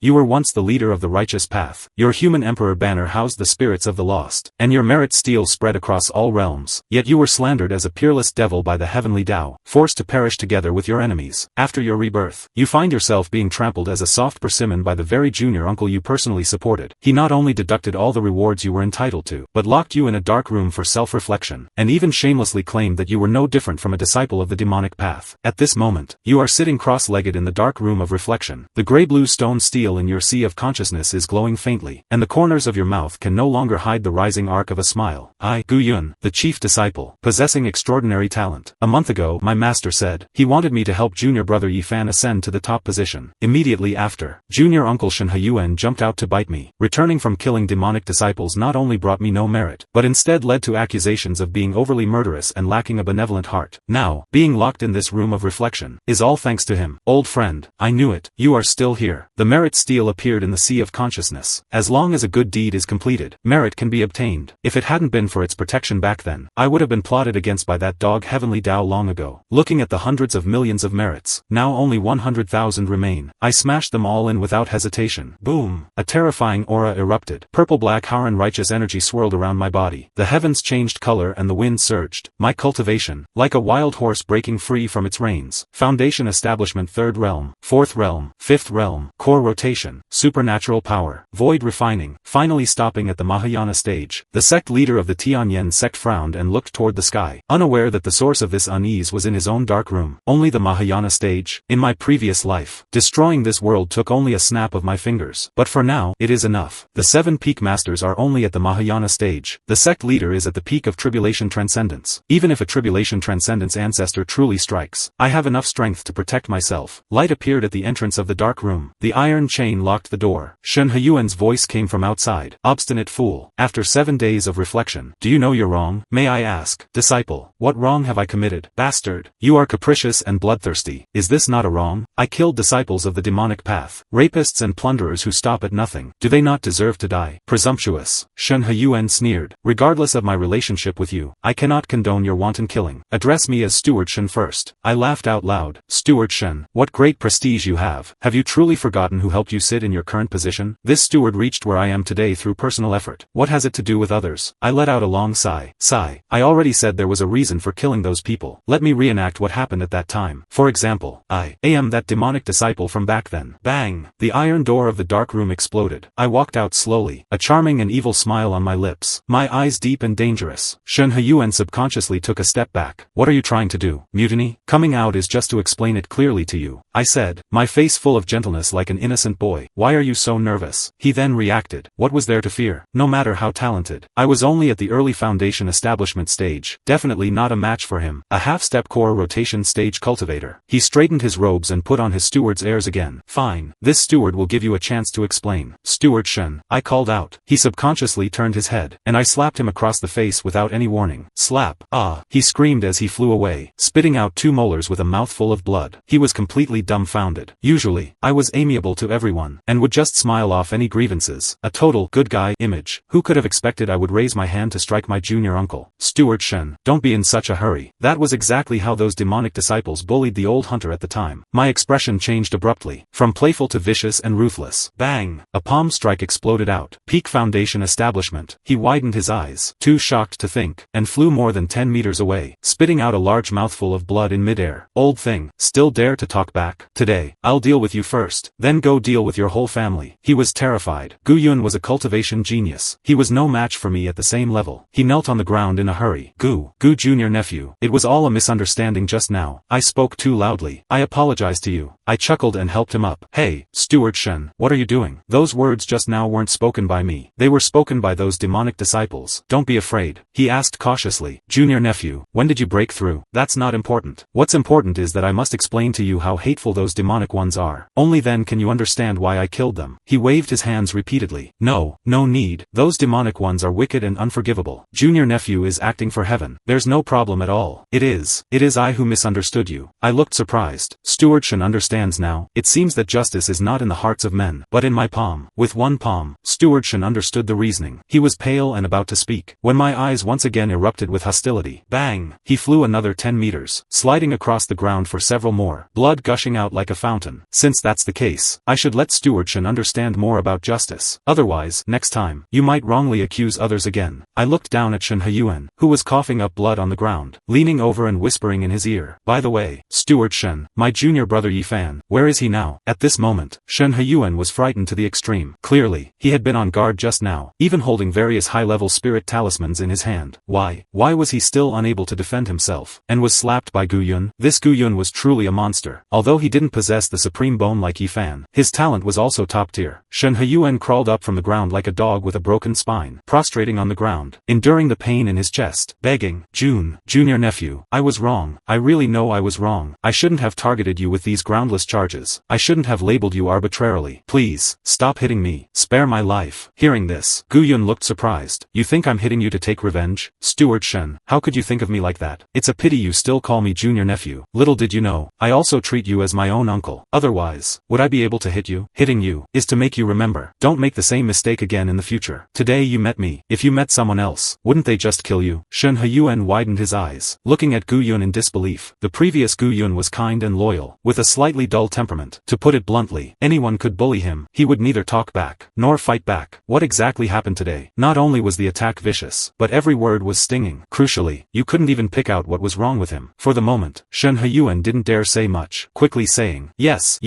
You were once the leader of the righteous path. Your human emperor banner housed the spirits of the lost, and your merit steel spread across all realms. Yet you were slandered as a peerless devil by the heavenly Tao, forced to perish together with your enemies. After your rebirth, you find yourself being trampled as a soft persimmon by the very junior uncle you personally supported. He not only deducted all the rewards you were entitled to, but locked you in a dark room for self-reflection, and even shamelessly claimed that you were no different from a disciple of the demonic path. At this moment, you are sitting cross-legged in the dark room of reflection. The gray-blue stone steel in your sea of consciousness is glowing faintly, and the corners of your mouth can no longer hide the rising arc of a smile. I, Gu Yun, the chief disciple, possessing extraordinary talent. A month ago, my master said, he wanted me to help junior brother Yifan ascend to the top position. Immediately after, junior uncle Shen Huyuan jumped out to bite me. Returning from killing demonic disciples not only brought me no merit, but instead led to accusations of being overly murderous and lacking a benevolent heart. Now, being locked in this room of reflection, is all thanks to him. Old friend, I knew it. You are still here. The merit steel appeared in the sea of consciousness. As long as a good deed is completed, merit can be obtained. If it hadn't been for its protection back then, I would have been plotted against by that dog heavenly Tao long ago. Looking at the hundreds of millions of merits, now only 100,000 remain. I smashed them all in without hesitation. Boom! A terrifying aura erupted. Purple-black Haran righteous energy swirled around my body. The heavens changed color and the wind surged. My cultivation, like a wild horse breaking free from its reins. Foundation establishment 3rd realm, 4th realm, 5th realm, core rotation, supernatural power, void refining, finally stopping at the Mahayana stage. The sect leader of the Tianyan sect frowned and looked toward the sky, unaware that the source of this unease was in his own dark room. Only the Mahayana stage? In my previous life, destroying this world took only a snap of my fingers. But for now, it is enough. The 7 peak masters are only at the Mahayana stage. The sect leader is at the peak of tribulation transcendence. Even if a tribulation transcendence ancestor truly strikes, I have enough strength to protect myself. Light appeared at the entrance of the dark room. The iron chain locked the door. Shen Huyuan's voice came from outside. Obstinate fool. After 7 days of reflection, do you know you're wrong? May I ask? Disciple, what wrong have I committed? Bastard. You are capricious and bloodthirsty. Is this not a wrong? I killed disciples of the demonic path. Rapists and plunderers who stop at nothing. Do they not deserve to die? Presumptuous. Shen Huyuan sneered. Regardless of my relationship with you, I cannot condone your wanton killing. Address me as Steward Shen first. I laughed out loud. Steward Shen, what great prestige you have. Have you truly forgotten who helped you sit in your current position? This steward reached where I am today through personal effort. What has it to do with others? I let out a long sigh. I already said there was a reason for killing those people. Let me reenact what happened at that time. For example, I am that demonic disciple from back then. Bang! The iron door of the dark room exploded. I walked out slowly, a charming and evil smile on my lips, my eyes deep and dangerous. Shen Huyuan subconsciously took a step back. What are you trying to do? Mutiny? Coming out is just to explain it clearly to you, I said, my face full of gentleness like an innocent boy. Why are you so nervous? He then reacted. What was there to fear? No matter how talented. I was only at the early foundation establishment stage, definitely not a match for him. A half-step core rotation stage cultivator. He straightened his robes and put on his steward's airs again. Fine. This steward will give you a chance to explain. Steward Shen, I called out. He subconsciously turned his head, and I slapped him across the face without any warning. Slap. Ah! He screamed as he flew away, spitting out 2 molars with a mouthful of blood. He was completely dumbfounded. Usually, I was amiable to everyone, and would just smile off any grievances. A total good guy image. Who could have expected I would raise my hand to strike my junior uncle? Steward Shen, don't be in such a hurry. That was exactly how those demonic disciples bullied the old hunter at the time. My expression changed abruptly, from playful to vicious and ruthless. Bang! A palm strike exploded out. Peak foundation establishment. He widened his eyes, too shocked to think, and flew more than 10 meters away, spitting out a large mouthful of blood in midair. Old thing, still dare to talk back? Today, I'll deal with you first, then go deal with your whole family. He was terrified. Gu Yun was a cultivation genius. He was no match for me at the same level. He knelt on the ground in a hurry. Gu junior nephew. It was all a misunderstanding just now. I spoke too loudly. I apologize to you. I chuckled and helped him up. Hey, Steward Shen, what are you doing? Those words just now weren't spoken by me. They were spoken by those demonic disciples. Don't be afraid. He asked cautiously. Junior nephew, when did you break through? That's not important. What's important is that I must explain to you how hateful those demonic ones are. Only then can you understand why I killed them. He waved his hands repeatedly. No need. Those demonic ones are wicked and unforgivable. Junior nephew is acting for heaven. There's no problem at all. It is I who misunderstood you. I looked surprised. Steward Shen understands now. It seems that justice is not in the hearts of men, but in my palm. With one palm. Steward Shen understood the reasoning. He was pale and about to speak, when my eyes once again erupted with hostility. Bang! He flew another 10 meters, sliding across the ground for several more, blood gushing out like a fountain. Since that's the case, I should should let Steward Shen understand more about justice. Otherwise, next time, you might wrongly accuse others again. I looked down at Shen Heyuan, who was coughing up blood on the ground, leaning over and whispering in his ear. By the way, Steward Shen, my junior brother Yi Fan, where is he now? At this moment, Shen Heyuan was frightened to the extreme. Clearly, he had been on guard just now, even holding various high-level spirit talismans in his hand. Why was he still unable to defend himself? And was slapped by Gu Yun? This Gu Yun was truly a monster. Although he didn't possess the supreme bone like Yi Fan, his talent was also top tier. Shen Heyuan crawled up from the ground like a dog with a broken spine, prostrating on the ground, enduring the pain in his chest, begging, Junior nephew, I was wrong. I really know I was wrong. I shouldn't have targeted you with these groundless charges. I shouldn't have labeled you arbitrarily. Please, stop hitting me. Spare my life. Hearing this, Gu Yun looked surprised. You think I'm hitting you to take revenge? Steward Shen, how could you think of me like that? It's a pity you still call me junior nephew. Little did you know, I also treat you as my own uncle. Otherwise, would I be able to hit you? Hitting you is to make you remember. Don't make the same mistake again in the future. Today you met me. If you met someone else, wouldn't they just kill you? Shen Heyuan widened his eyes, looking at Gu Yun in disbelief. The previous Gu Yun was kind and loyal, with a slightly dull temperament. To put it bluntly, anyone could bully him. He would neither talk back, nor fight back. What exactly happened today? Not only was the attack vicious, but every word was stinging. Crucially, you couldn't even pick out what was wrong with him. For the moment, Shen Heyuan didn't dare say much, quickly saying, yes,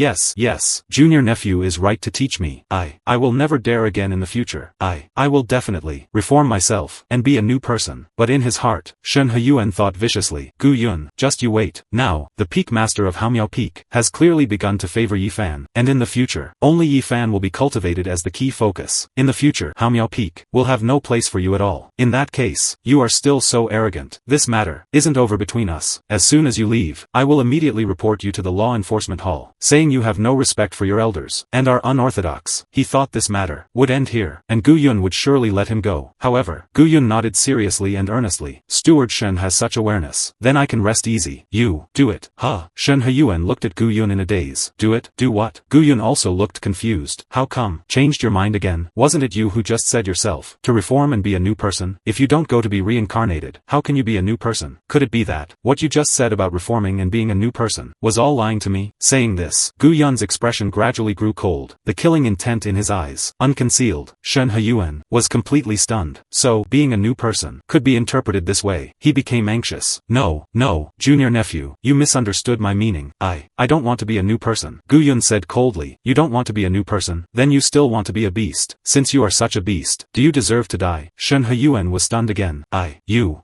junior nephew is right to teach me. I will never dare again in the future. I will definitely reform myself, and be a new person. But in his heart, Shen Heyuan thought viciously, Gu Yun, just you wait. Now, the Peak Master of Haomiao Peak has clearly begun to favor Yi Fan, and in the future, only Yi Fan will be cultivated as the key focus. In the future, Haomiao Peak will have no place for you at all. In that case, you are still so arrogant. This matter isn't over between us. As soon as you leave, I will immediately report you to the Law Enforcement Hall, saying you have no respect for your elders, and are unorthodox. He thought this matter would end here, and Gu Yun would surely let him go. However, Gu Yun nodded seriously and earnestly. Steward Shen has such awareness. Then I can rest easy. You, do it. Huh? Shen Heyuan looked at Gu Yun in a daze. Do it? Do what? Gu Yun also looked confused. How come? Changed your mind again? Wasn't it you who just said yourself to reform and be a new person? If you don't go to be reincarnated, how can you be a new person? Could it be that what you just said about reforming and being a new person was all lying to me? Saying this, Gu Yun's expression gradually grew cold, the killing intent in his eyes unconcealed. Shen Heyuan was completely stunned. So, being a new person could be interpreted this way. He became anxious. No, junior nephew, you misunderstood my meaning. I don't want to be a new person. Gu Yun said coldly. You don't want to be a new person? Then you still want to be a beast. Since you are such a beast, do you deserve to die? Shen Heyuan was stunned again.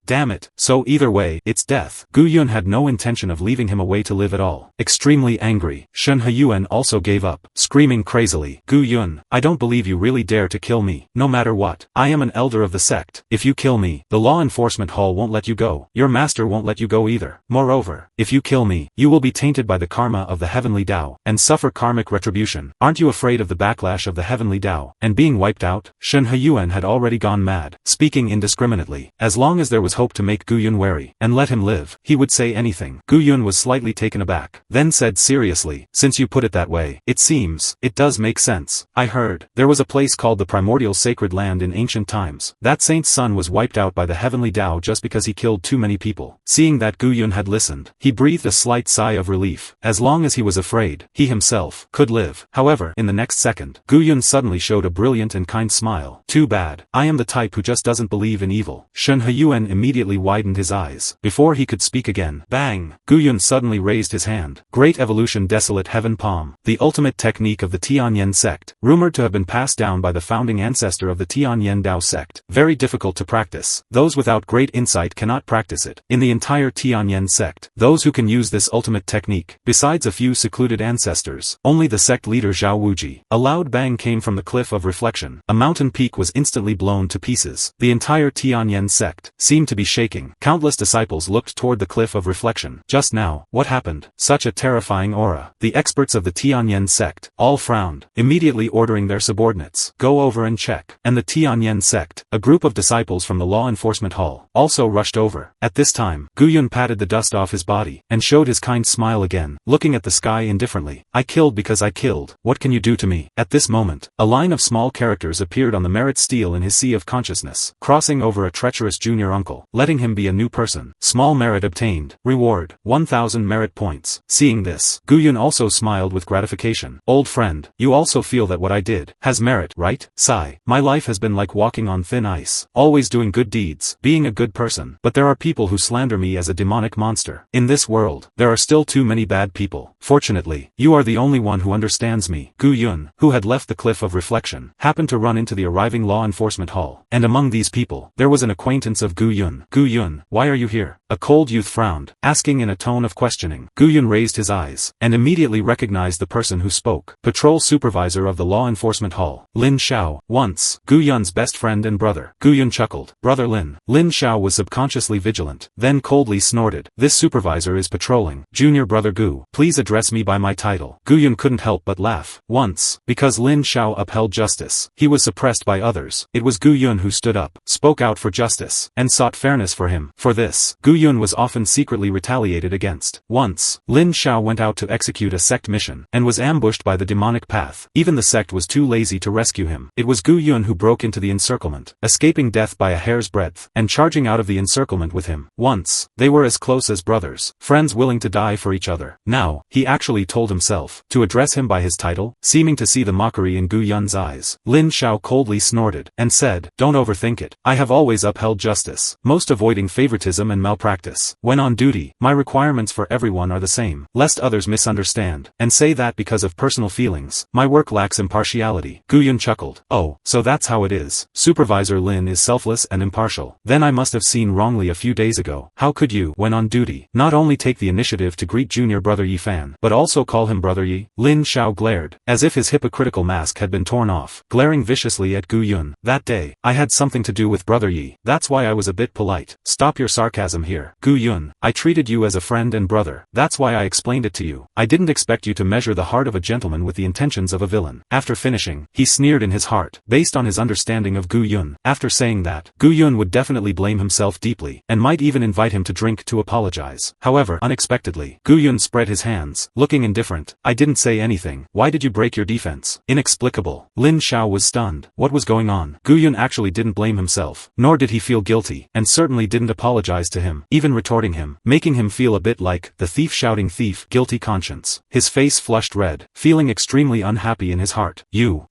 Damn it. So either way, it's death. Gu Yun had no intention of leaving him away to live at all. Extremely angry, Shen Heyuan also gave up, screaming crazily. Gu Yun, I don't believe you really dare to kill me. No matter what, I am an elder of the sect. If you kill me, the Law Enforcement Hall won't let you go. Your master won't let you go either. Moreover, if you kill me, you will be tainted by the karma of the Heavenly Tao, and suffer karmic retribution. Aren't you afraid of the backlash of the Heavenly Tao, and being wiped out? Shen Heyuan had already gone mad, speaking indiscriminately. As long as there was hope to make Gu Yun wary, and let him live, he would say anything. Gu Yun was slightly taken aback, then said seriously, since you put it that way, it seems, it does make sense. I heard there was a place called the Primordial Sacred Land in ancient times. That saint's son was wiped out by the Heavenly Tao just because he killed too many people. Seeing that Gu Yun had listened, he breathed a slight sigh of relief. As long as he was afraid, he himself could live. However, in the next second, Gu Yun suddenly showed a brilliant and kind smile. Too bad. I am the type who just doesn't believe in evil. Shen Heyuan immediately widened his eyes. Before he could speak again, bang! Gu Yun suddenly raised his hand. Great Evolution Desolate Heaven Palm. The ultimate technique of the Tianyan sect, rumored to have been passed down by the founding ancestor of the Tianyan Dao sect. Very difficult to practice. Those without great insight cannot practice it. In the entire Tianyan sect, those who can use this ultimate technique, besides a few secluded ancestors, only the sect leader Zhao Wuji. A loud bang came from the cliff of reflection. A mountain peak was instantly blown to pieces. The entire Tianyan sect seemed to be shaking. Countless disciples looked toward the cliff of reflection. Just now, what happened? Such a terrifying aura. The experts of the Tianyan sect all frowned, immediately ordering their subordinates, go over and check. And the Tianyan sect, a group of disciples from the Law Enforcement Hall, also rushed over. At this time, Gu Yun patted the dust off his body, and showed his kind smile again, looking at the sky indifferently. I killed because I killed. What can you do to me? At this moment, a line of small characters appeared on the merit steal in his sea of consciousness, crossing over a treacherous junior uncle, letting him be a new person. Small merit obtained. Reward, 1000 merit points. Seeing this, Guyun also smiled with gratification. Old friend, you also feel that what I did has merit, right? Sigh. My life has been like walking on thin ice, always doing good deeds, being a good person, but there are people who slander me as a demonic monster. In this world, there are still too many bad people. Fortunately, you are the only one who understands me. Guyun, who had left the cliff of reflection, happened to run into the arriving law enforcement hall, and among these people, there was an acquaintance of Guyun. Guyun, why are you here? A cold youth frowned, asking in a tone of questioning. Guyun raised his eyes, and immediately recognized the person who spoke. Patrol supervisor of the law enforcement hall, Lin Xiao, once Guyun's best friend and brother. Guyun chuckled. Brother Lin. Lin Xiao was subconsciously vigilant, then coldly snorted. This supervisor is patrolling. Junior brother Gu, please address me by my title. Guyun couldn't help but laugh. Once, because Lin Xiao upheld justice, he was suppressed by others. It was Guyun who stood up, spoke out for justice, and sought fairness for him. For this, Guyun was often secretly retaliated against. Once, Lin Xiao went out to execute a sect mission, and was ambushed by the demonic path. Even the sect was too lazy to rescue him. It was Guyun who broke into the encirclement, escaping death by a hair's breadth, and charging out of the encirclement with him. Once, they were as close as brothers, friends willing to die for each other. Now, he actually told himself to address him by his title, seeming to see the mockery in Guyun's eyes. Lin Xiao coldly snorted, and said, don't overthink it. I have always upheld justice, most avoiding favoritism and malpractice. When on duty, my requirements for everyone are the same, lest others misunderstand, and say that because of personal feelings, my work lacks impartiality. Guyun chuckled. Oh, so that's how it is. Supervisor Lin is selfless and impartial. Then I must have seen wrongly a few days ago. How could you, when on duty, not only take the initiative to greet junior brother Yi Fan, but also call him brother Yi? Lin Xiao glared, as if his hypocritical mask had been torn off, glaring viciously at Guyun. That day, I had something to do with brother Yi. That's why I was a bit polite. Stop your sarcasm here. Guyun, I treated you as a friend and brother. That's why I explained it to you. I didn't expect you to measure the heart of a gentleman with the intentions of a villain. After finishing, he sneered in his heart, based on his understanding of Guyun. After saying that, Guyun would definitely blame himself deeply, and might even invite him to drink to apologize. However, unexpectedly, Guyun spread his hands, looking indifferent. I didn't say anything. Why did you break your defense? Inexplicable. Lin Xiao was stunned. What was going on? Guyun actually didn't blame himself, nor did he feel guilty, and certainly didn't apologize to him, even retorting him, making him feel a bit like the thief shouting thief, guilty conscience. His face flushed red, feeling extremely unhappy in his heart.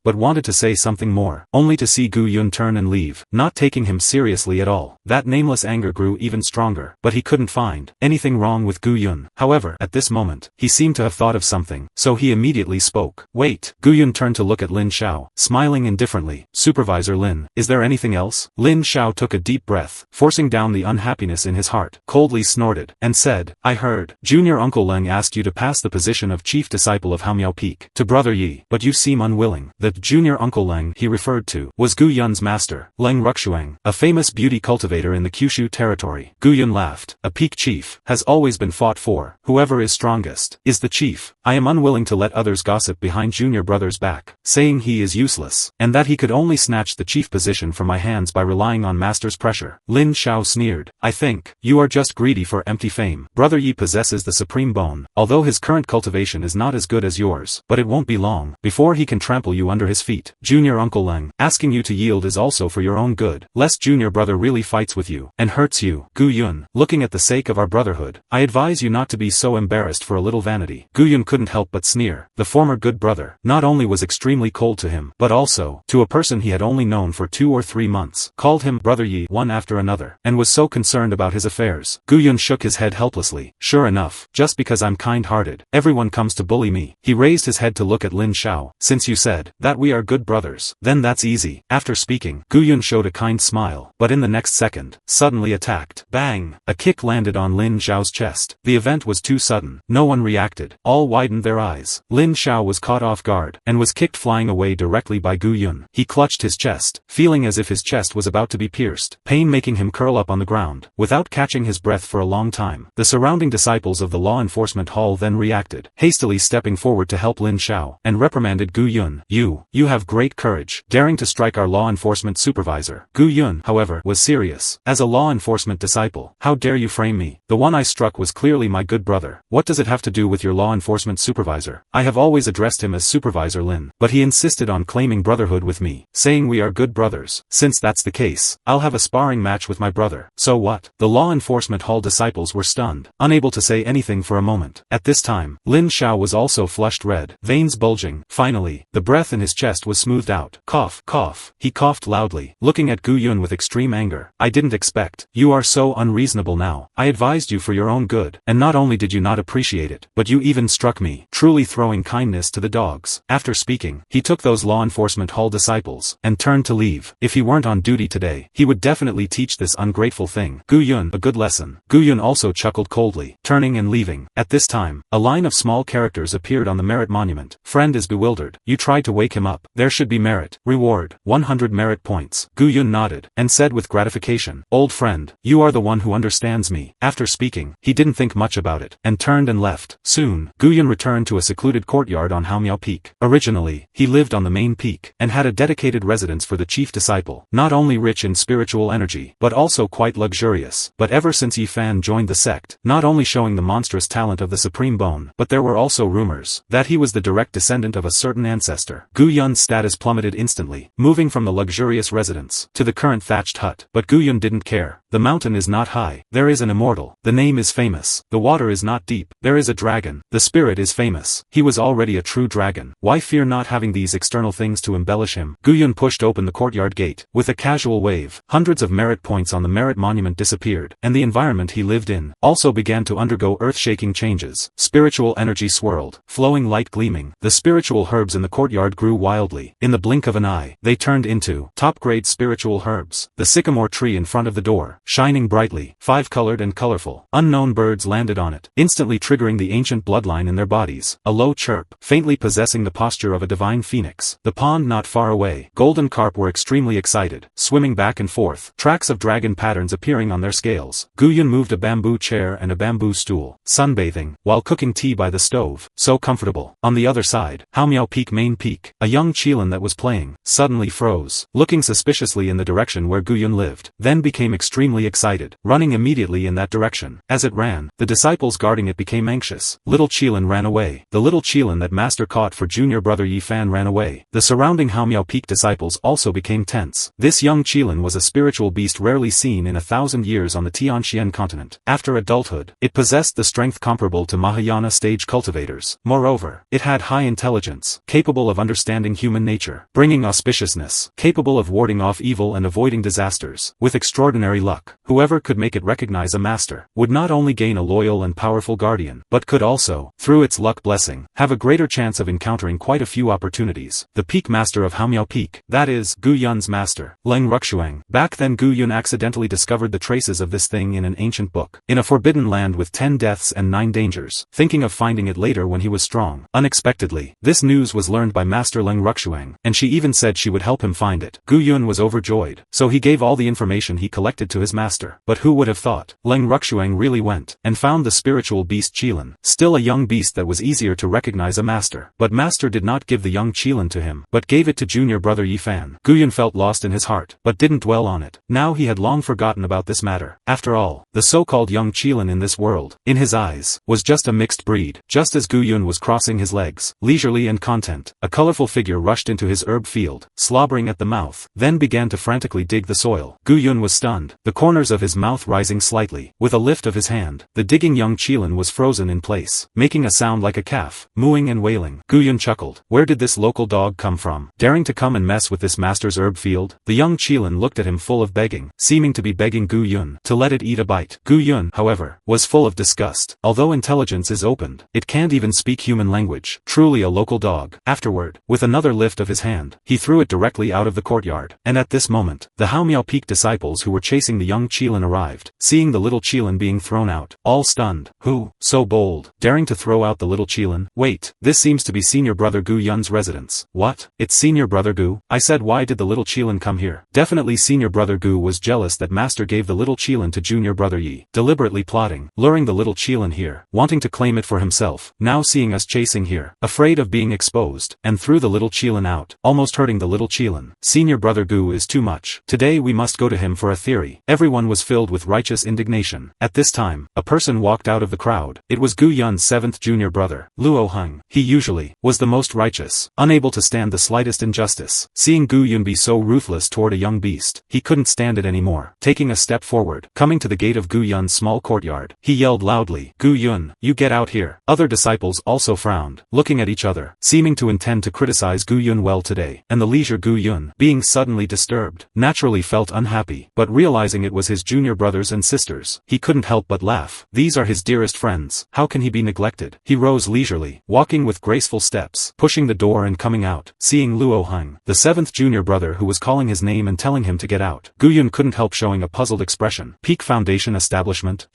But wanted to say something more, only to see Guyun turn and leave, not taking him seriously at all. That nameless anger grew even stronger, but he couldn't find anything wrong with Guyun. However, at this moment, he seemed to have thought of something, so he immediately spoke. Wait. Guyun turned to look at Lin Xiao, smiling indifferently. Supervisor Lin, is there anything else? Lin Xiao took a deep breath, forcing down the unhappiness in his heart, coldly snorted, and said, I heard Junior Uncle Leng asked you to pass the position of chief disciple of Haomiao Peak to Brother Yi, but you seem unwilling. The Junior Uncle Leng he referred to was Guyun's master, Leng Ruxuang, a famous beauty cultivator in the Kyushu territory. Guyun laughed. A peak chief has always been fought for. Whoever is strongest is the chief. I am unwilling to let others gossip behind junior brother's back, saying he is useless, and that he could only snatch the chief position from my hands by relying on master's pressure. Lin Xiao sneered. I think you are just greedy for empty fame. Brother Yi possesses the supreme bone, although his current cultivation is not as good as yours, but it won't be long before he can trample you under his feet. Junior Uncle Leng, asking you to yield is also for your own good, lest junior brother really fights with you, and hurts you. Guyun, looking at the sake of our brotherhood, I advise you not to be so embarrassed for a little vanity. Guyun couldn't help but sneer. The former good brother, not only was extremely cold to him, but also, to a person he had only known for 2 or 3 months, called him Brother Yi one after another, and was so concerned about his affairs. Guyun shook his head helplessly. Sure enough, just because I'm kind-hearted, everyone comes to bully me. He raised his head to look at Lin Xiao. Since you said that we are good brothers, then that's easy. After speaking, Guyun showed a kind smile, but in the next second, suddenly attacked. Bang! A kick landed on Lin Xiao's chest. The event was too sudden. No one reacted. All widened their eyes. Lin Xiao was caught off guard, and was kicked flying away directly by Guyun. He clutched his chest, feeling as if his chest was about to be pierced, pain making him curl up on the ground, without catching his breath for a long time. The surrounding disciples of the law enforcement hall then reacted, hastily stepping forward to help Lin Xiao, and reprimanded Guyun. You have great courage, daring to strike our law enforcement supervisor. Guyun, however, was serious. As a law enforcement disciple, how dare you frame me? The one I struck was clearly my good brother. What does it have to do with your law enforcement supervisor? I have always addressed him as Supervisor Lin, but he insisted on claiming brotherhood with me, saying saying we are good brothers. Since that's the case, I'll have a sparring match with my brother. So what? The law enforcement hall disciples were stunned, unable to say anything for a moment. At this time, Lin Xiao was also flushed red, veins bulging. Finally, the breath in his chest was smoothed out. Cough, cough. He coughed loudly, looking at Gu Yun with extreme anger. I didn't expect. You are so unreasonable now. I advised you for your own good, and not only did you not appreciate it, but you even struck me, truly throwing kindness to the dogs. After speaking, he took those law enforcement hall disciples, and turned to leave. If he weren't on duty today, he would definitely teach this ungrateful thing, Gu Yun, a good lesson. Gu Yun also chuckled coldly, turning and leaving. At this time, a line of small characters appeared on the merit monument. Friend is bewildered. You tried to wake him up. There should be merit. Reward, 100 merit points. Gu Yun nodded, and said with gratification, old friend, you are the one who understands me. After speaking, he didn't think much about it, and turned and left. Soon, Gu Yun returned to a secluded courtyard on Haomiao Peak. Originally, he lived on the main peak, and had a dedicated residence for the chief disciple, not only rich in spiritual energy, but also quite luxurious. But ever since Yi Fan joined the sect, not only showing the monstrous talent of the Supreme Bone, but there were also rumors that he was the direct descendant of a certain ancestor. Gu Yun's status plummeted instantly, moving from the luxurious residence to the current thatched hut. But Gu Yun didn't care. The mountain is not high. There is an immortal. The name is famous. The water is not deep. There is a dragon. The spirit is famous. He was already a true dragon. Why fear not having these external things to embellish him? Gu Yun pushed open the courtyard gate. With a casual wave, hundreds of merit points on the merit monument disappeared, and the environment he lived in also began to undergo earth-shaking changes. Spiritual energy swirled, flowing light gleaming. The spiritual herbs in the courtyard grew wildly. In the blink of an eye, they turned into top-grade spiritual herbs. The sycamore tree in front of the door, shining brightly, five-colored and colorful. Unknown birds landed on it, instantly triggering the ancient bloodline in their bodies. A low chirp, faintly possessing the posture of a divine phoenix. The pond not far away, golden carp were extremely excited, swimming back and forth, tracks of dragon patterns appearing on their scales. Gu Yun moved a bamboo chair and a bamboo stool, sunbathing, while cooking tea by the stove, so comfortable. On the other side, Haomiao Peak main peak, a young Qilin that was playing, suddenly froze, looking suspiciously in the direction where Gu Yun lived, then became extremely excited, running immediately in that direction. As it ran, the disciples guarding it became anxious. Little Qilin ran away. The little Qilin that Master caught for junior brother Yi Fan ran away. The surrounding Haomiao Peak disciples also became tense. This young Qilin was a spiritual beast rarely seen in 1,000 years on the Tianxian continent. After adulthood, it possessed the strength comparable to Mahayana stage cultivators. Moreover, it had high intelligence, capable of understanding human nature, bringing auspiciousness, capable of warding off evil and avoiding disasters. With extraordinary luck, whoever could make it recognize a master, would not only gain a loyal and powerful guardian, but could also, through its luck blessing, have a greater chance of encountering quite a few opportunities. The peak master of Haomiao Peak, that is, Gu Yun's master, Leng Ruxuang. Back then Gu Yun accidentally discovered the traces of this thing in an ancient book, in a forbidden land with 10 deaths and 9 dangers, thinking of finding it later when he was strong. Unexpectedly, this news was learned by Master Leng Ruxuang, and she even said she would help him find it. Gu Yun was overjoyed, so he gave all the information he collected to his master. But who would have thought? Leng Ruxuang really went, and found the spiritual beast Qilin, still a young beast that was easier to recognize a master. But master did not give the young Qilin to him, but gave it to junior brother Yi Fan. Gu Yun felt lost in his heart, but didn't dwell on it. Now he had long forgotten about this matter. After all, the so-called young Qilin in this world, in his eyes, was just a mixed breed. Just as Gu Yun was crossing his legs, leisurely and content, a colorful figure rushed into his herb field, slobbering at the mouth, then began to frantically dig the soil. Gu Yun was stunned, the corners of his mouth rising slightly. With a lift of his hand, the digging young Qilin was frozen in place, making a sound like a calf, mooing and wailing. Gu Yun chuckled. Where did this local dog come from, daring to come and mess with this master's herb field? The young Qilin looked at him full of begging, seeming to be begging Gu Yun to let it eat a bite. Gu Yun, however, was full of disgust. Although intelligence is opened, it can't even speak human language. Truly a local dog. Afterward, with another lift of his hand, he threw it directly out of the courtyard. And at this moment, the Haomiao Peak disciples who were chasing the young Qilin arrived, seeing the little Qilin being thrown out, all stunned. Who, so bold, daring to throw out the little Qilin? Wait, this seems to be senior brother Gu Yun's residence. What? It's senior brother Gu? I said, why did the little Qilin come here? Definitely senior brother Gu was jealous that master gave the little Qilin to junior brother Yi, deliberately plotting, luring the little Qilin here, wanting to claim it for himself. Now seeing us chasing here, afraid of being exposed, and threw the little Qilin out, almost hurting the little Qilin. Senior brother Gu is too much. Today we must go to him for a theory. Every Everyone was filled with righteous indignation. At this time, a person walked out of the crowd. It was Gu Yun's seventh junior brother, Luo Heng. He usually was the most righteous, unable to stand the slightest injustice. Seeing Gu Yun be so ruthless toward a young beast, he couldn't stand it anymore. Taking a step forward, coming to the gate of Gu Yun's small courtyard, he yelled loudly, "Gu Yun, you get out here." Other disciples also frowned, looking at each other, seeming to intend to criticize Gu Yun well today. And the leisure Gu Yun, being suddenly disturbed, naturally felt unhappy, but realizing it was his junior brothers and sisters, he couldn't help but laugh. These are his dearest friends, how can he be neglected? He rose leisurely, walking with graceful steps, pushing the door and coming out, seeing Luo Heng, the seventh junior brother who was calling his name and telling him to get out. Gu Yun couldn't help showing a puzzled expression. Peak Foundation establishment?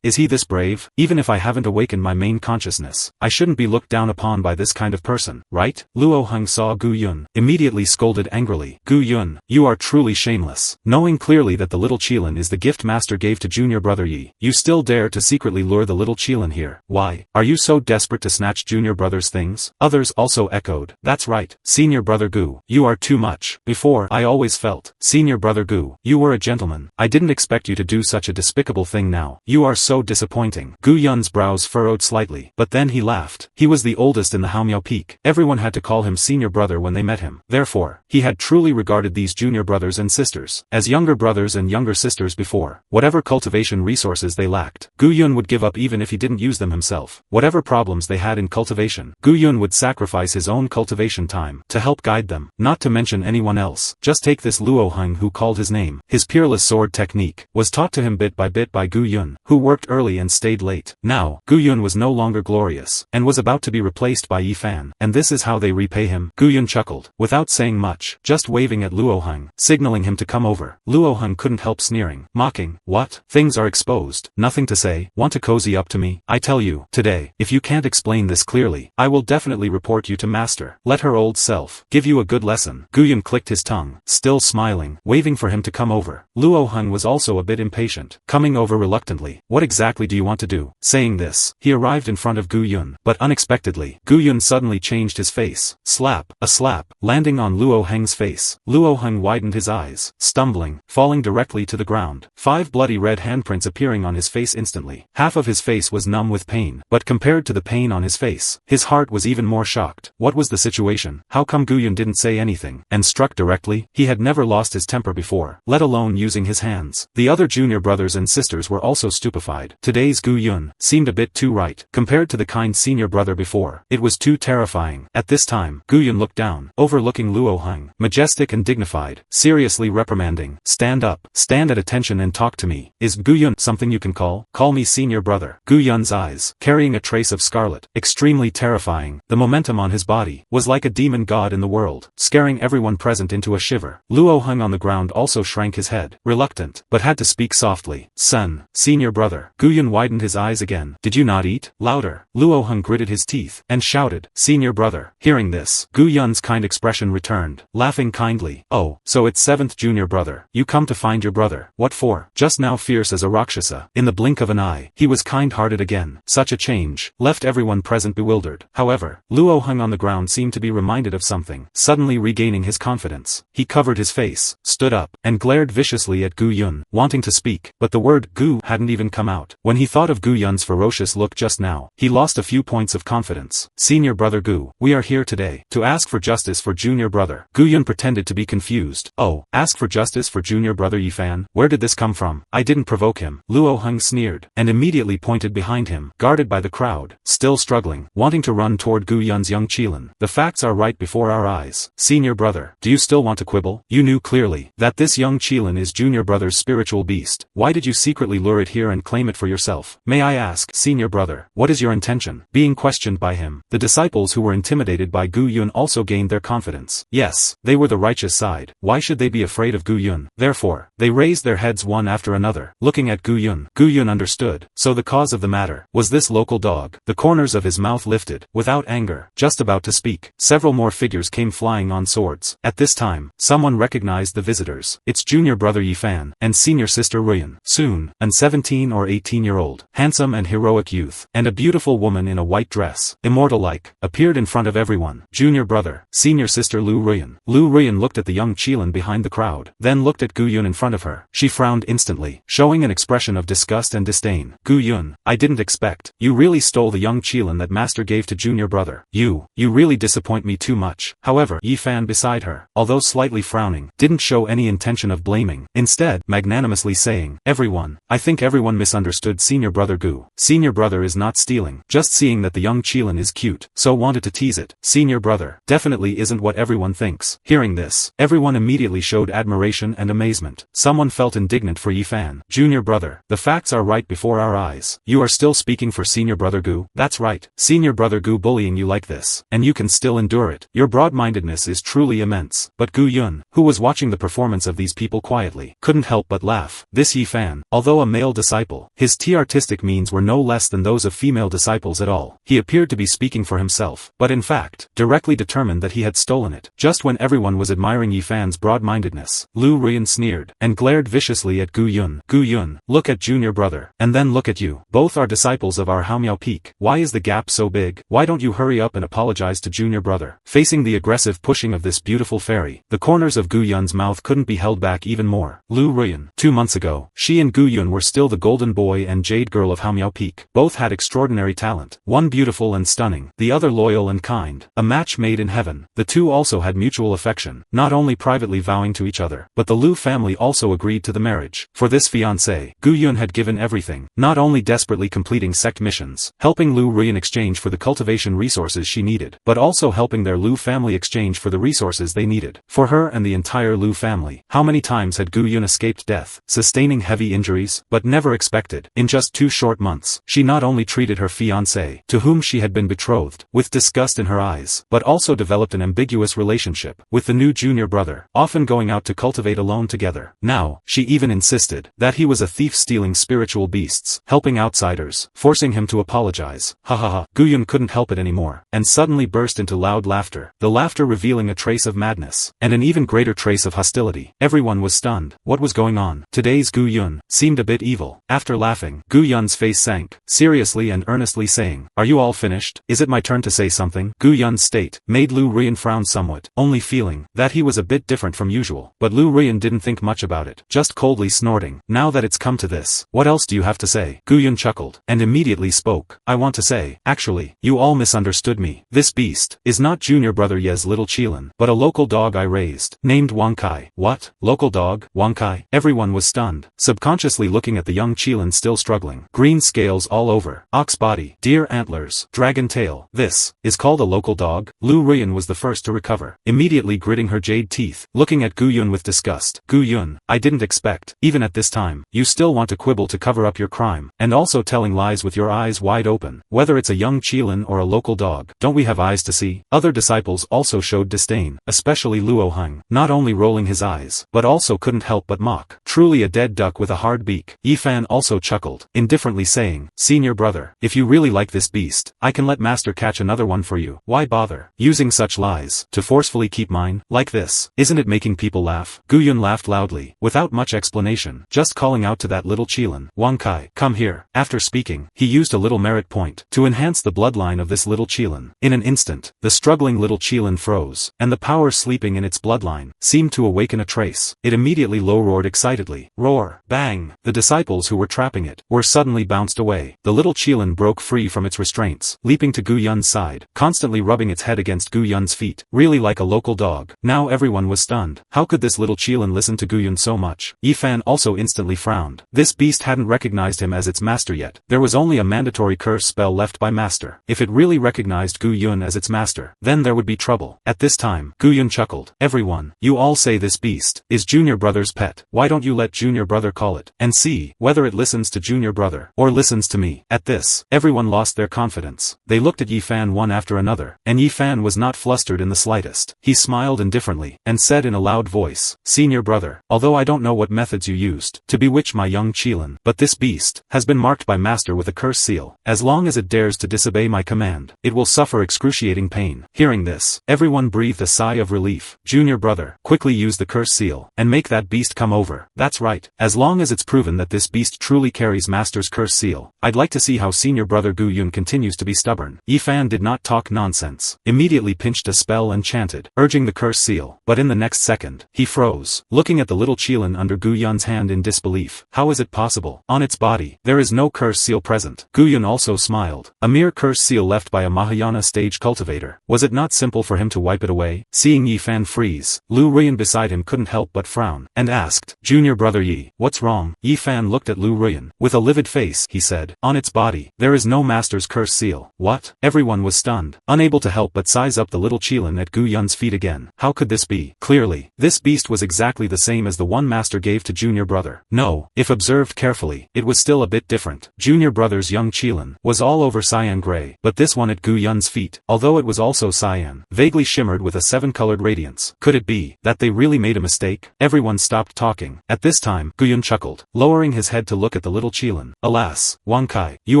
Is he this brave? Even if I haven't awakened my main consciousness, I shouldn't be looked down upon by this kind of person, right? Luo Heng saw Gu Yun, immediately scolded angrily. Gu Yun, you are truly shameless. Knowing clearly that the little Qilin is the gift master gave to junior brother Yi, you still dare to secretly lure the little Qilin here. Why? Are you so desperate to snatch junior brother's things? Others also echoed. That's right, senior brother Gu, you are too much. Before, I always felt, senior brother Gu, you were a gentleman. I didn't expect you to do such a despicable thing now. You are so disappointing. Gu Yun's brows furrowed slightly, but then he laughed. He was the oldest in the Haomiao Peak. Everyone had to call him senior brother when they met him. Therefore, he had truly regarded these junior brothers and sisters as younger brothers and younger sisters before. Whatever cultivation resources they lacked, Gu Yun would give up even if he didn't use them himself. Whatever problems they had in cultivation, Gu Yun would sacrifice his own cultivation time to help guide them, not to mention anyone else. Just take this Luo Heng who called his name. His peerless sword technique was taught to him bit by Gu Yun, who worked early and stayed late. Now, Gu Yun was no longer glorious, and was about to be replaced by Yi Fan. And this is how they repay him. Gu Yun chuckled, without saying much, just waving at Luo Heng, signaling him to come over. Luo Heng couldn't help sneering, mocking. What? Things are exposed. Nothing to say? Want to cozy up to me? I tell you, today, if you can't explain this clearly, I will definitely report you to master. Let her old self give you a good lesson. Gu Yun clicked his tongue, still smiling, waving for him to come over. Luo Heng was also a bit impatient, coming over reluctantly. What exactly do you want to do? Saying this, he arrived in front of Gu Yun, but unexpectedly, Gu Yun suddenly changed his face. Slap, a slap, landing on Luo Heng's face. Luo Heng widened his eyes, stumbling, falling directly to the ground. 5 bloody red handprints appearing on his face instantly. Half of his face was numb with pain, but compared to the pain on his face, his heart was even more shocked. What was the situation? How come Gu Yun didn't say anything, and struck directly? He had never lost his temper before, let alone using his hands. The other junior brothers and sisters were also stupefied. Today's Gu Yun seemed a bit too right, compared to the kind senior brother before. It was too terrifying. At this time, Gu Yun looked down, overlooking Luo Heng, majestic and dignified, seriously reprimanding. Stand up, stand at attention and talk to me. Is Gu Yun something you can call? Call me senior brother. Gu Yun's eyes, carrying a trace of scarlet, extremely terrifying. The momentum on his body was like a demon god in the world, scaring everyone present into a shiver. Luo Heng on the ground also shrank his head, reluctant, but had to speak softly. Son, senior brother. Gu Yun widened his eyes again. Did you not eat? Louder. Luo Heng gritted his teeth, and shouted, senior brother. Hearing this, Gu Yun's kind expression returned, laughing kindly. Oh, so it's 7th junior brother. You come to find your brother. What for? Just now fierce as a Rakshasa. In the blink of an eye, he was kind-hearted again. Such a change left everyone present bewildered. However, Luo Heng on the ground seemed to be reminded of something, suddenly regaining his confidence. He covered his face, stood up, and glared viciously at Gu Yun, wanting to speak, but the word Gu hadn't even come out. When he thought of Gu Yun's ferocious look just now, he lost a few points of confidence. Senior brother Gu, we are here today to ask for justice for junior brother. Gu Yun pretended to be confused. Oh, ask for justice for junior brother Yi Fan? Where did this come from? I didn't provoke him. Luo Heng sneered, and immediately pointed behind him, guarded by the crowd, still struggling, wanting to run toward Gu Yun's young Qilin. The facts are right before our eyes. Senior brother, do you still want to quibble? You knew clearly that this young Qilin is junior brother's spiritual beast. Why did you secretly lure it here and claim it for yourself? May I ask, senior brother, what is your intention? Being questioned by him, the disciples who were intimidated by Gu Yun also gained their confidence. Yes, they were the righteous side. Why should they be afraid of Gu Yun? Therefore, they raised their heads one after another, looking at Gu Yun. Gu Yun understood. So the cause of the matter was this local dog. The corners of his mouth lifted, without anger, just about to speak. Several more figures came flying on swords. At this time, someone recognized the visitors. It's junior brother Yi Fan, and senior sister Ruyan. Soon, an 17 or 18-year-old, handsome and heroic youth, and a beautiful woman in a white dress, immortal-like, appeared in front of everyone. Junior brother, senior sister Lu Ruyan. Lu Ruyan looked at the young Qilin behind the crowd, then looked at Gu Yun in front of her. She frowned instantly, showing an expression of disgust and disdain. Gu Yun, I didn't expect. You really stole the young Qilin that master gave to junior brother. You really disappoint me too much. However, Yi Fan beside her, although slightly frowning, didn't show any intention of blaming, instead, magnanimously saying, everyone, I think everyone misunderstood senior brother Gu. Senior brother is not stealing, just seeing that the young Qilin is cute, so wanted to tease it. Senior brother, definitely isn't what everyone thinks. Hearing this, everyone immediately showed admiration and amazement. Someone felt indignant for Yi Fan. Junior brother, the facts are right before our eyes. You are still speaking for senior brother Gu? That's right. Senior brother Gu bullying you like this, and you can still endure it. Your broad-mindedness is truly immense. But Gu Yun, who was watching the performance of these people quietly, couldn't help but laugh. This Yi Fan, although a male disciple, his artistic means were no less than those of female disciples at all. He appeared to be speaking for himself, but in fact, directly determined that he had stolen it. Just when everyone was admiring Yi Fan's broad-mindedness, Lu Ruyan sneered, and glared viciously at Gu Yun. Gu Yun, look at junior brother, and then look at you. Both are disciples of our Haomiao Peak. Why is the gap so big? Why don't you hurry up and apologize to junior brother? Facing the aggressive pushing of this beautiful fairy, the corners of Gu Yun's mouth couldn't be held back even more. Lu Ruyan, 2 months ago, she and Gu Yun were still the golden boy and jade girl of Haomiao Peak. Both had extraordinary talent, one beautiful and stunning, the other loyal and kind, a match made in heaven. The two also had mutual affection, not only privately vowing to each other, but the Lu family also agreed to the marriage. For this fiancé, Gu Yun had given everything, not only desperately completing sect missions, helping Lu Ruyan exchange for the cultivation resources she needed, but also helping their Lu family exchange for the resources they needed. For her and the entire Lu family, how many times had Gu Yun escaped death, sustaining heavy injuries, but never expected, in just 2 short months, she not only treated her fiancé, to whom she had been betrothed, with disgust in her eyes, but also developed an ambiguous relationship with the new junior brother, often going out to cultivate alone together. Now, she even insisted that he was a thief stealing spiritual beasts, helping outsiders, forcing him to apologize. Ha ha ha. Gu Yun couldn't help it anymore, and suddenly burst into loud laughter, the laughter revealing a trace of madness, and an even greater trace of hostility. Everyone was stunned. What was going on? Today's Gu Yun seemed a bit evil. After laughing, Gu Yun's face sank, seriously and earnestly saying, are you all finished? Is it my turn to say something? Gu Yun's state made Lu Ruyan frown somewhat, only feeling that he was a bit different from usual. But Lu Ruyan didn't think much about it, just coldly snorting. Now that it's come to this, what else do you have to say? Gu Yun chuckled, and immediately spoke. I want to say, actually, you all misunderstood me. This beast is not junior brother Ye's little Qilin, but a local dog I raised, named Wang Kai. What? Local dog? Wang Kai? Everyone was stunned, subconsciously looking at the young Qilin still struggling. Green scales all over, ox body, deer antlers, dragon tail. This is called a local dog? Lu Ruyan was the first to recover, immediately gritting her jade teeth, looking at Gu Yun with disgust. Gu Yun, I didn't expect, even at this time, you still want to quibble to cover up your crime, and also telling lies with your eyes wide open, whether it's a young Qilin or a local dog. Don't we have eyes to see? Other disciples also showed disdain, especially Luo Heng, not only rolling his eyes, but also couldn't help but mock. Truly a dead duck with a hard beak. Yi Fan also chuckled, indifferently saying, senior brother, if you really like this beast, I can let master catch another one for you. Why bother using such lies to forcefully keep mine? Like this, isn't it making people laugh? Gu Yun laughed loudly, without much explanation, just calling out to that little Qilin, Wang Kai, come here. After speaking, he used a little merit point to enhance the bloodline of this little Qilin. In an instant, the struggling little Qilin froze, and the power sleeping in its bloodline seemed to awaken a trace. It immediately low-roared excitedly. Roar! Bang! The disciples who were trapping it were suddenly bounced away. The little Qilin broke free from its restraints, leaping to Gu Yun's side, constantly rubbing its head against Gu Yun's feet, really like a local dog. Now everyone was stunned. How could this little Qilin listen to Gu Yun so much? Yi Fan also instantly frowned. This beast hadn't recognized him as its master yet. There was only a mandatory curse spell left by master. If it really recognized Gu Yun as its master, then there would be trouble. At this time, Gu Yun chuckled. Everyone, you all say this beast is junior brother's pet. Why don't you let junior brother call it, and see whether it listens to junior brother, or listens to me? At this, everyone lost their confidence. They looked at Yi Fan one after another, and Yi Fan was not flustered in the slightest. He smiled indifferently, and said in a loud voice, senior brother, although I don't know what methods you used to bewitch my young Qilin, but this beast has been marked by master with a curse seal. As long as it dares to disobey my command, it will suffer excruciating pain. Hearing this, everyone breathed a sigh of relief. Junior brother, quickly use the curse seal, and make that beast come over. That's right. As long as it's proven that this beast truly carries master's curse seal, I'd like to see how senior brother Gu Yun continues to be stubborn. Yi Fan did not talk nonsense, immediately pinched a spell and chanted, urging the curse seal, but in the next second, he froze, looking at the little Qilin under Gu Yun's hand in disbelief. How is it possible? On its body, there is no curse seal present. Gu Yun also smiled. A mere curse seal left by a Mahayana stage cultivator. Was it not simple for him to wipe it away? Seeing Yi Fan freeze, Lu Ruyan beside him couldn't help but frown, and asked, "Junior brother Yi, what's wrong?" Yi Fan looked at Lu Ruyan. With a livid face, he said, "On its body, there is no master's curse seal." What? Everyone was stunned, unable to help but size up the little Qilin at Gu Yun's feet again. How could this be? Clearly, this beast was exactly the same as the one master gave to junior brother. No, if observed carefully, it was still a bit different. Junior brother's young Qilin was all over cyan gray, but this one at Gu Yun's feet, although it was also cyan, vaguely shimmered with a seven-colored radiance. Could it be that they really made a mistake? Everyone stopped talking. At this time, Gu Yun chuckled, lowering his head to look at the little Qilin. Alas, Wang Kai, you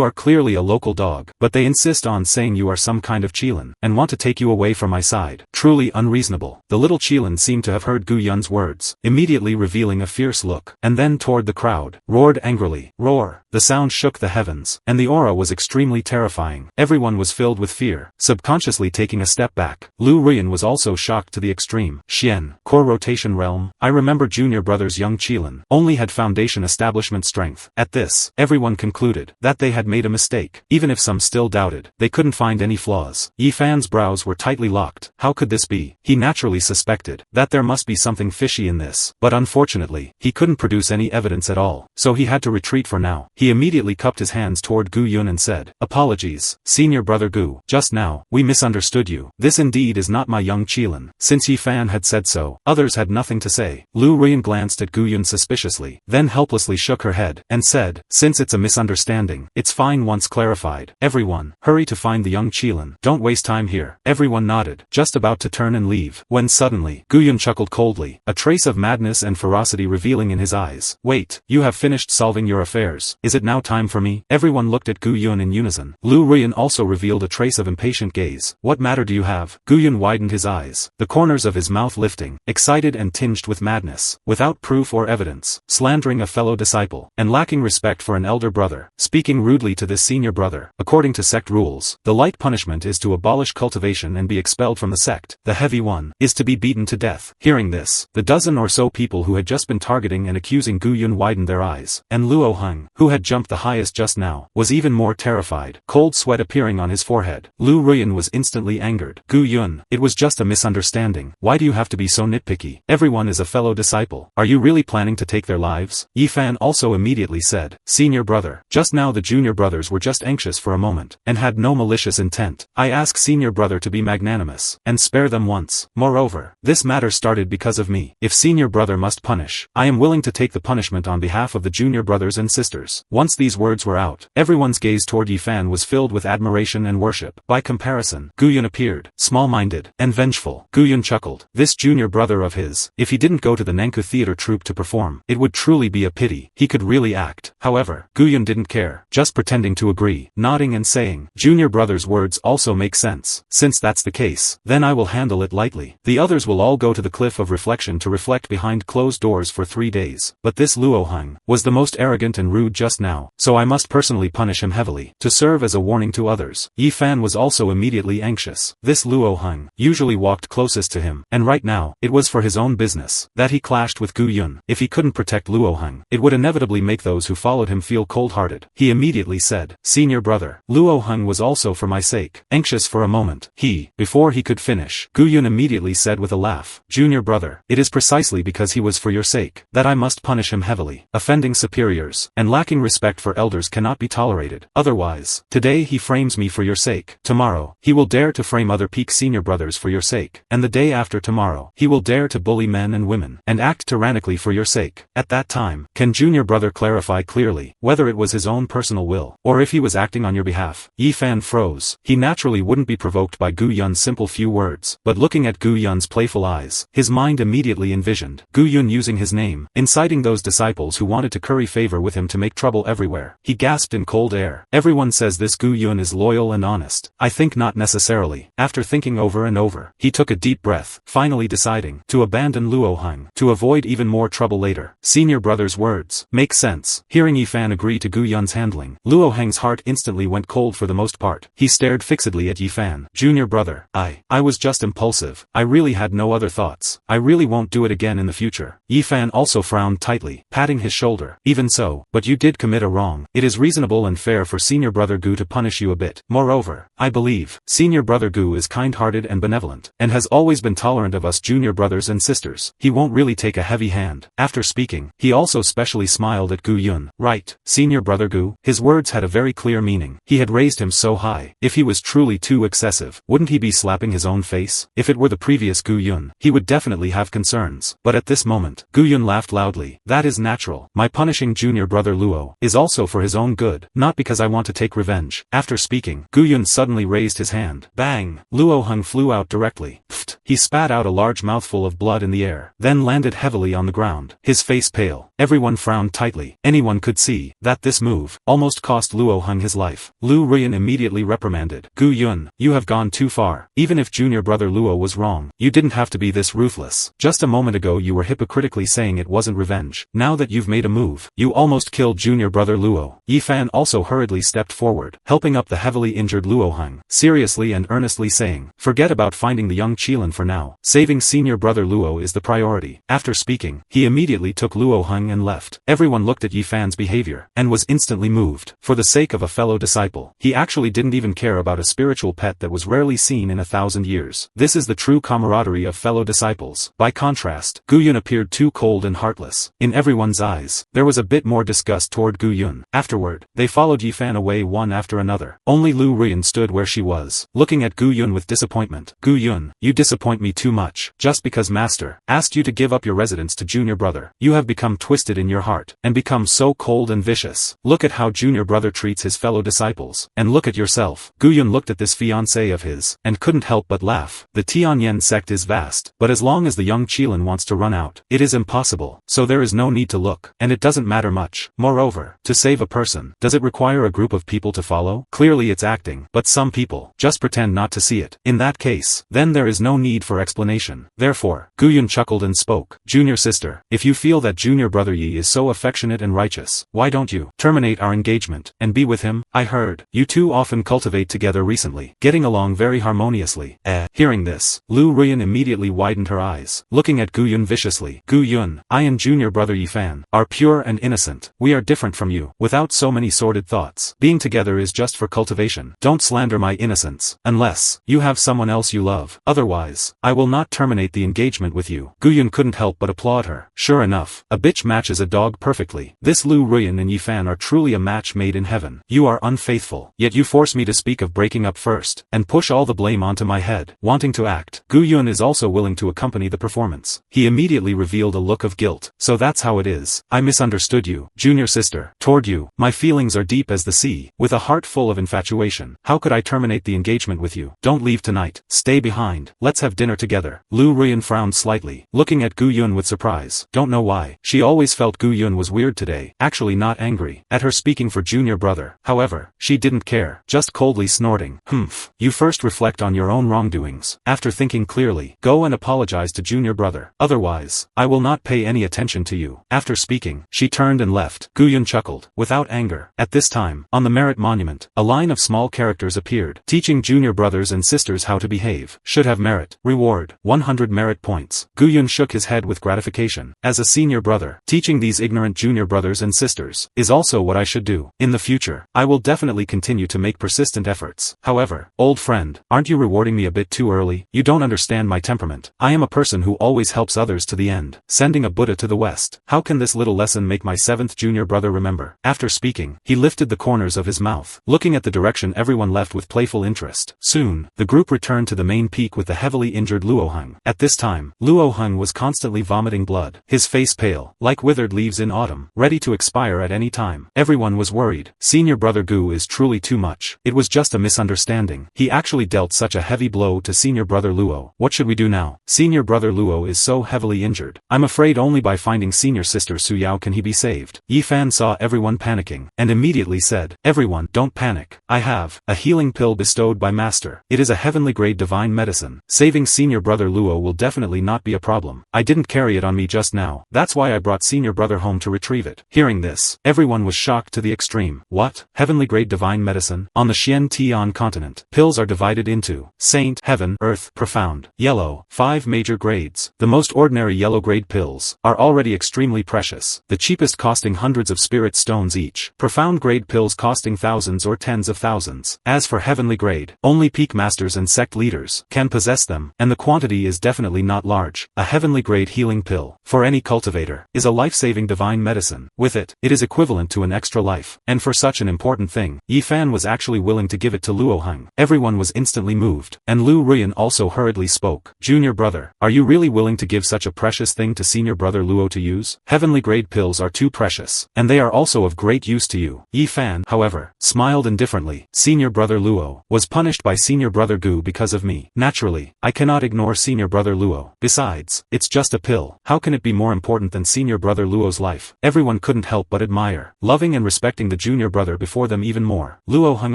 are clearly a local dog, but they insist on saying you are some kind of Qilin, and want to take you away from my side. Truly unreasonable. The little Qilin seemed to have heard Gu Yun's words, immediately revealing a fierce look, and then toward the crowd, roared angrily. Roar! The sound shook the heavens, and the aura was extremely terrifying. Everyone was filled with fear, subconsciously taking a step back. Lu Ruyan was also shocked to the extreme. Xian, core rotation realm. I remember junior brother's young Qilin only had foundation establishment strength. At this, everyone concluded that they had made a mistake. Even if some still doubted, they couldn't find any flaws. Yi Fan's brows were tightly locked. How could this be? He naturally suspected that there must be something fishy in this, but unfortunately, he couldn't produce any evidence at all, so he had to retreat for now. He immediately cupped his hands toward Gu Yun and said, "Apologies, senior brother Gu. Just now, we misunderstood you. This indeed is not my young Qilin." Since Yi Fan had said so, others had nothing to say. Lu Ruyan glanced at Gu Yun suspiciously, then helplessly shook her head, and said, "Since it's a misunderstanding, it's fine once clarified. Everyone, hurry to find the young Qilin. Don't waste time here." Everyone nodded, just about to turn and leave, when suddenly, Gu Yun chuckled coldly, a trace of madness and ferocity revealing in his eyes. "Wait, you have finished solving your affairs. Is it now time for me?" Everyone looked at Gu Yun in unison. Lu Ruyan also revealed a trace of impatient gaze. "What matter do you have?" Gu Yun widened his eyes, the corners of his mouth lifting, excited and tinged with madness. Without proof or evidence, slandering a fellow disciple, and lacking respect for an elder brother, speaking rudely to this senior brother. According to sect rules, the light punishment is to abolish cultivation and be expelled from the sect. The heavy one is to be beaten to death. Hearing this, the dozen or so people who had just been targeting and accusing Gu Yun widened their eyes, and Luo Heng, who had jumped the highest just now, was even more terrified, cold sweat appearing on his forehead. Lu Ruyan was instantly angered. "Gu Yun, it was just a misunderstanding. Why do you have to be so nitpicky? Everyone is a fellow disciple. Are you really planning to take their lives?" Yi Fan also immediately said, "Senior brother, just now the junior brothers were just anxious for a moment, and had no malicious intent. I ask senior brother to be magnanimous, and spare them once. Moreover, this matter started because of me. If senior brother must punish, I am willing to take the punishment on behalf of the junior brothers and sisters." Once these words were out, everyone's gaze toward Yi Fan was filled with admiration and worship. By comparison, Gu Yun appeared, small-minded, and vengeful. Gu Yun chuckled. This junior brother of his, if he didn't go to the Nanku theater troupe to perform, it would truly be a pity. He could really act. However, Gu Yun didn't care, just pretending to agree, nodding and saying, "Junior brother's words also make sense. Since that's the case, then I will handle it lightly. The others will all go to the cliff of reflection to reflect behind closed doors for 3 days. But this Luo Heng was the most arrogant and rude just now, so I must personally punish him heavily, to serve as a warning to others." Yi Fan was also immediately anxious. This Luo Heng usually walked closest to him, and right now, it was for his own business that he clashed with Gu Yun. If he couldn't protect Luo Heng, it would inevitably make those who followed him feel cold-hearted. He immediately said, "Senior brother, Luo Heng was also for my sake." Anxious for a moment, before he could finish, Gu Yun immediately said with a laugh, "Junior brother, it is precisely because he was for your sake that I must punish him heavily. Offending superiors, and lacking respect for elders cannot be tolerated. Otherwise, today he frames me for your sake. Tomorrow, he will dare to frame other peak senior brothers for your sake. And the day after tomorrow, he will dare to bully men and women, and act tyrannically for your sake. At that time, can junior brother clarify clearly whether it was his own personal will, or if he was acting on your behalf?" Yi Fan froze. He naturally wouldn't be provoked by Gu Yun's simple few words, but looking at Gu Yun's playful eyes, his mind immediately envisioned Gu Yun using his name, inciting those disciples who wanted to curry favor with him to make trouble everywhere. He gasped in cold air. "Everyone says this Gu Yun is loyal and honest. I think not necessarily." After thinking over and over, he took a deep breath, finally deciding to abandon Luo Heng, to avoid even more trouble later. Senior brother's words make sense. Hearing Yi Fan agree to Gu Yun's handling, Luo Heng's heart instantly went cold for the most part. He stared fixedly at Yi Fan. "Junior brother, I was just impulsive. I really had no other thoughts. I really won't do it again in the future." Yi Yifan also frowned tightly, patting his shoulder. Even so, but you did commit a wrong. It is reasonable and fair for Senior Brother Gu to punish you a bit. Moreover, I believe, Senior Brother Gu is kind-hearted and benevolent, and has always been tolerant of us junior brothers and sisters. He won't really take a heavy hand. After speaking, he also specially smiled at Gu Yun. Right, Senior Brother Gu. His words had a very clear meaning. He had raised him so high. If he was truly too excessive, wouldn't he be slapping his own face? If it were the previous Gu Yun, he would definitely have concerns. But at this moment, Gu Yun laughed loudly. That is natural. My punishing junior brother Luo is also for his own good, not because I want to take revenge. After speaking, Gu Yun suddenly raised his hand. Bang! Luo Hung flew out directly. Pfft! He spat out a large mouthful of blood in the air, then landed heavily on the ground. His face pale. Everyone frowned tightly. Anyone could see that this move almost cost Luo Hung his life. Lu Ruyan immediately reprimanded. Gu Yun, you have gone too far. Even if junior brother Luo was wrong, you didn't have to be this ruthless. Just a moment ago you were hypocritically saying it wasn't revenge. Now that you've made a move, you almost killed junior brother Luo. Yifan also hurriedly stepped forward, helping up the heavily injured Luo Hung, seriously and earnestly saying, forget about finding the young Qilin for now. Saving senior brother Luo is the priority. After speaking, he immediately took Luo Hung and left. Everyone looked at Yifan's behavior, and was instantly moved. For the sake of a fellow disciple, he actually didn't even care about a spiritual pet that was rarely seen in 1,000 years. This is the true camaraderie of fellow disciples. By contrast, Gu Yun appeared too cold and heartless. In everyone's eyes, there was a bit more disgust toward Gu Yun. Afterward, they followed Yifan away one after another. Only Lu Ruyan stood where she was, looking at Gu Yun with disappointment. Gu Yun, you disappoint me too much. Just because Master asked you to give up your residence to junior brother, you have become twisted in your heart, and become so cold and vicious. Look at how junior brother treats his fellow disciples, and look at yourself. Gu Yun looked at this fiancé of his, and couldn't help but laugh. The Tianyan sect is vast, but as long as the young Qilin wants to run out, it is impossible, so there is no need to look, and it doesn't matter much. Moreover, to save a person, does it require a group of people to follow? Clearly it's acting, but some people just pretend not to see it. In that case, then there is no need for explanation. Therefore, Gu Yun chuckled and spoke. Junior sister, if you feel that junior brother Yi is so affectionate and righteous, why don't you terminate our engagement, and be with him? I heard you two often cultivate together recently, getting along very harmoniously. Hearing this, Lu Ruyan immediately widened her eyes, looking at Gu Yun viciously. Gu Yun, I and junior brother Yifan are pure and innocent. We are different from you, without so many sordid thoughts. Being together is just for cultivation. Don't slander my innocence, unless you have someone else you love. Otherwise, I will not terminate the engagement with you. Gu Yun couldn't help but applaud her. Sure enough, a bitch matches a dog perfectly. This Lu Ruyan and Yifan are truly a match made in heaven. You are unfaithful, yet you force me to speak of breaking up first, and push all the blame onto my head. Wanting to act, Gu Yun is also willing to accompany the performance. He immediately revealed a look of guilt. So that's how it is. I misunderstood you, junior sister. Toward you, my feelings are deep as the sea, with a heart full of infatuation. How could I terminate the engagement with you? Don't leave tonight. Stay behind. Let's have dinner together. Lu Ruyan frowned slightly, looking at Gu Yun with surprise. Don't know why. She always felt Gu Yun was weird today, actually not angry at her speaking for junior brother. However, she didn't care, just coldly snorting. Humph. You first reflect on your own wrongdoings. After thinking clearly, go and apologize to junior brother. Otherwise, I will not pay any attention to you. After speaking, she turned and left. Gu Yun chuckled, without anger. At this time, on the merit monument, a line of small characters appeared, teaching junior brothers and sisters how to behave. Should have merit. Reward, 100 merit points. Gu Yun shook his head with gratification. As a senior brother, teaching these ignorant junior brothers and sisters is also what I should do. In the future, I will definitely continue to make persistent efforts. However, old friend, aren't you rewarding me a bit too early? You don't understand my temperament. I am a person who always helps others to the end, sending a Buddha to the west. How can this little lesson make my 7th junior brother remember? After speaking, he lifted the corners of his mouth, looking at the direction everyone left with playful interest. Soon, the group returned to the main peak with the heavily injured Luo Hung. At this time, Luo Hung was constantly vomiting blood, his face pale, like withered leaves in autumn, ready to expire at any time. Everyone was worried. Senior brother Gu is truly too much. It was just a misunderstanding. He actually dealt such a heavy blow to senior brother Luo. What should we do now? Senior brother Luo is so heavily injured. I'm afraid only by finding senior sister Su Yao can he be saved. Yifan saw everyone panicking, and immediately said, everyone, don't panic. I have a healing pill bestowed by Master. It is a heavenly grade divine medicine. Saving senior brother Luo will definitely not be a problem. I didn't carry it on me just now. That's why I brought senior brother home to retrieve it. Hearing this, everyone was shocked to the extreme. What? Heavenly grade divine medicine? On the Xian Tian continent, pills are divided into Saint, Heaven, Earth, Profound, Yellow, 5 major grades. The most ordinary yellow grade pills, are already extremely precious, the cheapest costing hundreds of spirit stones each, profound grade pills costing thousands or tens of thousands. As for heavenly grade, only peak masters and sect leaders can possess them, and the quantity is definitely not large. A heavenly grade healing pill, for any cultivator, is a life-saving divine medicine. With it, it is equivalent to an extra life, and for such an important thing, Yi Fan was actually willing to give it to Luo Heng. Everyone was instantly moved, and Lu Ruyan also hurriedly spoke. Junior brother, are you really willing to give such a precious thing to senior brother Luo to use? Heavenly grade pills are too precious, and they are also of great use to you. Yi Fan, however, smiled indifferently. Senior brother Luo was punished by senior brother Gu because of me. Naturally, I cannot ignore senior brother Luo. Besides, it's just a pill. How can it be more important than senior brother Luo's life? Everyone couldn't help but admire, loving and respecting the junior brother before them even more. Luo hung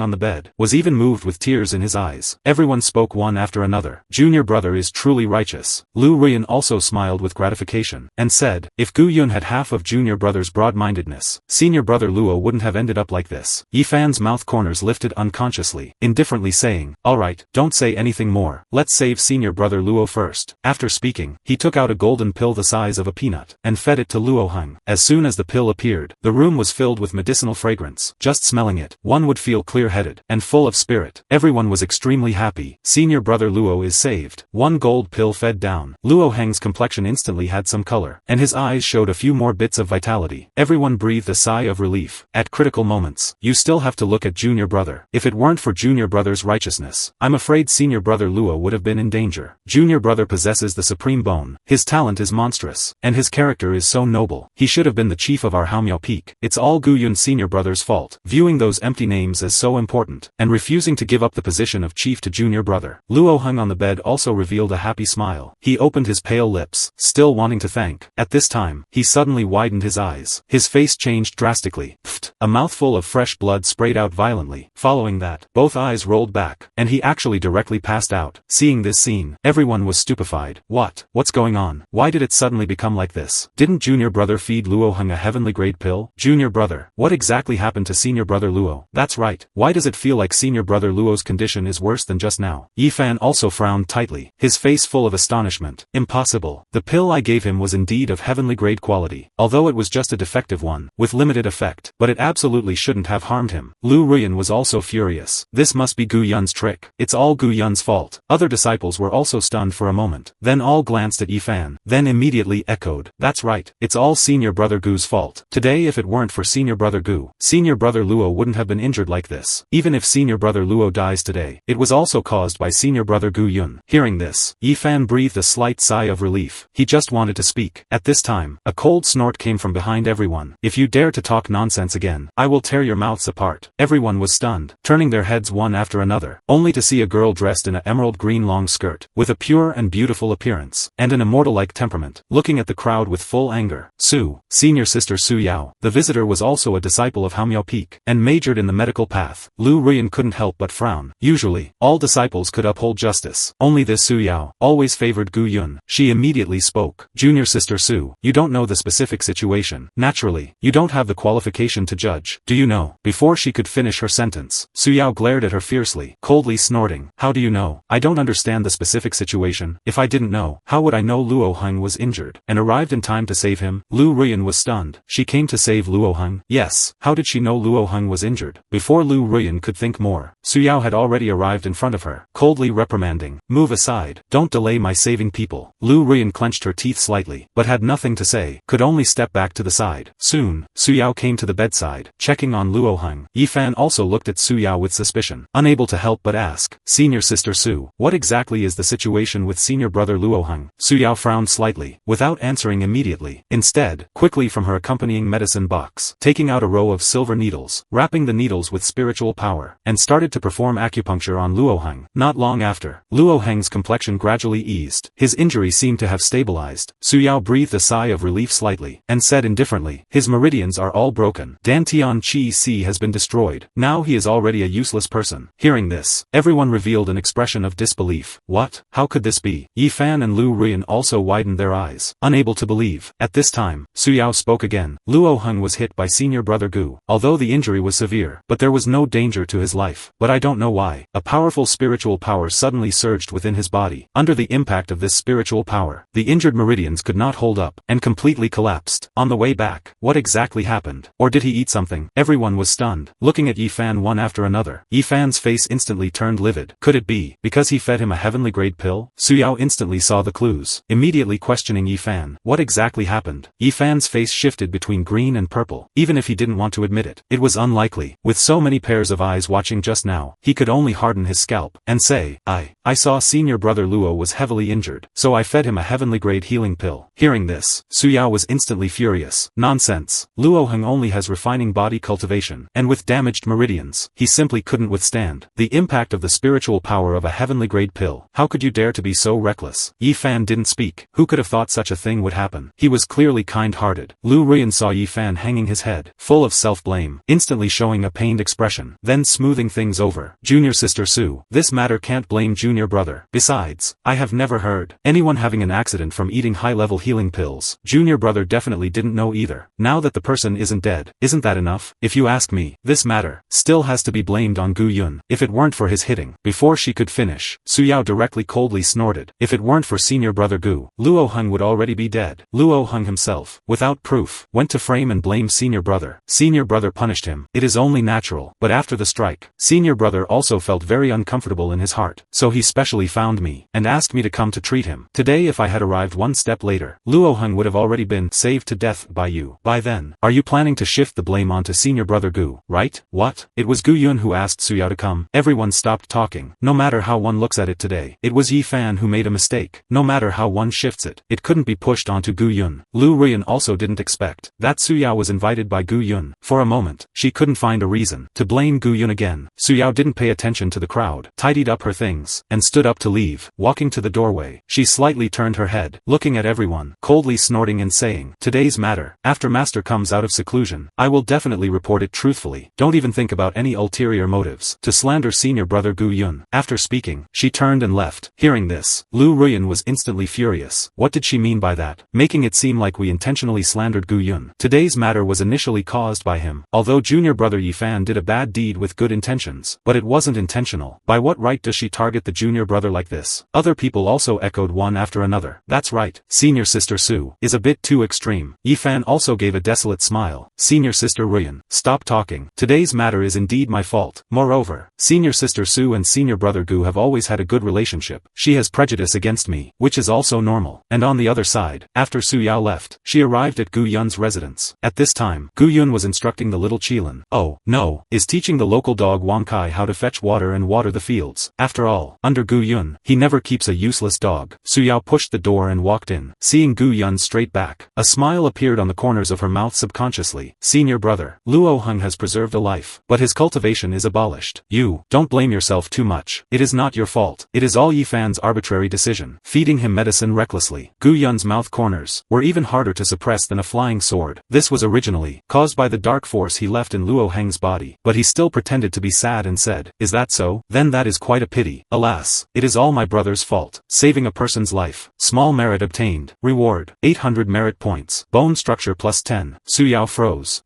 on the bed, was even moved with tears in his eyes. Everyone spoke one after another. Junior brother is truly righteous. Lu Ruyan also smiled with gratification, and said, if Gu Yun had half of junior brother's broad-mindedness, senior brother Luo wouldn't have ended up like this. Yi Fan's mouth corners lifted unconsciously, indifferently saying, alright, don't say anything more, let's save senior brother Luo first. After speaking, he took out a golden pill the size of a peanut, and fed it to Luo Heng. As soon as the pill appeared, the room was filled with medicinal fragrance. Just smelling it, one would feel clear-headed, and full of spirit. Everyone was extremely happy. Senior brother Luo is saved. One gold pill fed down. Luo Heng's complexion instantly had some color, and his eyes showed a few more bits of vitality. Everyone breathed a sigh of relief. At critical moments, you still have to look at junior brother. If it weren't for junior brother's righteousness, I'm afraid senior brother Luo would have been in danger. Junior brother possesses the supreme bone. His talent is monstrous, and his character is so noble. He should have been the chief of our Haomiao Peak. It's all Gu Yun senior brother's fault. Viewing those empty names as so important, and refusing to give up the position of chief to junior brother, Luo Heng on the bed also revealed a happy smile. He opened his pale lips, still wanting to thank. At this time, he suddenly widened his eyes. His face changed drastically. Pfft! A mouthful of fresh blood sprayed out violently. Following that, both eyes rolled back, and he actually directly passed out. Seeing this scene, everyone was stupefied. What's going on? Why did it suddenly become like this? Didn't junior brother feed Luo Heng a heavenly grade pill? Junior brother, what exactly happened to senior brother Luo? That's right. Why does it feel like senior brother Luo's condition is worse than just now? Yi Fan also frowned tightly, his face full of astonishment. Impossible. The pill I gave him was indeed of heavenly grade quality, although it was just a defective one, with limited effect, but it absolutely shouldn't have harmed him. Lu Ruyan was also furious. This must be Gu Yun's trick. It's all Gu Yun's fault. Other disciples were also stunned for a moment, then all glanced at Yi Fan, then immediately echoed, that's right, it's all senior brother Gu's fault. Today if it weren't for senior brother Gu, senior brother Luo wouldn't have been injured like this. Even if senior brother Luo dies today, it was also caused by senior brother Gu Yun. Hearing this, Yi Fan breathed a slight sigh of relief. He just wanted to speak. At this time, a cold snort came from behind everyone. If you dare to talk nonsense again, I will tear your mouths apart. Everyone was stunned, turning their heads one after another, only to see a girl dressed in an emerald green long skirt, with a pure and beautiful appearance, and an immortal-like temperament, looking at the crowd with full anger. Su, senior sister Su Yao. The visitor was also a disciple of Haomiao Peak, and majored in the medical path. Lu Ruyan couldn't help but frown. Usually, all disciples could uphold justice. Only this Su Yao always favored Gu Yun. She immediately spoke. Junior sister Su, you don't know the specific situation. Naturally, you don't have the qualification to judge. Do you know? Before she could finish her sentence, Su Yao glared at her fiercely, coldly snorting. How do you know? I don't understand the specific situation. If I didn't know, how would I know Luo Heng was injured, and arrived in time to save him? Lu Ruyan was stunned. She came to save Luo Heng? Yes. How did she know Luo Heng was injured? Before Lu Ruyan could think more, Su Yao had already arrived in front of her, coldly reprimanding. Move aside. Don't delay my saving people. Lu Ruyan clenched her teeth slightly, but had nothing to say, could only step back to the side. Soon, Su Yao came to the bedside, checking on Luo Heng. Yi Fan also looked at Su Yao with suspicion, unable to help but ask, Senior sister Su, what exactly is the situation with senior brother Luo Heng? Su Yao frowned slightly, without answering immediately. Instead, quickly from her accompanying medicine box, taking out a row of silver needles, wrapping the needles with spiritual power, and started to perform acupuncture on Luo Heng. Not long after, Luo Heng's complexion gradually eased. His injury seemed to have stabilized. Su Yao breathed a sigh of relief slightly, and said indifferently, his meridians are all broken. Dantian Chi Si has been destroyed. Now he is already a useless person. Hearing this, everyone revealed an expression of disbelief. What? How could this be? Yi Fan and Lu Ruyan also widened their eyes, unable to believe. At this time, Su Yao spoke again. Luo Heng was hit by senior brother Gu, although the injury was severe, but there was no danger to his life. But I don't know why. A powerful spiritual power suddenly surged within his body. Under the impact of this spiritual power, the injured meridians meridians could not hold up, and completely collapsed. On the way back, what exactly happened? Or did he eat something? Everyone was stunned, looking at Yifan one after another. Yifan's face instantly turned livid. Could it be because he fed him a heavenly grade pill? Suyao instantly saw the clues, immediately questioning Yifan. What exactly happened? Yifan's face shifted between green and purple, even if he didn't want to admit it. It was unlikely. With so many pairs of eyes watching just now, he could only harden his scalp, and say, I saw senior brother Luo was heavily injured, so I fed him a heavenly grade healing pill. Hearing this, Suyao was instantly furious. Nonsense. Luo Heng only has refining body cultivation, and with damaged meridians, he simply couldn't withstand the impact of the spiritual power of a heavenly grade pill. How could you dare to be so reckless? Yifan didn't speak. Who could have thought such a thing would happen? He was clearly kind-hearted. Lu Ruyan saw Yifan hanging his head, full of self-blame, instantly showing a pained expression, then smoothing things over. Junior sister Su, this matter can't blame junior brother. Besides, I have never heard anyone having an accident from eating high-level healing pills. Junior brother definitely didn't know either. Now that the person isn't dead, isn't that enough? If you ask me, this matter still has to be blamed on Gu Yun. If it weren't for his hitting, before she could finish, Suyao directly coldly snorted. If it weren't for senior brother Gu, Luo Heng would already be dead. Luo Heng himself, without proof, went to frame and blamed senior brother. Senior brother punished him. It is only natural. But after the strike, senior brother also felt very uncomfortable in his heart. So he specially found me, and asked me to come to treat him. Today if I had arrived one step later, Luo Heng would have already been saved to death by you. By then, are you planning to shift the blame onto senior brother Gu, right? What? It was Gu Yun who asked Suyao to come. Everyone stopped talking. No matter how one looks at it today, it was Yifan who made a mistake. No matter how one shifts it, it couldn't be pushed onto Gu Yun. Lu Ruyan also didn't expect that Suyao was invited by Gu Yun. For a moment, she couldn't find a reason to blame Gu Yun again. Suyao didn't pay attention to the crowd, tidied up her things, and stood up to leave. Walking to the doorway, she slightly turned her head, looking at everyone, coldly snorting and saying, today's matter, after Master comes out of seclusion, I will definitely report it truthfully. Don't even think about any ulterior motives to slander senior brother Gu Yun. After speaking, she turned and left. Hearing this, Lu Ruyan was instantly furious. What did she mean by that? Making it seem like we intentionally slandered Gu Yun. Today's matter was initially caused by him, although junior brother Yifan did a bad deed with good intentions, but it wasn't intentional. By what right does she target the junior brother like this? Other people also echoed one after another. That's right, senior sister Su is a bit too extreme. Yifan also gave a desolate smile. Senior sister Ruyan, stop talking. Today's matter is indeed my fault. Moreover, senior sister Su and senior brother Gu have always had a good relationship. She has prejudice against me, which is also normal. And on the other side, after Su Yao left, she arrived at Gu Yun's residence. At this time, Gu Yun was instructing the little Qilin. Oh, no, is teaching the local dog Wang Kai how to fetch water and water the fields. After all, under Gu Yun, he never keeps a useless dog. Su Yao pushed the door and walked in. Seeing Gu Yun's straight back, a smile appeared on the corners of her mouth subconsciously. Senior brother, Luo Heng has preserved a life, but his cultivation is abolished. You, don't blame yourself too much. It is not your fault. It is all Yifan's arbitrary decision. Feeding him medicine recklessly. Gu Yun's mouth corners were even harder to suppress than a flying sword. This was originally caused by the dark force he left in Luo Heng's body, but he still pretended to be sad and said, is that so? Then that is quite a pity. Alas, it is all my brother's fault. Saving a person's life. Small merit obtained. Reward, 800 merit points. Bone structure plus 10. Su Yao froze.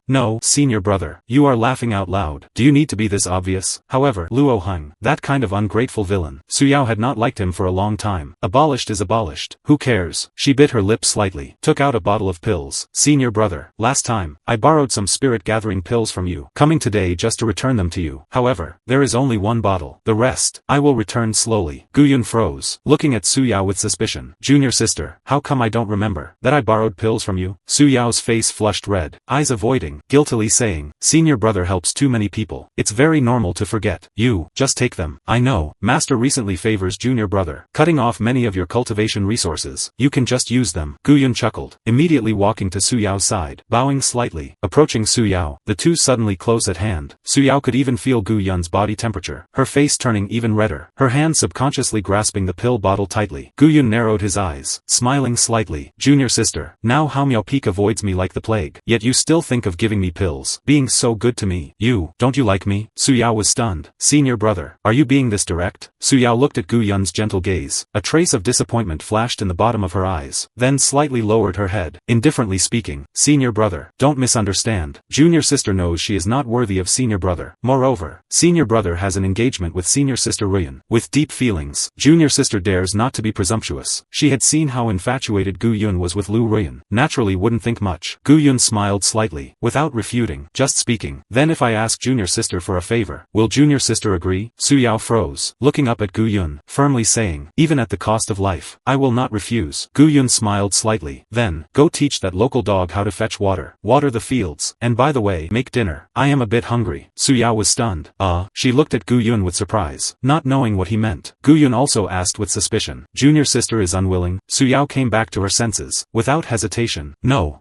No, senior brother, you are laughing out loud. Do you need to be this obvious? However, Luo Heng, that kind of ungrateful villain. Su Yao had not liked him for a long time. Abolished is abolished. Who cares? She bit her lip slightly, took out a bottle of pills. Senior brother, last time, I borrowed some spirit gathering pills from you, coming today just to return them to you. However, there is only one bottle. The rest, I will return slowly. Gu Yun froze, looking at Su Yao with suspicion. Junior sister, how come I don't remember that I borrowed pills from you? Su Yao's face flushed red, eyes avoiding, guiltily saying, senior brother helps too many people. It's very normal to forget. You, just take them. I know, Master recently favors junior brother, cutting off many of your cultivation resources. You can just use them. Gu Yun chuckled, immediately walking to Su Yao's side, bowing slightly, approaching Su Yao, the two suddenly close at hand. Su Yao could even feel Gu Yun's body temperature, her face turning even redder, her hand subconsciously grasping the pill bottle tightly. Gu Yun narrowed his eyes, smiling slightly. Junior sister, now Hao Miao Peak avoids me like the plague, yet you still think of giving me pills, being so good to me. Don't you like me? Su Yao was stunned. Senior brother, are you being this direct? Su Yao looked at Gu Yun's gentle gaze. A trace of disappointment flashed in the bottom of her eyes, then slightly lowered her head, indifferently speaking. Senior brother, don't misunderstand. Junior sister knows she is not worthy of senior brother. Moreover, senior brother has an engagement with senior sister Ruyan. With deep feelings, junior sister dares not to be presumptuous. She had seen seeing how infatuated Gu Yun was with Lu Ruyan, naturally wouldn't think much. Gu Yun smiled slightly, without refuting, just speaking. Then if I ask junior sister for a favor, will junior sister agree? Su Yao froze, looking up at Gu Yun, firmly saying, even at the cost of life, I will not refuse. Gu Yun smiled slightly. Then, go teach that local dog how to fetch water, water the fields, and by the way, make dinner. I am a bit hungry. Su Yao was stunned. She looked at Gu Yun with surprise, not knowing what he meant. Gu Yun also asked with suspicion. Junior sister is unwilling. Su Yao came back to her senses, without hesitation. No,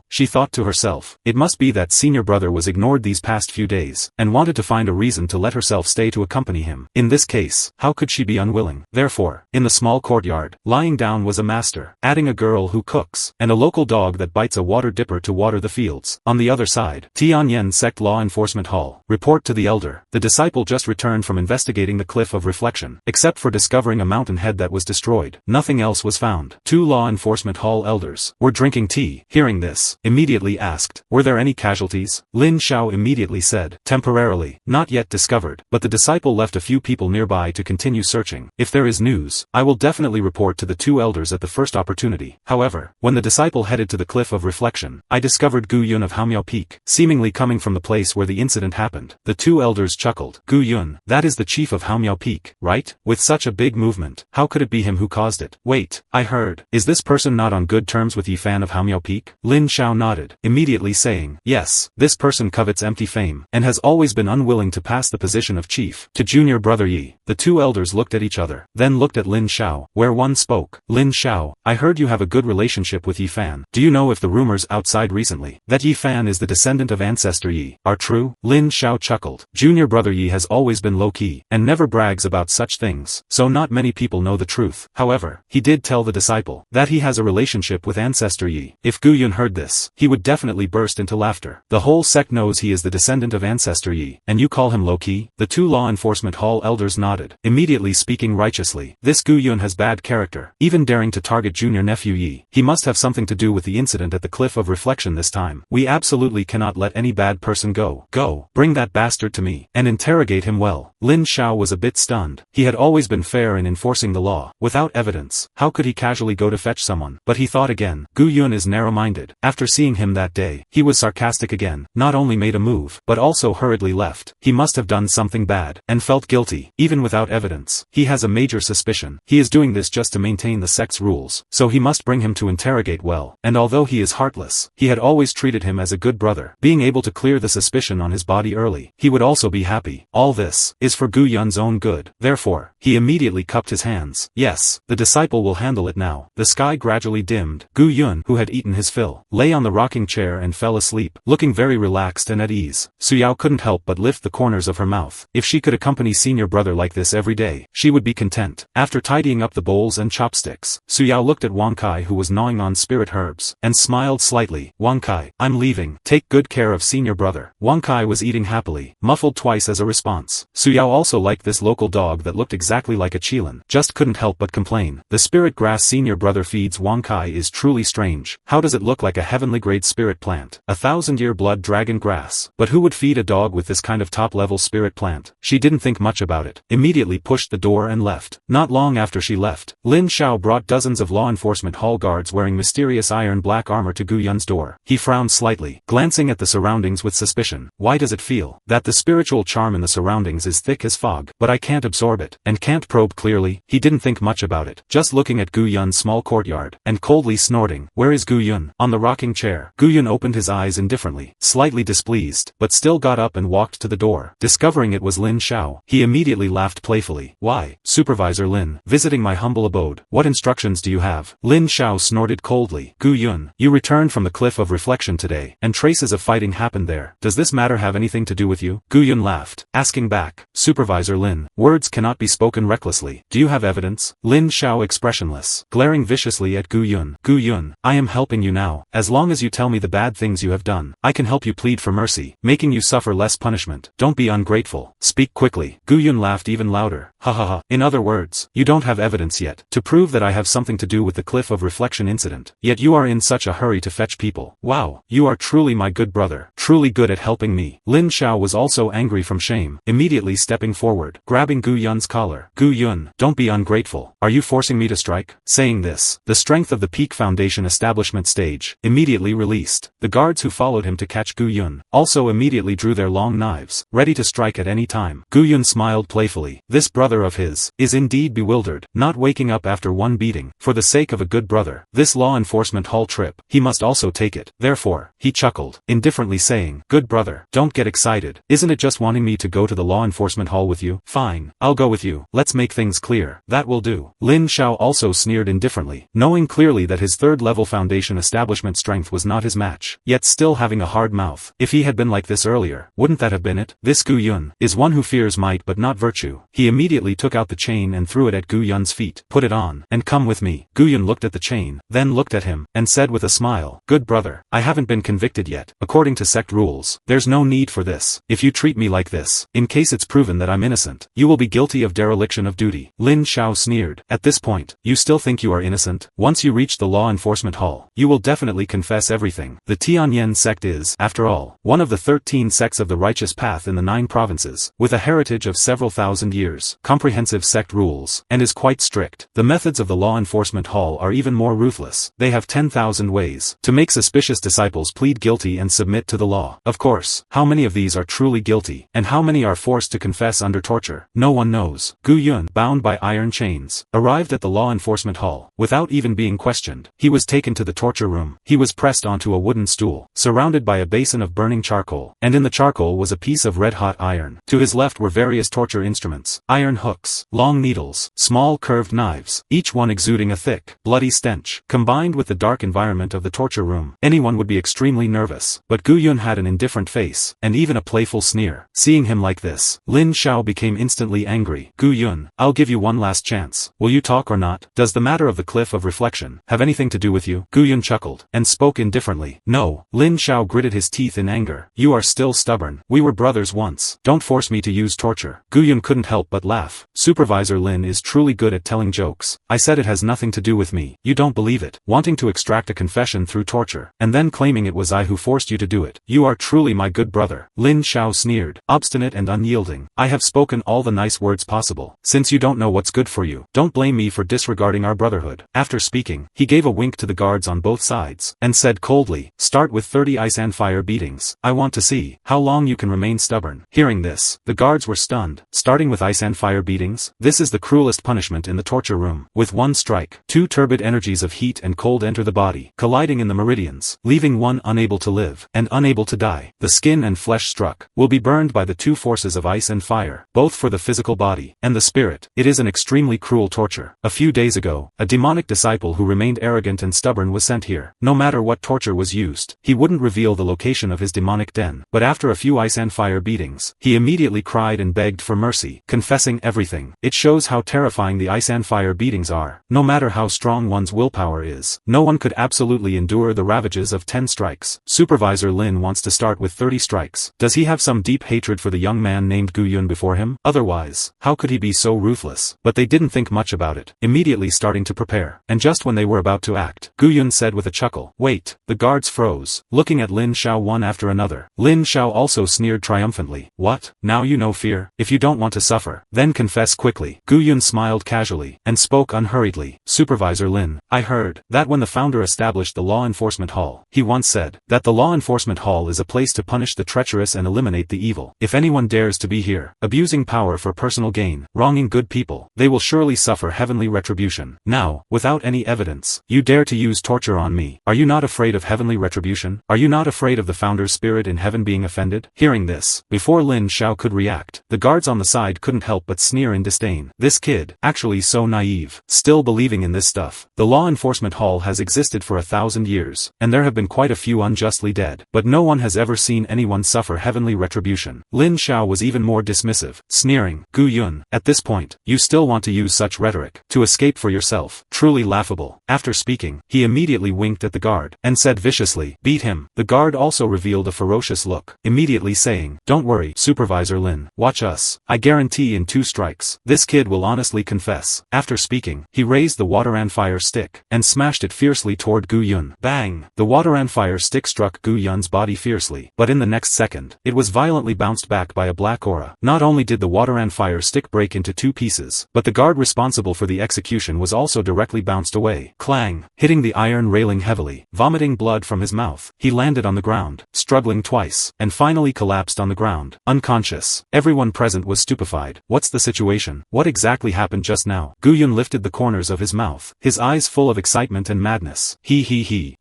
she thought to herself. It must be that senior brother was ignored these past few days, and wanted to find a reason to let herself stay to accompany him. In this case, how could she be unwilling? Therefore, in the small courtyard, lying down was a master, adding a girl who cooks, and a local dog that bites a water dipper to water the fields. On the other side, Tianyan Sect Law Enforcement Hall. Report to the elder. The disciple just returned from investigating the Cliff of Reflection. Except for discovering a mountain head that was destroyed, nothing else was found. 2 Law Enforcement Hall elders were drinking tea. Hearing this, immediately asked, were there any casualties? Lin Xiao immediately said, temporarily, not yet discovered, but the disciple left a few people nearby to continue searching. If there is news, I will definitely report to the 2 elders at the first opportunity. However, when the disciple headed to the Cliff of Reflection, I discovered Gu Yun of Haomiao Peak, seemingly coming from the place where the incident happened. The 2 elders chuckled. Gu Yun, that is the chief of Haomiao Peak, right? With such a big movement, how could it be him who caused it? Wait, I heard. Is this person not on good terms with Yi Fan of Haomiao Peak? Lin Xiao nodded, immediately saying, yes, this person covets empty fame, and has always been unwilling to pass the position of chief to junior brother Yi. The 2 elders looked at each other, then looked at Lin Xiao, where one spoke. Lin Xiao, I heard you have a good relationship with Yi Fan. Do you know if the rumors outside recently, that Yi Fan is the descendant of ancestor Yi, are true? Lin Xiao chuckled. Junior brother Yi has always been low-key, and never brags about such things, so not many people know the truth. However, he did tell the disciple, that he has a relationship with ancestor Yi. If Gu Yun heard this, he would definitely burst into laughter. The whole sect knows he is the descendant of ancestor Yi, and you call him low-key? The 2 Law Enforcement Hall elders nodded, immediately speaking righteously. This Gu Yun has bad character, even daring to target junior nephew Yi. He must have something to do with the incident at the Cliff of Reflection this time. We absolutely cannot let any bad person go. Go, bring that bastard to me, and interrogate him well. Lin Xiao was a bit stunned. He had always been fair in enforcing the law. Without evidence, how could he casually go to fetch someone? But he thought again. Gu Yun is narrow-minded. After seeing him that day, he was sarcastic again, not only made a move, but also hurriedly left. He must have done something bad, and felt guilty, even without evidence. He has a major suspicion. He is doing this just to maintain the sect's rules, so he must bring him to interrogate well. And although he is heartless, he had always treated him as a good brother. Being able to clear the suspicion on his body early, he would also be happy. All this is for Gu Yun's own good. Therefore, he immediately cupped his hands. Yes, the disciple will handle it now. The sky gradually dimmed. Gu Yun, who had eaten his fill, lay on the rocking chair and fell asleep, looking very relaxed and at ease. Su Yao couldn't help but lift the corners of her mouth. If she could accompany senior brother like this every day, she would be content. After tidying up the bowls and chopsticks, Su Yao looked at Wang Kai, who was gnawing on spirit herbs, and smiled slightly. Wang Kai, I'm leaving. Take good care of senior brother. Wang Kai was eating happily, muffled twice as a response. Su Yao also liked this local dog that looked exactly like a Qilin, just couldn't help but complain. The spirit grass senior brother feeds Wang Kai is truly strange. How does it look like a heavenly grade spirit plant? 1,000-year blood dragon grass. But who would feed a dog with this kind of top-level spirit plant? She didn't think much about it, immediately pushed the door and left. Not long after she left, Lin Xiao brought dozens of law enforcement hall guards wearing mysterious iron black armor to Gu Yun's door. He frowned slightly, glancing at the surroundings with suspicion. Why does it feel that the spiritual charm in the surroundings is thick as fog, but I can't absorb it, and can't probe clearly? He didn't think much about it, just looking at Gu Yun's small courtyard, and coldly snorting. Where is Gu Yun? On the rocking chair. Gu Yun opened his eyes indifferently, slightly displeased, but still got up and walked to the door. Discovering it was Lin Xiao, he immediately laughed playfully. Why, Supervisor Lin, visiting my humble abode. What instructions do you have? Lin Xiao snorted coldly. Gu Yun, you returned from the Cliff of Reflection today, and traces of fighting happened there. Does this matter have anything to do with you? Gu Yun laughed, asking back. Supervisor Lin, words cannot be spoken recklessly. Do you have evidence? Lin Xiao expressionless, glaring viciously at Gu Yun. Gu Yun, I am helping you now. As long as you tell me the bad things you have done, I can help you plead for mercy, making you suffer less punishment. Don't be ungrateful. Speak quickly. Gu Yun laughed even louder. Ha ha ha. In other words, you don't have evidence yet to prove that I have something to do with the Cliff of Reflection incident. Yet you are in such a hurry to fetch people. Wow, you are truly my good brother, truly good at helping me. Lin Xiao was also angry from shame, immediately stepping forward, grabbing Gu Yun's collar. Gu Yun, don't be ungrateful. Are you forcing me to strike? Saying this, the strength of the peak foundation establishment stage immediately released. The guards who followed him to catch Gu Yun also immediately drew their long knives, ready to strike at any time. Gu Yun smiled playfully. This brother of his is indeed bewildered, not waking up after one beating. For the sake of a good brother, this law enforcement hall trip, he must also take it. Therefore, he chuckled, indifferently saying, "Good brother, don't get excited. Isn't it just wanting me to go to the law enforcement hall with you? Fine, I'll go with you. Let's make things clear. That will do." Lin Xiao also sneered indifferently, knowing clearly that his third-level foundation establishment strength was not his match, yet still having a hard mouth. If he had been like this earlier, wouldn't that have been it? This Gu Yun is one who fears might but not virtue. He immediately took out the chain and threw it at Gu Yun's feet. "Put it on, and come with me." Gu Yun looked at the chain, then looked at him, and said with a smile, "Good brother, I haven't been convicted yet. According to sect rules, there's no need for this. If you treat me like this, in case it's proven that I'm innocent, you will be guilty of dereliction of duty." Lin Xiao sneered. "At this point, you still think you are innocent? Once you reach the law enforcement hall, you will definitely confess everything. The Tianyan sect is, after all, one of the 13 sects of the righteous path in the 9 provinces, with a heritage of several thousand years, comprehensive sect rules, and is quite strict. The methods of the law enforcement hall are even more ruthless. They have 10,000 ways to make suspicious disciples plead guilty and submit to the law. Of course, how many of these are truly guilty, and how many are forced to confess under torture? No one knows. Gu Yun, bound by iron chains, arrived at the law enforcement hall. Without even being questioned, he was taken to the torture room. He was pressed onto a wooden stool, surrounded by a basin of burning charcoal, and in the charcoal was a piece of red-hot iron. To his left were various torture instruments, iron hooks, long needles, small curved knives, each one exuding a thick, bloody stench. Combined with the dark environment of the torture room, anyone would be extremely nervous. But Gu Yun had an indifferent face, and even a playful sneer. Seeing him like this, Lin Xiao became instantly angry. "Gu Yun, I'll give you one last chance. Will you talk or not? Does the matter of the cliff of reflection have anything to do with you?" Gu Yun chuckled, and spoke indifferently. "No." Lin Xiao gritted his teeth in anger. "You are still stubborn. We were brothers once. Don't force me to use torture." Gu Yun couldn't help but laugh. "Supervisor Lin is truly good at telling jokes. I said it has nothing to do with me. You don't believe it. Wanting to extract a confession through torture, and then claiming it was I who forced you to do it. You are truly my good brother." Lin Xiao sneered, obstinate and unyielding. "I have spoken all the nice words possible. Since you don't know what's good for you, don't blame me for disregarding our brotherhood." After speaking, he gave a wink to the guards on both sides, and said coldly, "Start with 30 ice and fire beatings. I want to see how long you can remain stubborn." Hearing this, the guards were stunned. Starting with ice and fire beatings? This is the cruelest punishment in the torture room. With one strike, 2 turbid energies of heat and cold enter the body, colliding in the meridians, leaving one unable to live, and unable to die. The skin and flesh struck will be burned by the 2 forces of ice and fire, both for the physical body and the spirit. It is an extremely cruel torture. A few days ago, a demonic disciple who remained arrogant and stubborn was sent here. No matter what torture was used, he wouldn't reveal the location of his demonic den. But after a few ice and fire beatings, he immediately cried and begged for mercy, confessing everything. It shows how terrifying the ice and fire beatings are. No matter how strong one's willpower is, no one could absolutely endure the ravages of 10 strikes. Supervisor Lin wants to start with 30 strikes. Does he have some deep hatred for the young man named Gu Yun before him? Otherwise, how could he be so ruthless? But they didn't think much about it, immediately starting to prepare. And just when they were about to act, Gu Yun said with a chuckle, "Wait." The guards froze, looking at Lin Xiao one after another. Lin Xiao also sneered triumphantly. "What? Now you know fear? If you don't want to suffer, then confess quickly." Gu Yun smiled casually, and spoke unhurriedly. "Supervisor Lin, I heard that when the founder established the law enforcement hall, he once said that the law enforcement hall is a place to punish the treacherous and eliminate the evil. If anyone dares to be here, abusing power for personal gain, wronging good people, they will surely suffer heavenly retribution. Now, without any evidence, you dare to use torture on me. Are you not afraid of heavenly retribution? Are you not afraid of the founder's spirit in heaven being offended?" Hearing this, before Lin Xiao could react, the guards on the side couldn't help but sneer in disdain. This kid, actually so naive, still believing in this stuff. The law enforcement hall has existed for 1,000 years, and there have been quite a few unjustly dead, but no one has ever seen anyone suffer heavenly retribution. Lin Xiao was even more dismissive, sneering, "Gu Yun, at this point, you still want to use such rhetoric to escape for yourself? Truly laughable." After speaking, he immediately winked at the guard, and said viciously, "Beat him." The guard also revealed a ferocious look, immediately saying, "Don't worry, Supervisor Lin, watch us. I guarantee in 2 strikes, this kid will honestly confess." After speaking, he raised the water and fire stick, and smashed it fiercely toward Gu Yun. Bang! The water and fire stick struck Gu Yun's body fiercely, but in the next second, it was violently bounced back by a black aura. Not only did the water and fire stick break into 2 pieces, but the guard responsible for the execution was was also directly bounced away. Clang, hitting the iron railing heavily, vomiting blood from his mouth. He landed on the ground, struggling twice, and finally collapsed on the ground, unconscious. Everyone present was stupefied. What's the situation? What exactly happened just now? Gu Yun lifted the corners of his mouth, his eyes full of excitement and madness. He.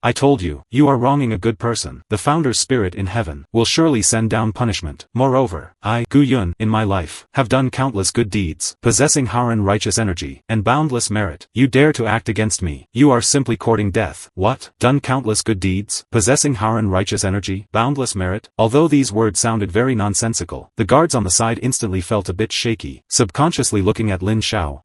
I told you, you are wronging a good person. The founder's spirit in heaven will surely send down punishment. Moreover, I, Gu Yun, in my life, have done countless good deeds, possessing Haran righteous energy, and boundless merit. You dare to act against me. You are simply courting death. What? Done countless good deeds, possessing Haran righteous energy, boundless merit? Although these words sounded very nonsensical, the guards on the side instantly felt a bit shaky, subconsciously looking at Lin Xiao.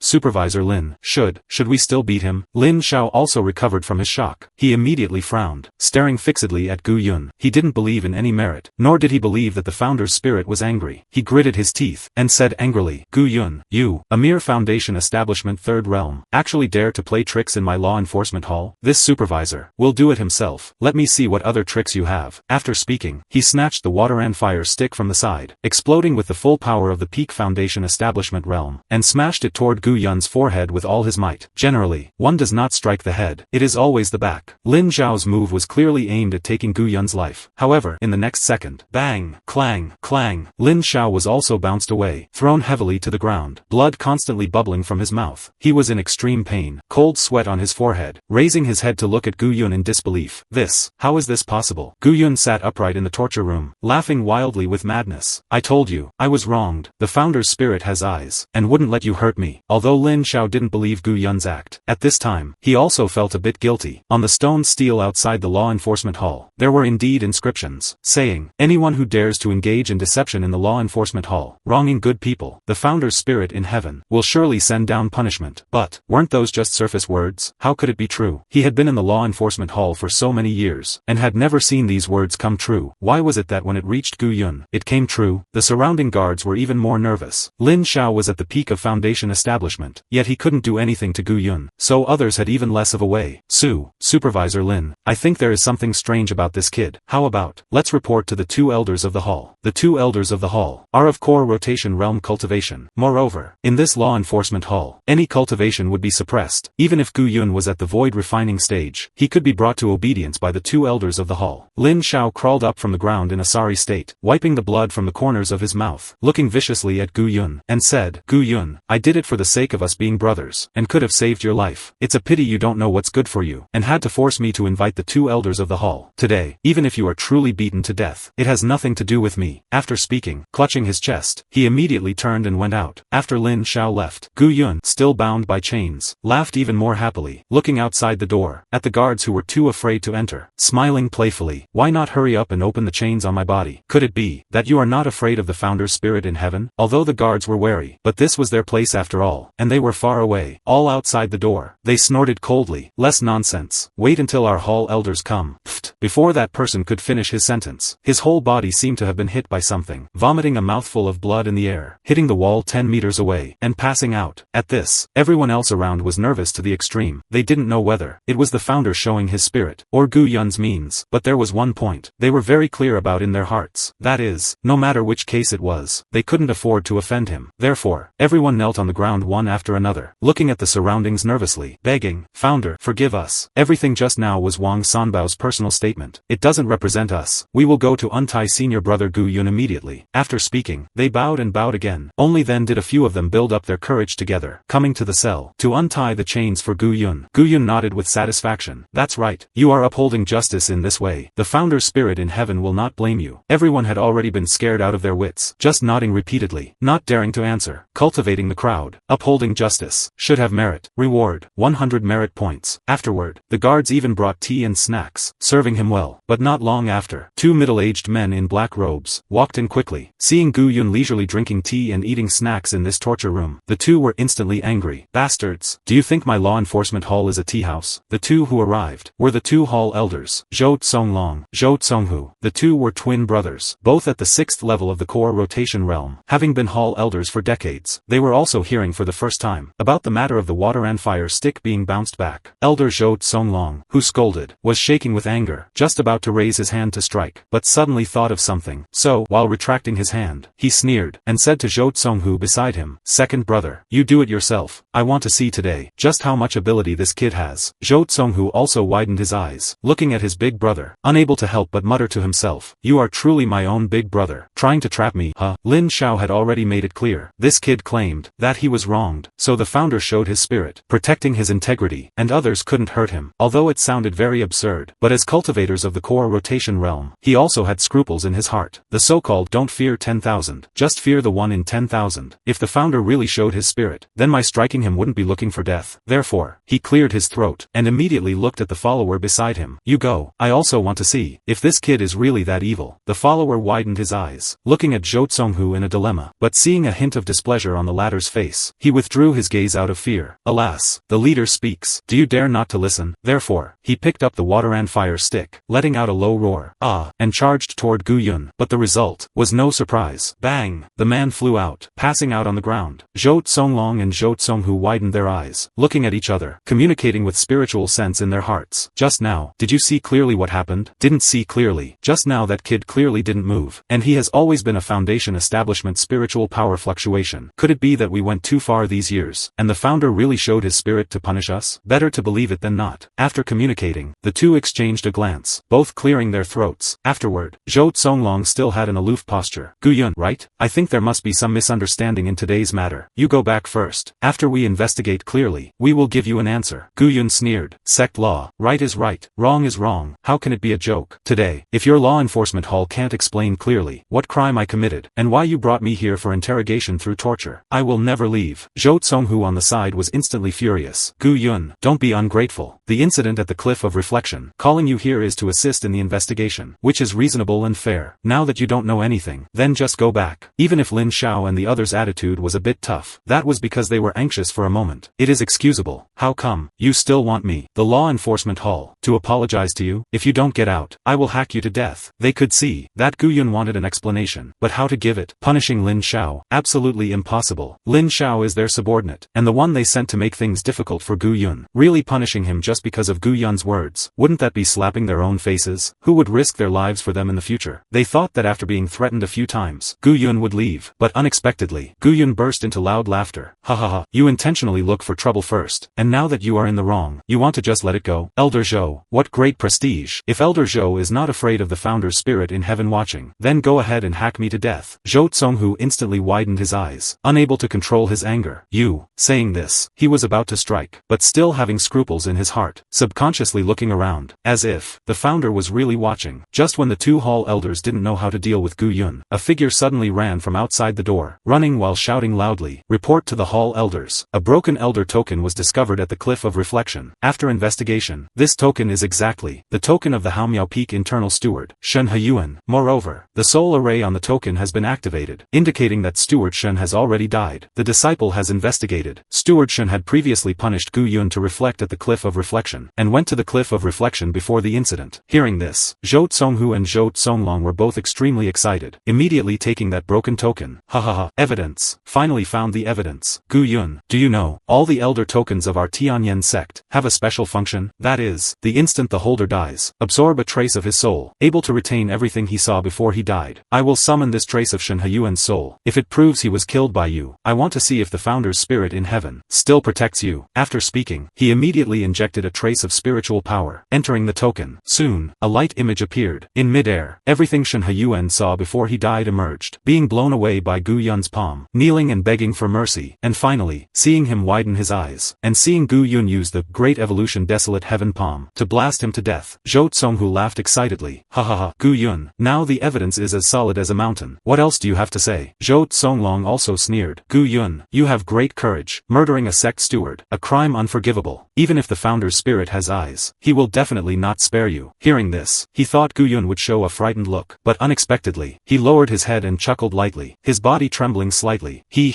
Supervisor Lin, should we still beat him? Lin Xiao also recovered from his shock. He immediately frowned, staring fixedly at Gu Yun. He didn't believe in any merit, nor did he believe that the founder's spirit was angry. He gritted his teeth, and said angrily, Gu Yun, you, a mere foundation establishment third realm, actually dare to play tricks in my law enforcement hall? This supervisor will do it himself. Let me see what other tricks you have. After speaking, he snatched the water and fire stick from the side, exploding with the full power of the peak foundation establishment realm, and smashed it toward Gu Yun's forehead with all his might. Generally, one does not strike the head, it is always the back. Lin Xiao's move was clearly aimed at taking Gu Yun's life. However, in the next second, bang, clang, clang, Lin Xiao was also bounced away, thrown heavily to the ground, blood constantly bubbling from his mouth. He was in extreme pain, cold sweat on his forehead, raising his head to look at Gu Yun in disbelief. How is this possible? Gu Yun sat upright in the torture room, laughing wildly with madness. I told you, I was wronged. The founder's spirit has eyes, and wouldn't let you hurt me. Although Lin Xiao didn't believe Gu Yun's act, at this time, he also felt a bit guilty. On the stone steel outside the law enforcement hall, there were indeed inscriptions, saying, anyone who dares to engage in deception in the law enforcement hall, wronging good people, the founder's spirit in heaven, will surely send down punishment. But, weren't those just surface words? How could it be true? He had been in the law enforcement hall for so many years, and had never seen these words come true. Why was it that when it reached Gu Yun, it came true? The surrounding guards were even more nervous. Lin Xiao was at the peak of foundation establishment, yet he couldn't do anything to Gu Yun, so others had even less of a way. Supervisor Lin, I think there is something strange about this kid. How about, let's report to the two elders of the hall. The two elders of the hall are of core rotation realm cultivation. Moreover, in this law enforcement hall, any cultivation would be suppressed. Even if Gu Yun was at the void refining stage, he could be brought to obedience by the two elders of the hall. Lin Xiao crawled up from the ground in a sorry state, wiping the blood from the corners of his mouth, looking viciously at Gu Yun, and said, Gu Yun, I did it for the sake of us being brothers, and could have saved your life. It's a pity you don't know what's good for you, and had to force me to invite the two elders of the hall. Today, even if you are truly beaten to death, it has nothing to do with me. After speaking, clutching his chest, he immediately turned and went out. After Lin Xiao left, Gu Yun, still bound by chains, laughed even more happily, looking outside the door, at the guards who were too afraid to enter, smiling playfully. Why not hurry up and open the chains on my body? Could it be that you are not afraid of the founder's spirit in heaven? Although the guards were wary, but this was their place after all, and they were far away, all outside the door. They snorted coldly. Less nonsense. Wait until our hall elders come. Pfft. Before that person could finish his sentence, his whole body seemed to have been hit by something, vomiting a mouthful of blood in the air, hitting the wall 10 meters away, and passing out. At this, everyone else around was nervous to the extreme. They didn't know whether it was the founder showing his spirit, or Gu Yun's means, but there was one point they were very clear about in their hearts. That is, no matter which case it was, they couldn't afford to offend him. Therefore, everyone knelt on the ground one after another, looking at the surroundings nervously, begging, Founder, forgive us. Everything just now was Wang Sanbao's personal statement. It doesn't represent us. We will go to untie senior brother Gu Yun immediately. After speaking, they bowed and bowed again. Only then did a few of them build up their courage together, coming to the cell, to untie the chains for Gu Yun. Gu Yun nodded with satisfaction. That's right. You are upholding justice in this way. The founder's spirit in heaven will not blame you. Everyone had already been scared out of their wits, just nodding repeatedly, not daring to answer. Cultivating the crowd. Upholding justice. Should have merit. Reward. 100 merit points. Afterward, the guards even brought tea and snacks, serving him well. But not long after, two middle-aged men in black robes walked in quickly. Seeing Gu Yun leisurely drinking tea and eating snacks in this torture room, the two were instantly angry. Bastards! Do you think my law enforcement hall is a tea house? The two who arrived were the two hall elders, Zhou Tsonglong, Zhou Tsonghu. The two were twin brothers, both at the 6th level of the core rotation realm, having been hall elders for decades. They were also hearing for the first time about the matter of the water and fire stick being bounced back. Elder Zhou Tsonglong, who scolded, was shaking with anger. just about to raise his hand to strike, but suddenly thought of something. So, while retracting his hand, he sneered, and said to Zhou Tsonghu beside him, "Second brother, you do it yourself. I want to see today just how much ability this kid has." Zhou Tsonghu also widened his eyes, looking at his big brother, unable to help but mutter to himself, "You are truly my own big brother, trying to trap me, huh?" Lin Xiao had already made it clear. This kid claimed that he was wronged, so the founder showed his spirit, protecting his integrity, and others couldn't hurt him. Although it sounded very absurd, but as cultivators of the core rotation realm, he also had scruples in his heart. The so-called "don't fear 10,000, just fear the 1 in 10,000. If the founder really showed his spirit, then my striking him wouldn't be looking for death. Therefore, he cleared his throat, and immediately looked at the follower beside him. "You go. I also want to see if this kid is really that evil." The follower widened his eyes, looking at Zhou Tsonghu in a dilemma, but seeing a hint of displeasure on the latter's face, he withdrew his gaze out of fear. Alas, the leader speaks. Do you dare not to listen? Therefore, he picked up the water and fire stick, letting out a low roar, and charged toward Gu Yun. But the result was no surprise. Bang! The man flew out, passing out on the ground. Zhou Tsonglong and Zhou Tsonghu widened their eyes, looking at each other, communicating with spiritual sense in their hearts. Just now, did you see clearly what happened? Didn't see clearly. Just now that kid clearly didn't move, and he has always been a foundation establishment spiritual power fluctuation. Could it be that we went too far these years, and the founder really showed his spirit to punish us? Better to believe it than not. After communicating, the two exchanged a glance, both clearing their throats. Afterward, Zhou Tsonglong still had an aloof posture. "Gu Yun, right? I think there must be some misunderstanding in today's matter. You go back first. After we investigate clearly, we will give you an answer." Gu Yun sneered. "Sect law. Right is right. Wrong is wrong. How can it be a joke? Today, if your law enforcement hall can't explain clearly what crime I committed, and why you brought me here for interrogation through torture, I will never leave." Zhou Tsonghu on the side was instantly furious. "Gu Yun, don't be ungrateful. The incident at the Cliff of Reflection, calling you here is to assist in the investigation, which is reasonable and fair. Now that you don't know anything, then just go back." Even if Lin Xiao and the others' attitude was a bit tough, that was because they were anxious for a moment. "It is excusable. How come you still want me, the law enforcement hall, to apologize to you? If you don't get out, I will hack you to death." They could see that Gu Yun wanted an explanation, but how to give it? Punishing Lin Xiao? Absolutely impossible. Lin Xiao is their subordinate, and the one they sent to make things difficult for Gu Yun. Really punishing him just because of Gu Yun's words? Wouldn't that be slapping their own faces? Who would risk their lives for them in the future? They thought that after being threatened a few times, Gu Yun would leave, but unexpectedly, Gu Yun burst into loud laughter. "Ha ha ha, you intentionally look for trouble first, and now that you are in the wrong, you want to just let it go? Elder Zhou, what great prestige. If Elder Zhou is not afraid of the founder's spirit in heaven watching, then go ahead and hack me to death." Zhou Tsonghu instantly widened his eyes, unable to control his anger. "You." Saying this, he was about to strike, but still having scruples in his heart, subconsciously looking around, as if the founder was really watching. Just when the two hall elders didn't know how to deal with Gu Yun, a figure suddenly ran from outside the door, running while shouting loudly, "Report to the hall elders. A broken elder token was discovered at the Cliff of Reflection. After investigation, this token is exactly the token of the Haomiao Peak internal steward, Shen Heyuan. Moreover, the soul array on the token has been activated, indicating that Steward Shen has already died. The disciple has investigated. Steward Shen had previously punished Gu Yun to reflect at the Cliff of Reflection, and went to the Cliff of Reflection before the incident." Hearing this, Zhou Tsonghu and Zhou Tsonglong were both extremely excited, immediately taking that broken token. "Ha ha ha, evidence. Finally found the evidence. Gu Yun, do you know, all the elder tokens of our Tianyan sect have a special function, that is, the instant the holder dies, absorb a trace of his soul, able to retain everything he saw before he died. I will summon this trace of Shen Heyuan's soul. If it proves he was killed by you, I want to see if the founder's spirit in heaven still protects you." After speaking, he immediately injected a trace of spiritual power, entering the token. Soon, a light image appeared. In midair, everything Shen Heyuan saw before he died emerged, being blown away by Gu Yun's palm, kneeling and begging for mercy, and finally, seeing him widen his eyes, and seeing Gu Yun use the Great Evolution Desolate Heaven palm to blast him to death. Zhou Tsonghu laughed excitedly. "Ha ha ha, Gu Yun, now the evidence is as solid as a mountain. What else do you have to say?" Zhou Tsonglong also sneered. "Gu Yun, you have great courage, murdering a sect steward, a crime unforgivable. Even if the founder's spirit has eyes, he will definitely not spare you." Hearing this, he thought Gu Yun would show a frightened look, but unexpectedly, he lowered his head and chuckled lightly, his body trembling slightly. He.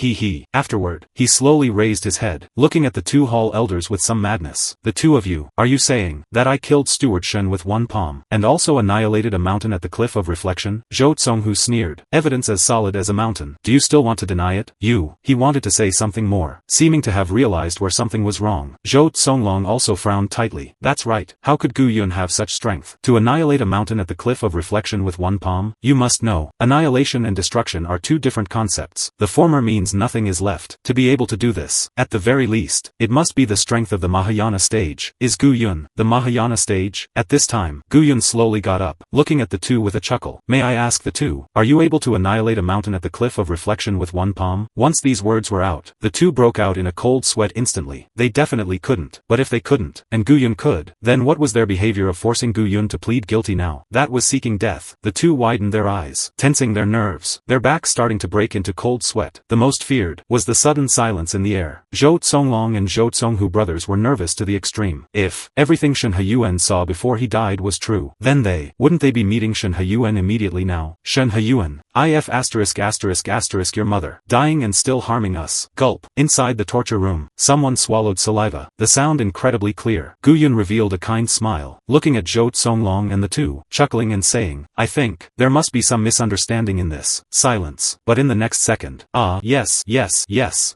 Afterward, he slowly raised his head, looking at the two hall elders with some madness. "The two of you, are you saying that I killed Steward Shen with one palm, and also annihilated a mountain at the Cliff of Reflection?" Zhou Tsonghu sneered. "Evidence as solid as a mountain. Do you still want to deny it?" He wanted to say something more, seeming to have realized where something was wrong. Zhou Songlong also frowned tightly. That's right. How could Gu Yun have such strength? To annihilate a mountain at the cliff of reflection with one palm? You must know, annihilation and destruction are two different concepts. The former means nothing is left. To be able to do this, at the very least, it must be the strength of the Mahayana stage. Is Gu Yun the Mahayana stage? At this time, Gu Yun slowly got up, looking at the two with a chuckle. May I ask the two, are you able to annihilate a mountain at the cliff of reflection with one palm? Once these words were out, the two broke out in a cold sweat instantly. They definitely couldn't. But if they couldn't, and Gu Yun could, then what was their behavior of forcing Gu Yun to plead guilty now? That was seeking death. The two widened their eyes, tensing their nerves, their backs starting to break into cold sweat. The most feared was the sudden silence in the air. Zhou Songlong and Zhou Songhu brothers were nervous to the extreme. If everything Shen Heyuan saw before he died was true, then wouldn't they be meeting Shen Heyuan immediately now? Shen Heyuan, if ***** your mother, dying and still harming us. Gulp. Inside the torture room, someone swallowed saliva, the sound incredibly clear. Gu Yun revealed a kind smile, looking at Zhou Songlong and the two, chuckling and saying, I think, there must be some misunderstanding in this. Silence. But in the next second, yes,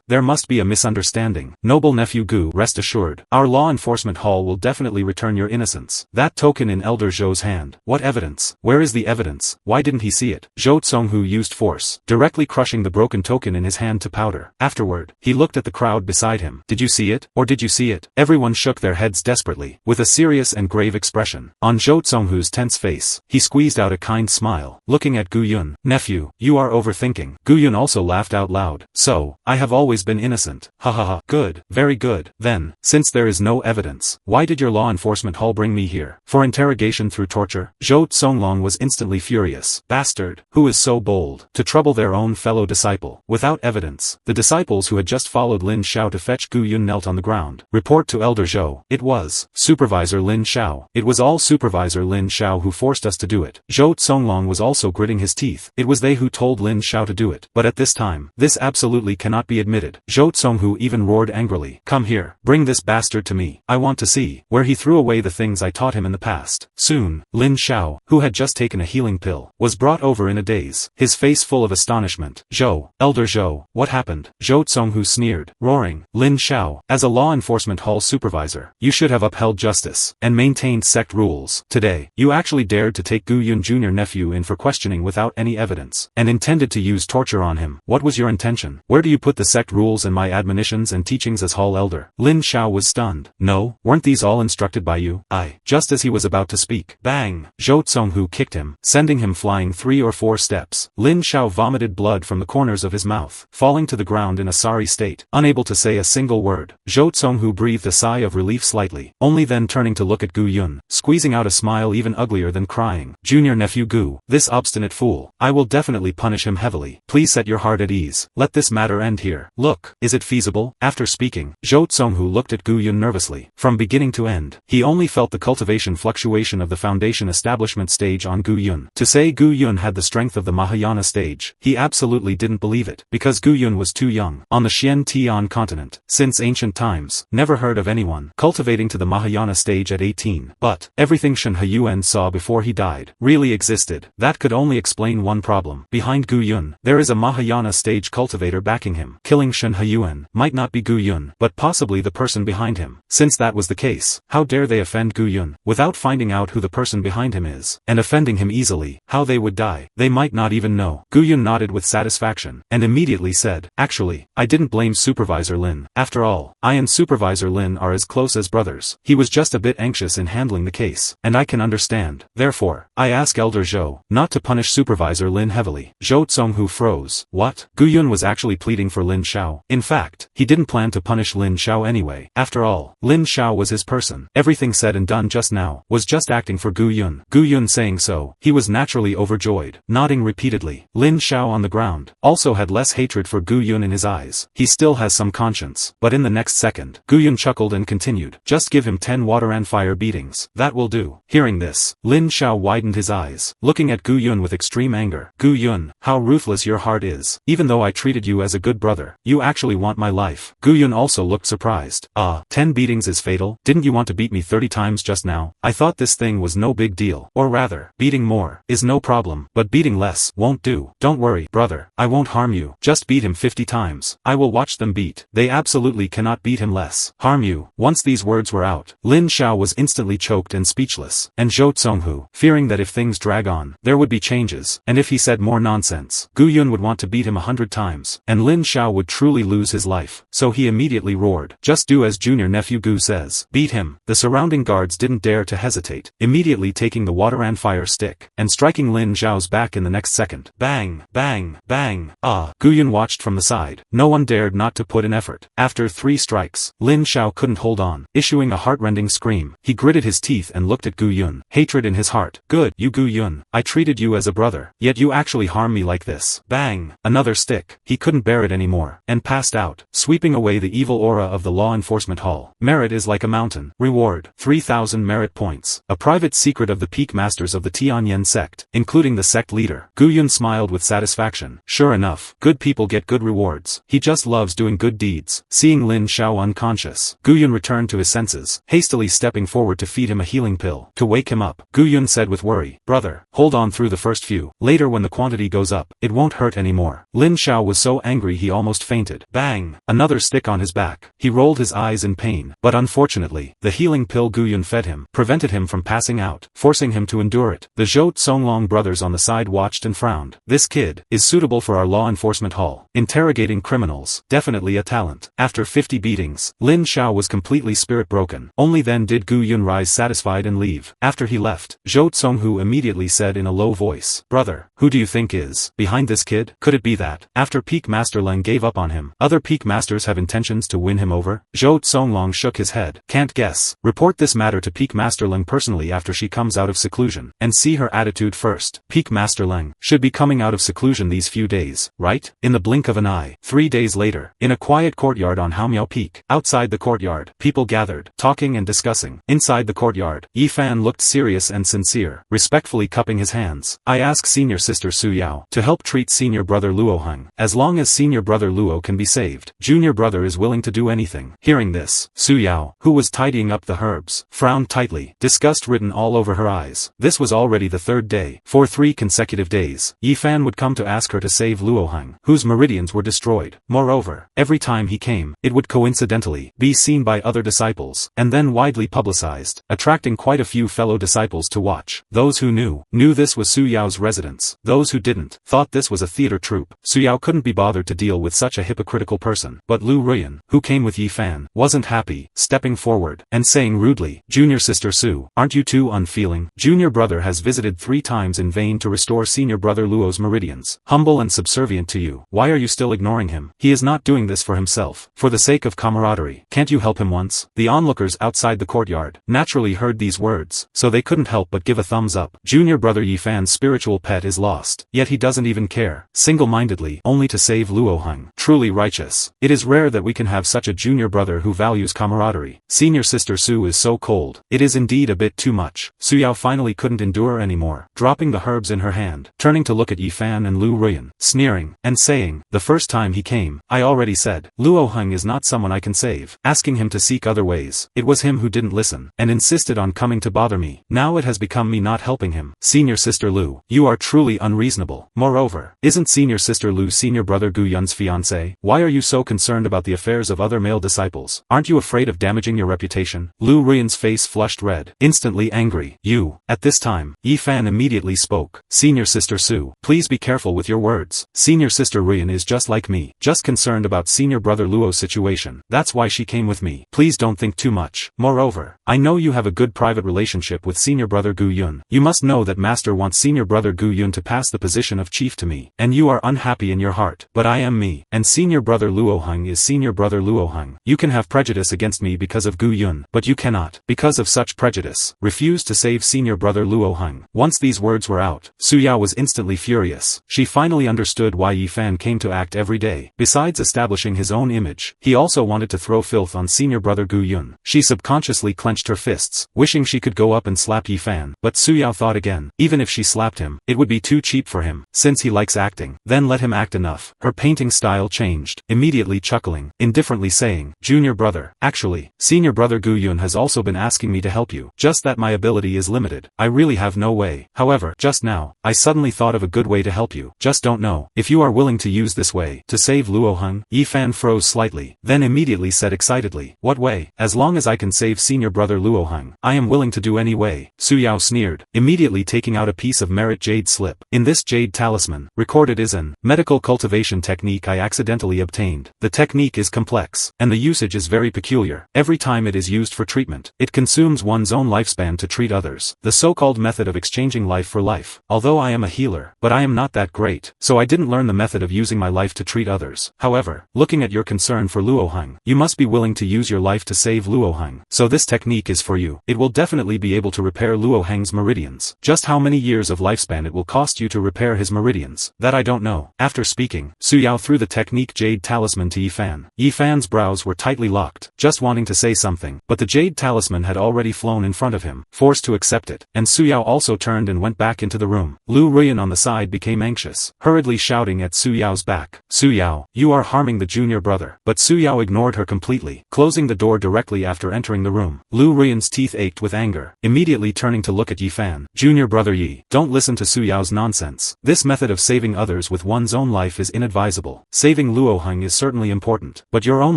there must be a misunderstanding. Noble nephew Gu, rest assured, our law enforcement hall will definitely return your innocence. That token in Elder Zhou's hand. What evidence? Where is the evidence? Why didn't he see it? Zhou Songhu used force, directly crushing the broken token in his hand to powder. Afterward, he looked at the crowd beside him. Did you see it? Or did you see it? Everyone shook their heads desperately, with a serious and grave expression. On Zhou Songhu's tense face, he squeezed out a kind smile, looking at Gu Yun. Nephew, you are overthinking. Gu Yun also laughed out loud. So, I have always been innocent. Ha ha ha. Good, very good. Then, since there is no evidence, why did your law enforcement hall bring me here? For interrogation through torture? Zhou Songlong was instantly furious. Bastard, who is so bold to trouble their own fellow disciple? Without evidence, the disciples who had just followed Lin Xiao to fetch Gu Yun knelt on the ground. Report to Elder Zhou. It was Supervisor Lin Xiao. It was all Supervisor Lin Xiao who forced us to do it. Zhou Songlong was also gritting his teeth. It was they who told Lin Xiao to do it. But at this time, this absolutely cannot be admitted. Zhou Songhu even roared angrily. Come here. Bring this bastard to me. I want to see where he threw away the things I taught him in the past. Soon, Lin Xiao, who had just taken a healing pill, was brought over in a daze, his face full of astonishment. Zhou, Elder Zhou, what happened? Zhou Songhu sneered, roaring. Lin Xiao, as a law enforcement hall supervisor, you should have upheld justice, and maintained sect rules. Today, you actually dared to take Gu Yun Jr. nephew in for questioning without any evidence, and intended to use torture on him. What was your intention? Where do you put the sect rules and my admonitions and teachings as hall elder? Lin Xiao was stunned. No, weren't these all instructed by you? Just as he was about to speak. Bang! Zhou Songhu kicked him, sending him flying 3 or 4 steps. Lin Xiao vomited blood from the corners of his mouth, falling to the ground in a sorry state, unable to say a single word. Zhou Songhu breathed a sigh of relief slightly, only then turning to look at Gu Yun, squeezing out a smile even uglier than crying. Junior nephew Gu, this obstinate fool, I will definitely punish him heavily. Please set your heart at ease. Let this matter end here. Look, is it feasible? After speaking, Zhou Songhu looked at Gu Yun nervously. From beginning to end, he only felt the cultivation fluctuation of the foundation establishment stage on Gu Yun. To say Gu Yun had the strength of the Mahayana stage, he absolutely didn't believe it, because Gu Yun was too young. On the Xian Tian continent, since ancient times, never heard of anyone cultivating to the Mahayana stage at 18. But everything Shen Heyuan saw before he died really existed. That could only explain one problem. Behind Gu Yun, there is a Mahayana stage cultivator backing him. Killing Shen Heyuan might not be Gu Yun, but possibly the person behind him. Since that was the case, how dare they offend Gu Yun, without finding out who the person behind him is, and offending him easily? How they would die, they might not even know. Gu Yun nodded with satisfaction, and immediately said, actually, I didn't blame Supervisor Lin. After all, I and Supervisor Lin are as close as brothers. He was just a bit anxious in handling the case, and I can understand. Therefore, I ask Elder Zhou not to punish Supervisor Lin heavily. Zhou Songhu froze. What? Gu Yun was actually pleading for Lin Xiao. In fact, he didn't plan to punish Lin Xiao anyway. After all, Lin Xiao was his person. Everything said and done just now was just acting for Gu Yun. Gu Yun saying so, he was naturally overjoyed, nodding repeatedly. Lin Xiao on the ground also had less hatred for Gu Yun in his eyes. He still has some conscience. But in the next second, Gu Yun chuckled and continued, just give him 10 water and fire beatings. That will do. Hearing this, Lin Xiao widened his eyes, looking at Gu Yun with extreme anger. Gu Yun, how ruthless your heart is. Even though I treated you as a good brother, you actually want my life. Gu Yun also looked surprised. 10 beatings is fatal? Didn't you want to beat me 30 times just now? I thought this thing was no big deal. Or rather, beating more is no problem, but beating less won't do. Don't worry, brother, I won't harm you. Just beat him 50 times. I will watch them beat. They absolutely cannot beat him less. Harm harm you. Once these words were out, Lin Xiao was instantly choked and speechless, and Zhou Zonghu, fearing that if things drag on, there would be changes, and if he said more nonsense, Gu Yun would want to beat him 100 times, and Lin Xiao would truly lose his life, so he immediately roared, "Just do as junior nephew Gu says. Beat him." The surrounding guards didn't dare to hesitate, immediately taking the water and fire stick, and striking Lin Xiao's back in the next second. Bang, bang, bang. Gu Yun watched from the side. No one dared not to put in effort. After 3 strikes, Lin Xiao couldn't hold on. Issuing a heart-rending scream, he gritted his teeth and looked at Gu Yun, hatred in his heart. "Good, you Gu Yun. I treated you as a brother, yet you actually harm me like this." Bang! Another stick. He couldn't bear it anymore, and passed out, sweeping away the evil aura of the law enforcement hall. Merit is like a mountain. Reward: 3,000 merit points. A private secret of the peak masters of the Tianyan sect, including the sect leader. Gu Yun smiled with satisfaction. Sure enough, good people get good rewards. He just loves doing good deeds. Seeing Lin Xiao unconscious, Gu Yun returned to his senses, hastily stepping forward to feed him a healing pill. To wake him up, Gu Yun said with worry, "Brother, hold on through the first few. Later when the quantity goes up, it won't hurt anymore." Lin Xiao was so angry he almost fainted. Bang! Another stick on his back. He rolled his eyes in pain, but unfortunately, the healing pill Gu Yun fed him prevented him from passing out, forcing him to endure it. The Zhou Zonglong brothers on the side watched and frowned. This kid is suitable for our law enforcement hall. Interrogating criminals, definitely a talent. After 50 beatings, Lin Xiao was completely spirit broken. Only then did Gu Yun rise satisfied and leave. After he left, Zhou Zonghu immediately said in a low voice, "Brother, who do you think is behind this kid? Could it be that, after Peak Master Leng gave up on him, other Peak Masters have intentions to win him over?" Zhou Zonglong shook his head. "Can't guess. Report this matter to Peak Master Leng personally after she comes out of seclusion, and see her attitude first." Peak Master Leng should be coming out of seclusion these few days, right? In the blink of an eye. 3 days later, in a quiet courtyard on Haomiao Peak. Outside the courtyard, people gathered, talking and discussing. Inside the courtyard, Yi Fan looked serious and sincere, respectfully cupping his hands. "I ask senior sister Su Yao to help treat senior brother Luo Heng. As long as senior brother Luo can be saved, junior brother is willing to do anything." Hearing this, Su Yao, who was tidying up the herbs, frowned tightly, disgust written all over her eyes. This was already the 3rd day. For 3 consecutive days, Yi Fan would come to ask her to save Luo Heng, whose meridians were destroyed. Moreover, every time he came, it would coincidentally be seen by other disciples, and then widely publicized, attracting quite a few fellow disciples to watch. Those who knew this was Su Yao's residence. Those who didn't, thought this was a theater troupe. Su Yao couldn't be bothered to deal with such a hypocritical person. But Lu Ruyan, who came with Yi Fan, wasn't happy, stepping forward, and saying rudely, "Junior sister Su, aren't you too unfeeling? Junior brother has visited 3 times in vain to restore senior brother Luo's meridians. Humble and subservient to you. Why are you still ignoring him? He is not doing this for himself. For the sake of camaraderie. Can't you help him once?" The onlookers outside the courtyard naturally heard these words, so they couldn't help but give a thumbs up. Junior brother Yi Fan's spiritual pet is lost, yet he doesn't even care, single-mindedly, only to save Luo Heng. Truly righteous. It is rare that we can have such a junior brother who values camaraderie. Senior sister Su is so cold. It is indeed a bit too much. Su Yao finally couldn't endure anymore, dropping the herbs in her hand, turning to look at Yi Fan and Lu Ruyan, sneering, and saying, "The first time he came, I already said, Luo Heng is not someone I can save," asking him to seek other ways. It was him who didn't listen, and insisted on coming to bother me. Now it has become me not helping him. Senior sister Lu, you are truly unreasonable. Moreover, isn't senior sister Lu senior brother Gu Yun's fiancé? Why are you so concerned about the affairs of other male disciples? Aren't you afraid of damaging your reputation? Lu Ruyan's face flushed red, instantly angry. "You." At this time, Yi Fan immediately spoke. "Senior sister Su, please be careful with your words. Senior sister Ruyan is just like me, just concerned about senior brother Luo's situation. That's why she came with me. Please don't think too much. Moreover, I know you have a good private relationship with senior brother Gu Yun. You must know that master wants senior brother Gu Yun to pass the position of chief to me, and you are unhappy in your heart. But I am me, and senior brother Luo Heng is senior brother Luo Heng. You can have prejudice against me because of Gu Yun, but you cannot, because of such prejudice, refuse to save senior brother Luo Heng." Once these words were out, Su Yao was instantly furious. She finally understood why Yi Fan came to act every day. Besides establishing his own image, he also wanted to throw filth on senior brother Gu Yun. She subconsciously clenched her fists, wishing she could go up and slap Yi Fan. But Su Yao thought again, even if she slapped him, it would be too cheap for him, since he likes acting. Then let him act enough. Her painting style changed, immediately chuckling, indifferently saying, "Junior brother, actually, senior brother Gu Yun has also been asking me to help you. Just that my ability is limited. I really have no way. However, just now, I suddenly thought of a good way to help you. Just don't know if you are willing to use this way to save Luo Heng." Yi Fan froze slightly, then immediately said excitedly, excitedly. What way? As long as I can save senior brother Luoheng, I am willing to do any way, Su Yao sneered, immediately taking out a piece of merit jade slip. In this jade talisman, recorded is an medical cultivation technique I accidentally obtained. The technique is complex, and the usage is very peculiar. Every time it is used for treatment, it consumes one's own lifespan to treat others. The so-called method of exchanging life for life. Although I am a healer, but I am not that great, so I didn't learn the method of using my life to treat others. However, looking at your concern for Luoheng, you must be willing to use your life to save Luoheng. So this technique is for you. It will definitely be able to repair Luoheng's meridians. Just how many years of lifespan it will cost you to repair his meridians, that I don't know. After speaking, Su Yao threw the technique jade talisman to Yifan. Yifan's brows were tightly locked, just wanting to say something, but the jade talisman had already flown in front of him, forced to accept it, and Su Yao also turned and went back into the room. Lu Ruyan on the side became anxious, hurriedly shouting at Su Yao's back. Su Yao, you are harming the junior brother. But Su Yao ignored her completely, closing the door directly after entering the room. Lu Ruyan's teeth ached with anger, immediately turning to look at Yifan. Junior brother Yi, don't listen to Su Yao's nonsense. This method of saving others with one's own life is inadvisable. Saving Luoheng is certainly important, but your own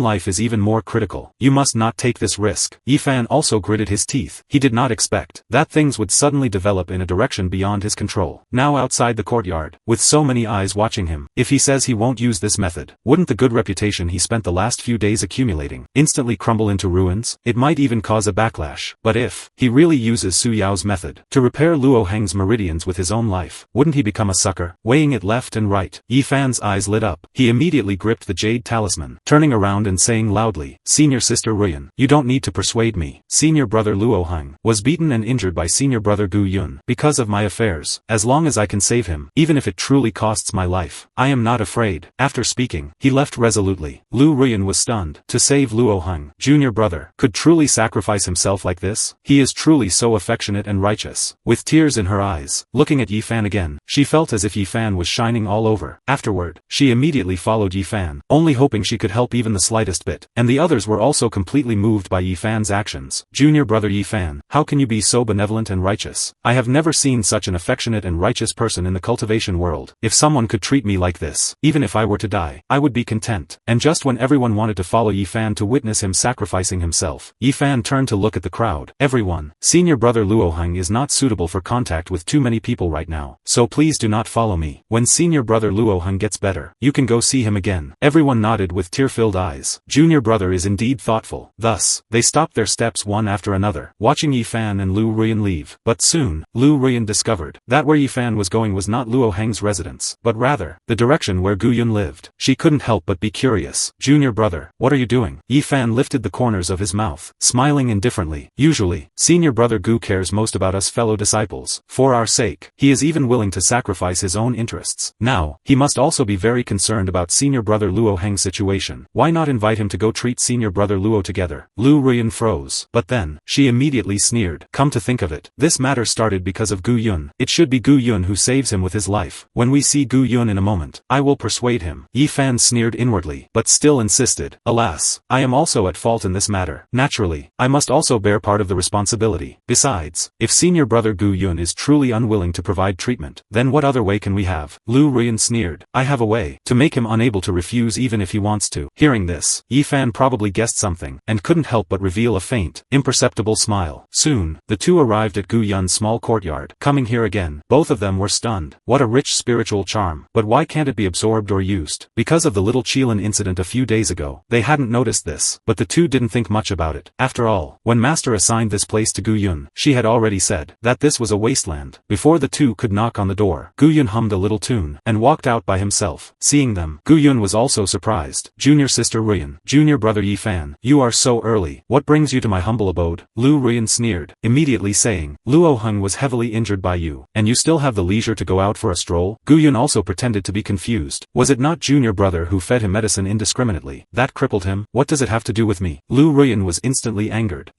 life is even more critical. You must not take this risk. Yifan also gritted his teeth. He did not expect that things would suddenly develop in a direction beyond his control. Now outside the courtyard, with so many eyes watching him, if he says he won't use this method, wouldn't the good reputation he spent the last few days accumulating instantly crumble into ruins? It might even cause a backlash. But if he really uses Su Yao's method to repair Luoheng's meridians with his own life, wouldn't he become a sucker? Weighing it left and right, Yifan's eyes lit up. He immediately gripped the jade talisman, turning around and saying loudly, Senior sister Ruyan, you don't need to persuade me. Senior brother Luoheng was beaten and injured by senior brother Gu Yun because of my affairs. As long as I can save him, even if it truly costs my life, I am not afraid. After speaking, he left resolutely. Lu Ruyan was stunned. To save Luoheng, junior brother, could truly sacrifice himself like this? He is truly so affectionate and righteous. With tears in her eyes, looking at Yifan again, she felt as if Yifan was shining all over. Afterward, she immediately followed Yifan, only hoping she could help even the slightest bit. And the others were also completely moved by Yifan's actions. Junior brother Yifan, how can you be so benevolent and righteous? I have never seen such an affectionate and righteous person in the cultivation world. If someone could treat me like this, even if I were to die, I would be content. And just when everyone wanted to follow Yifan to witness him sacrificing himself, Yifan turned to look at the crowd. Everyone, senior brother Luoheng is not suitable for contact with too many people right now, so please do not follow me. When senior brother Luoheng gets better, you can go see him again. Everyone nodded with tear-filled eyes. Junior brother is indeed thoughtful. Thus, they stopped their steps one after another, watching Yifan and Lu Ruyan leave. But soon, Lu Ruyan discovered that where Yifan was going was not Luoheng's residence, but rather, the direction where Gu Yun lived. She couldn't help but be curious. Junior brother, what are you doing? Yifan lifted the corners of his mouth, smiling indifferently. Usually, senior brother Gu cares most about us fellow disciples. For our sake, he is even willing to sacrifice his own interests. Now, he must also be very concerned about senior brother Luoheng's situation. Why not invite him to go treat senior brother Luo together? Lu Ruyan froze. But then, she immediately sneered. Come to think of it, this matter started because of Gu Yun. It should be Gu Yun who saves him with his life. When we see Gu Yun in a moment, I will persuade him. Yifan sneered inwardly, but still insisted. Alas, I am also at fault in this matter. Naturally, I must also bear part of the responsibility. Besides, if senior brother Gu Yun is truly unwilling to provide treatment, then what other way can we have? Lu Ruyan sneered. I have a way to make him unable to refuse even if he wants to. Hearing this, Yifan probably guessed something, and couldn't help but reveal a faint, imperceptible smile. Soon, the two arrived at Gu Yun's small courtyard. Coming here again, both of them were stunned. What a rich spiritual charm. But why can't it be absorbed or used? Because of the little Qilin incident a few days ago, they hadn't noticed this, but the two didn't think much about it. After all, when Master assigned this place to Gu Yun, she had already said that this was a wasteland. Before the two could knock on the door, Gu Yun hummed a little tune, and walked out by himself. Seeing them, Gu Yun was also surprised. Junior sister Ruyan, junior brother Yifan, you are so early. What brings you to my humble abode? Lu Ruyan sneered, immediately saying, Luoheng was heavily injured by you, and you still have the leisure to go out for a stroll? Gu Yun also pretended to be confused. Was it not junior brother who fed him medicine indiscriminately that crippled him? What does it have to do with me? Lu Ruyan was instantly angered.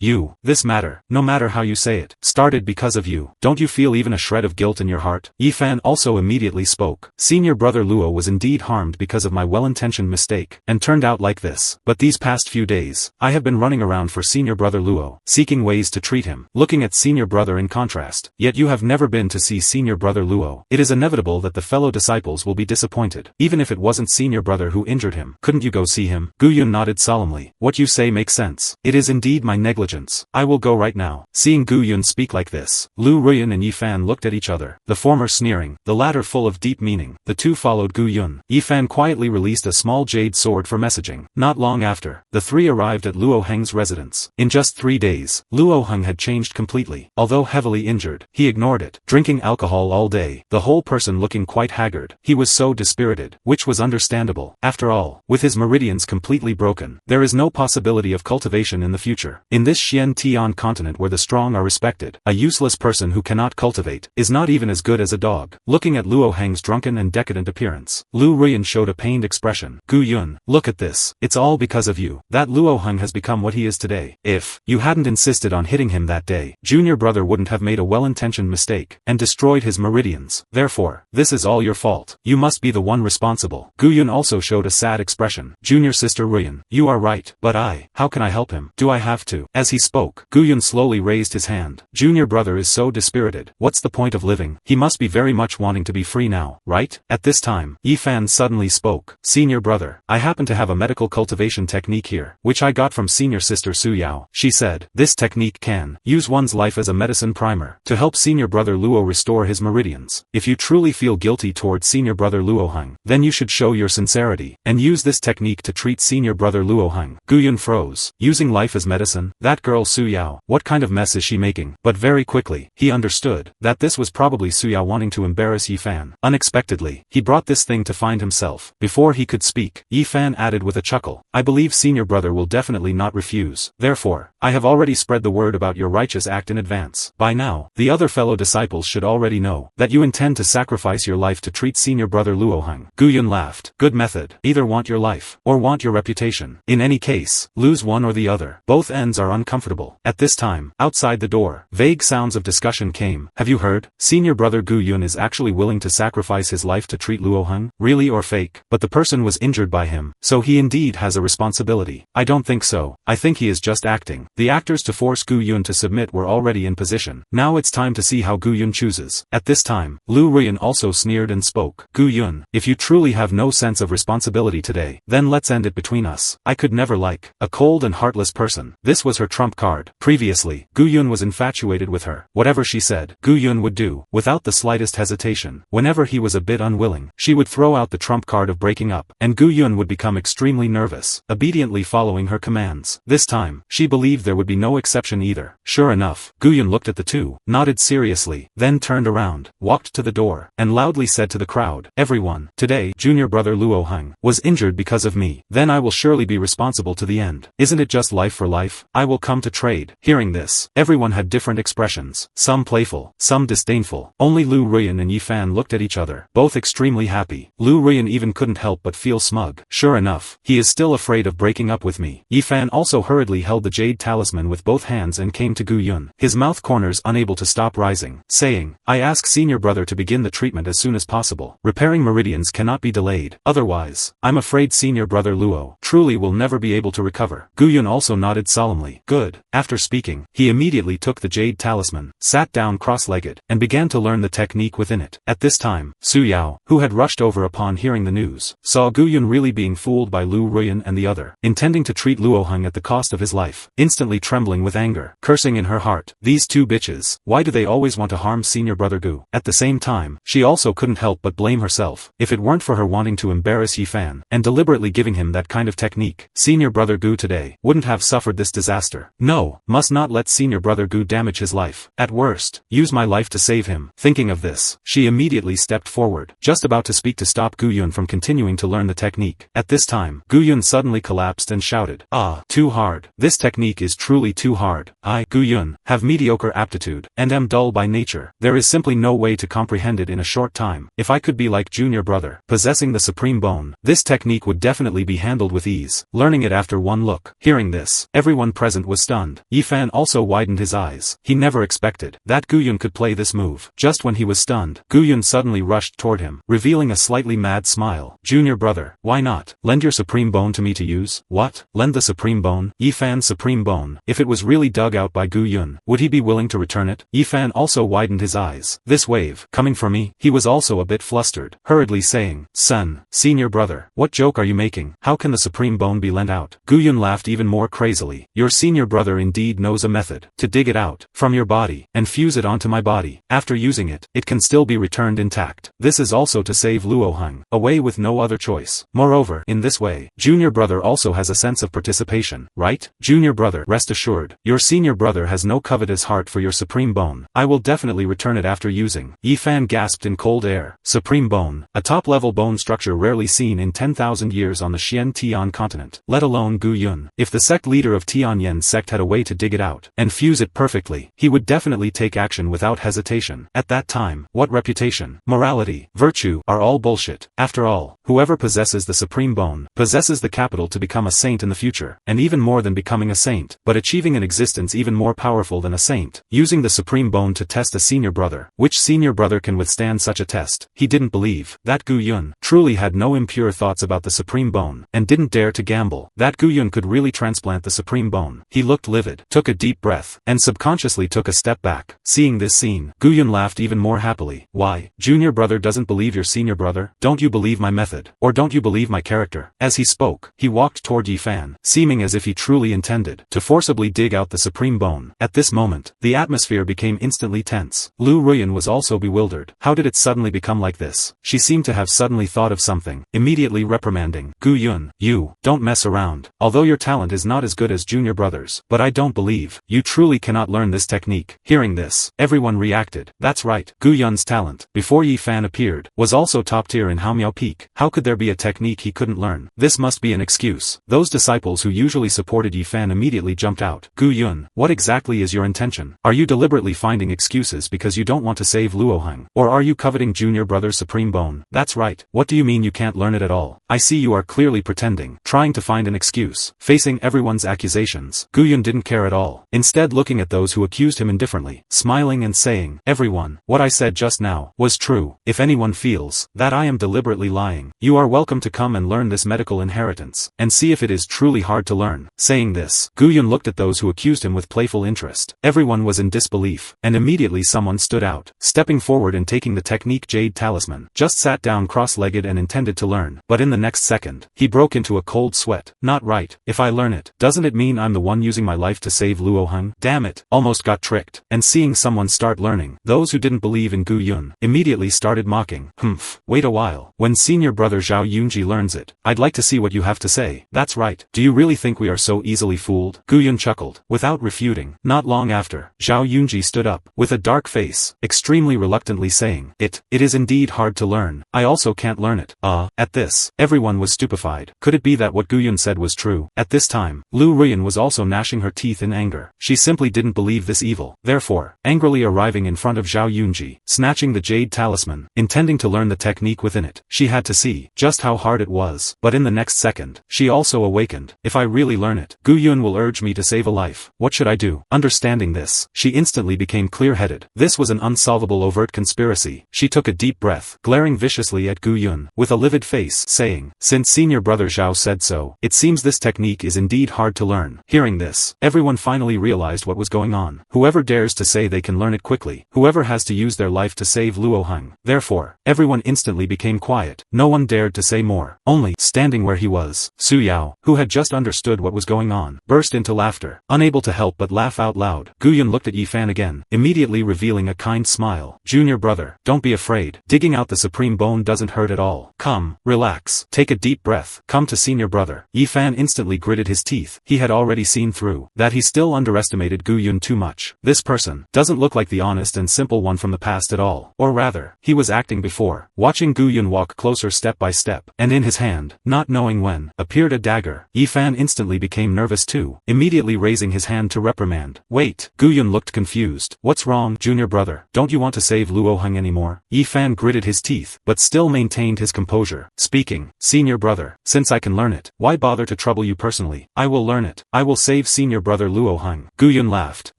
This matter, no matter how you say it, started because of you. Don't you feel even a shred of guilt in your heart? Yifan also immediately spoke. Senior brother Luo was indeed harmed because of my well-intentioned mistake, and turned out like this. But these past few days, I have been running around for senior brother Luo, seeking ways to treat him. Looking at senior brother in contrast, yet you have never been to see senior brother Luo. It is inevitable that the fellow disciples will be disappointed. Even if it wasn't senior brother who injured him, couldn't you go see him? Gu Yun nodded solemnly. quickly. What you say makes sense. It is indeed my negligence. I will go right now. Seeing Gu Yun speak like this, Lu Ruyan and Yifan looked at each other, the former sneering, the latter full of deep meaning. The two followed Gu Yun. Yifan quietly released a small jade sword for messaging. Not long after, the three arrived at Luo Heng's residence. In just 3 days, Luo Heng had changed completely. Although heavily injured, he ignored it, drinking alcohol all day, the whole person looking quite haggard. He was so dispirited, which was understandable. After all, with his meridians completely broken, there is no possibility of cultivation in the future. In this Xian Tian continent where the strong are respected, a useless person who cannot cultivate is not even as good as a dog. Looking at Luo Heng's drunken and decadent appearance, Lu Ruyan showed a pained expression. Gu Yun, look at this. It's all because of you that Luo Heng has become what he is today. If you hadn't insisted on hitting him that day, junior brother wouldn't have made a well-intentioned mistake and destroyed his meridians. Therefore, this is all your fault. You must be the one responsible. Gu Yun also showed a sad expression. Junior sister Ruyan, you are right, but how can I help him? Do I have to? As he spoke, Gu Yun slowly raised his hand. Junior brother is so dispirited. What's the point of living? He must be very much wanting to be free now, right? At this time, Yifan suddenly spoke. Senior brother, I happen to have a medical cultivation technique here, which I got from senior sister Su Yao. She said, this technique can use one's life as a medicine primer to help senior brother Luo restore his meridians. If you truly feel guilty towards senior brother Luo Heng, then you should show your sincerity and use this technique to treat senior brother Luo Heng. Gu Yun froze. Using life as medicine? That girl Su Yao, what kind of mess is she making? But very quickly, he understood that this was probably Su Yao wanting to embarrass Yifan. Unexpectedly, he brought this thing to find himself. Before he could speak, Yifan added with a chuckle, I believe senior brother will definitely not refuse. Therefore, I have already spread the word about your righteous act in advance. By now, the other fellow disciples should already know that you intend to sacrifice your life to treat senior brother Luo Heng. Gu Yun laughed. Good method. Either want your life, or want your reputation. In any case, lose one or the other. Both ends are uncomfortable. At this time, outside the door, vague sounds of discussion came. Have you heard? Senior brother Gu Yun is actually willing to sacrifice his life to treat Luo Heng? Really or fake? But the person was injured by him, so he indeed has a responsibility. I don't think so. I think he is just acting. The actors to force Gu Yun to submit were already in position. Now it's time to see how Gu Yun chooses. At this time, Lu Ruyan also sneered and spoke. Gu Yun, if you truly have no sense of responsibility today, then let's end it between us. I could never like a cold and heartless person. This was her trump card. Previously, Gu Yun was infatuated with her. Whatever she said, Gu Yun would do, without the slightest hesitation. Whenever he was a bit unwilling, she would throw out the trump card of breaking up, and Gu Yun would become extremely nervous, obediently following her commands. This time, she believed there would be no exception either. Sure enough, Gu Yun looked at the two, nodded seriously, then turned around, walked to the door, and loudly said to the crowd, everyone, today, junior brother Luo Heng was injured because of me. Then I will surely be responsible to the end. Isn't it just life for life? I will come to trade. Hearing this, everyone had different expressions, some playful, some disdainful. Only Lu Ruyan and Yifan looked at each other, both extremely happy. Lu Ruyan even couldn't help but feel smug. Sure enough, he is still afraid of breaking up with me. Yifan also hurriedly held the jade talisman with both hands and came to Gu Yun, his mouth corners unable to stop rising, saying, I ask senior brother to begin the treatment as soon as possible. Repairing meridians cannot be delayed. Otherwise, I'm afraid senior brother Luo truly will never be able to recover. Gu Yun also nodded solemnly. Good. After speaking, he immediately took the jade talisman, sat down cross-legged, and began to learn the technique within it. At this time, Su Yao, who had rushed over upon hearing the news, saw Gu Yun really being fooled by Lu Ruyan and the other, intending to treat Luo Heng at the cost of his life, instantly trembling with anger, cursing in her heart, these two bitches, why do they always want to harm senior brother Gu? At the same time, she also couldn't help but blame herself. If it weren't for her wanting to embarrass Yifan, and deliberately giving him that kind of technique, senior brother Gu today wouldn't have suffered this disaster. No, must not let senior brother Gu damage his life. At worst, use my life to save him. Thinking of this, she immediately stepped forward, just about to speak to stop Gu Yun from continuing to learn the technique. At this time, Gu Yun suddenly collapsed and shouted, Ah, too hard. This technique is truly too hard. I, Gu Yun, have mediocre aptitude, and am dull by nature. There is simply no way to comprehend it in a short time. If I could be like junior brother, possessing the supreme bone, this technique would definitely be handled with ease, learning it after one look. Hearing this, everyone present was stunned. Yifan also widened his eyes. He never expected that Gu Yun could play this move. Just when he was stunned, Gu Yun suddenly rushed toward him, revealing a slightly mad smile. Junior brother, why not? Lend your supreme bone to me to use? What? Lend the supreme bone? Yifan's supreme bone. If it was really dug out by Gu Yun, would he be willing to return it? Yifan also widened his eyes. This wave, coming for me? He was also a bit flustered, hurriedly saying, Son, senior brother, what joke are you making? How can the supreme bone be lent out? out. Gu Yun laughed even more crazily. Your senior brother indeed knows a method to dig it out from your body and fuse it onto my body. After using it, it can still be returned intact. This is also to save Luo Heng, a way with no other choice. Moreover, in this way, junior brother also has a sense of participation, right? Junior brother, rest assured, your senior brother has no covetous heart for your supreme bone. I will definitely return it after using. Yi Fan gasped in cold air. Supreme bone, a top-level bone structure rarely seen in 10,000 years on the Xian Tian continent, let alone Gu Yun. If the sect leader of Tianyan's sect had a way to dig it out and fuse it perfectly, he would definitely take action without hesitation. At that time, what reputation, morality, virtue are all bullshit. After all, whoever possesses the supreme bone possesses the capital to become a saint in the future, and even more than becoming a saint, but achieving an existence even more powerful than a saint. Using the supreme bone to test a senior brother, which senior brother can withstand such a test? He didn't believe that Gu Yun truly had no impure thoughts about the supreme bone, and didn't dare to gamble that Gu Yun could really transplant the supreme bone. He looked livid, took a deep breath, and subconsciously took a step back. Seeing this scene, Gu Yun laughed even more happily. Why, junior brother doesn't believe your senior brother? Don't you believe my method? Or don't you believe my character? As he spoke, he walked toward Yi Fan, seeming as if he truly intended to forcibly dig out the supreme bone. At this moment, the atmosphere became instantly tense. Lu Ruyan was also bewildered. How did it suddenly become like this? She seemed to have suddenly thought of something, immediately reprimanding. Gu Yun, you, don't mess around. Although your talent is not as good as junior brother's, but I don't believe you truly cannot learn this technique. Hearing this, everyone reacted. That's right, Gu Yun's talent, before Yi Fan appeared, was also top tier in Haomiao Peak. How could there be a technique he couldn't learn? This must be an excuse. Those disciples who usually supported Yi Fan immediately jumped out. Gu Yun, what exactly is your intention? Are you deliberately finding excuses because you don't want to save Luo Heng? Or are you coveting junior brother's supreme bone? That's right. What do you mean you can't learn it at all? I see you are clearly pretending, trying to find an excuse. Facing everyone's accusations, Gu Yun didn't care at all. Instead, looking at those who accused him indifferently, smiling and saying, everyone, what I said just now was true. If anyone feels that I am deliberately lying, you are welcome to come and learn this medical inheritance, and see if it is truly hard to learn. Saying this, Gu Yun looked at those who accused him with playful interest. Everyone was in disbelief, and immediately someone stood out, stepping forward and taking the technique Jade Talisman. Just sat down cross-legged and intended to learn, but in the next second, he broke into a cold sweat. Not right. If I learn it, doesn't it mean I'm the one using my life to save Luo Heng? Damn it, almost got tricked. And seeing someone start learning, those who didn't believe in Gu Yun immediately started mocking. Humph, wait a while. When senior brother Zhao Yunji learns it, I'd like to see what you have to say. That's right. Do you really think we are so easily fooled? Gu Yun chuckled, without refuting. Not long after, Zhao Yunji stood up, with a dark face, extremely reluctantly saying, It is indeed hard to learn. I also can't learn it. At this, everyone was stupefied. Could it be that what Gu Yun said was true? At this time, Lu Ruyan was also gnashing her teeth in anger. She simply didn't believe this evil. Therefore, angrily arriving in front of Zhao Yunji, snatching the Jade Talisman, intending to learn the technique within it. She had to see just how hard it was. But in the next second, she also awakened. If I really learn it, Gu Yun will urge me to save a life. What should I do? Understanding this, she instantly became clear-headed. This was an unsolvable overt conspiracy. She took a deep breath, glaring viciously at Gu Yun, with a livid face, saying, since senior brother Zhao said so, it seems this technique is indeed hard to learn. Hearing this, everyone finally realized what was going on. Whoever dares to say they can learn it quickly, whoever has to use their life to save Luo Heng. Therefore, everyone instantly became quiet. No one dared to say more. Only, standing where he was, Su Yao, who had just understood what was going on, burst into laughter, unable to help but laugh out loud. Gu Yun looked at Yi Fan again, immediately revealing a kind smile. Junior brother, don't be afraid. Digging out the supreme bone doesn't hurt at all. Come, relax, take a deep breath, come to senior brother. Yi Fan instantly gritted his teeth. He had already seen through that he still underestimated Gu Yun too much. This person doesn't look like the honest and simple one from the past at all. Or rather, he was acting before. Watching Gu Yun walk closer step by step, and in his hand, not knowing when, appeared a dagger. Yi Fan instantly became nervous too, immediately raising his hand to reprimand. Wait, Gu Yun looked confused. What's wrong, junior brother? Don't you want to save Luo Heng anymore? Yi Fan gritted his teeth, but still maintained his composure, speaking, senior brother, since I can learn it, why bother to trouble you personally? I will learn it. I will save senior brother Luo Heng. Gu Yun laughed.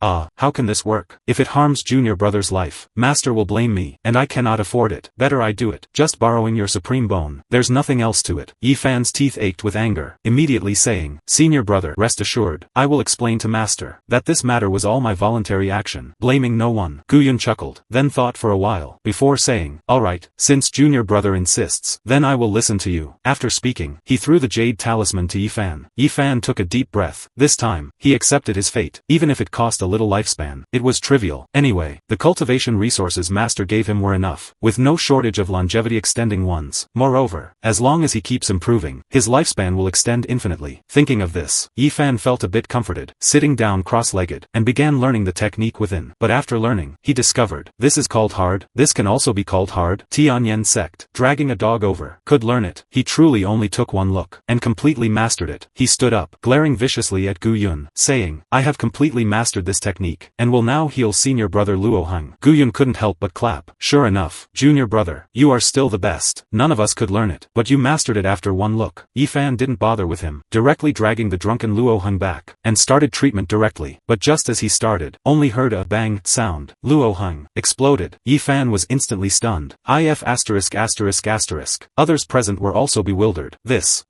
How can this work? If it harms junior brother's life, master will blame me, and I cannot afford it. Better I do it. Just borrowing your supreme bone. There's nothing else to it. Yi Fan's teeth ached with anger, immediately saying, senior brother, rest assured, I will explain to master that this matter was all my voluntary action, blaming no one. Gu Yun chuckled, then thought for a while, before saying, alright, since junior brother insists, then I will listen to you. After speaking, he threw the Jade Talisman to Yifan. Yifan took a deep breath. This time, he accepted his fate, even if it cost a little lifespan. It was trivial. Anyway, the cultivation resources Master gave him were enough, with no shortage of longevity-extending ones. Moreover, as long as he keeps improving, his lifespan will extend infinitely. Thinking of this, Yifan felt a bit comforted, sitting down cross-legged, and began learning the technique within. But after learning, he discovered, this is called hard, this can also be called hard. Tianyan sect, dragging a dog over, could learn it. He truly only took one look, and completely mastered it. He stood up, glaring viciously at Gu Yun, saying, I have completely mastered this technique, and will now heal senior brother Luo Heng. Gu Yun couldn't help but clap. Sure enough, junior brother, you are still the best. None of us could learn it, but you mastered it after one look. Yifan didn't bother with him, directly dragging the drunken Luo Heng back, and started treatment directly. But just as he started, only heard a bang sound. Luo Heng exploded. Yifan was instantly stunned. If *****. Others present were also bewildered.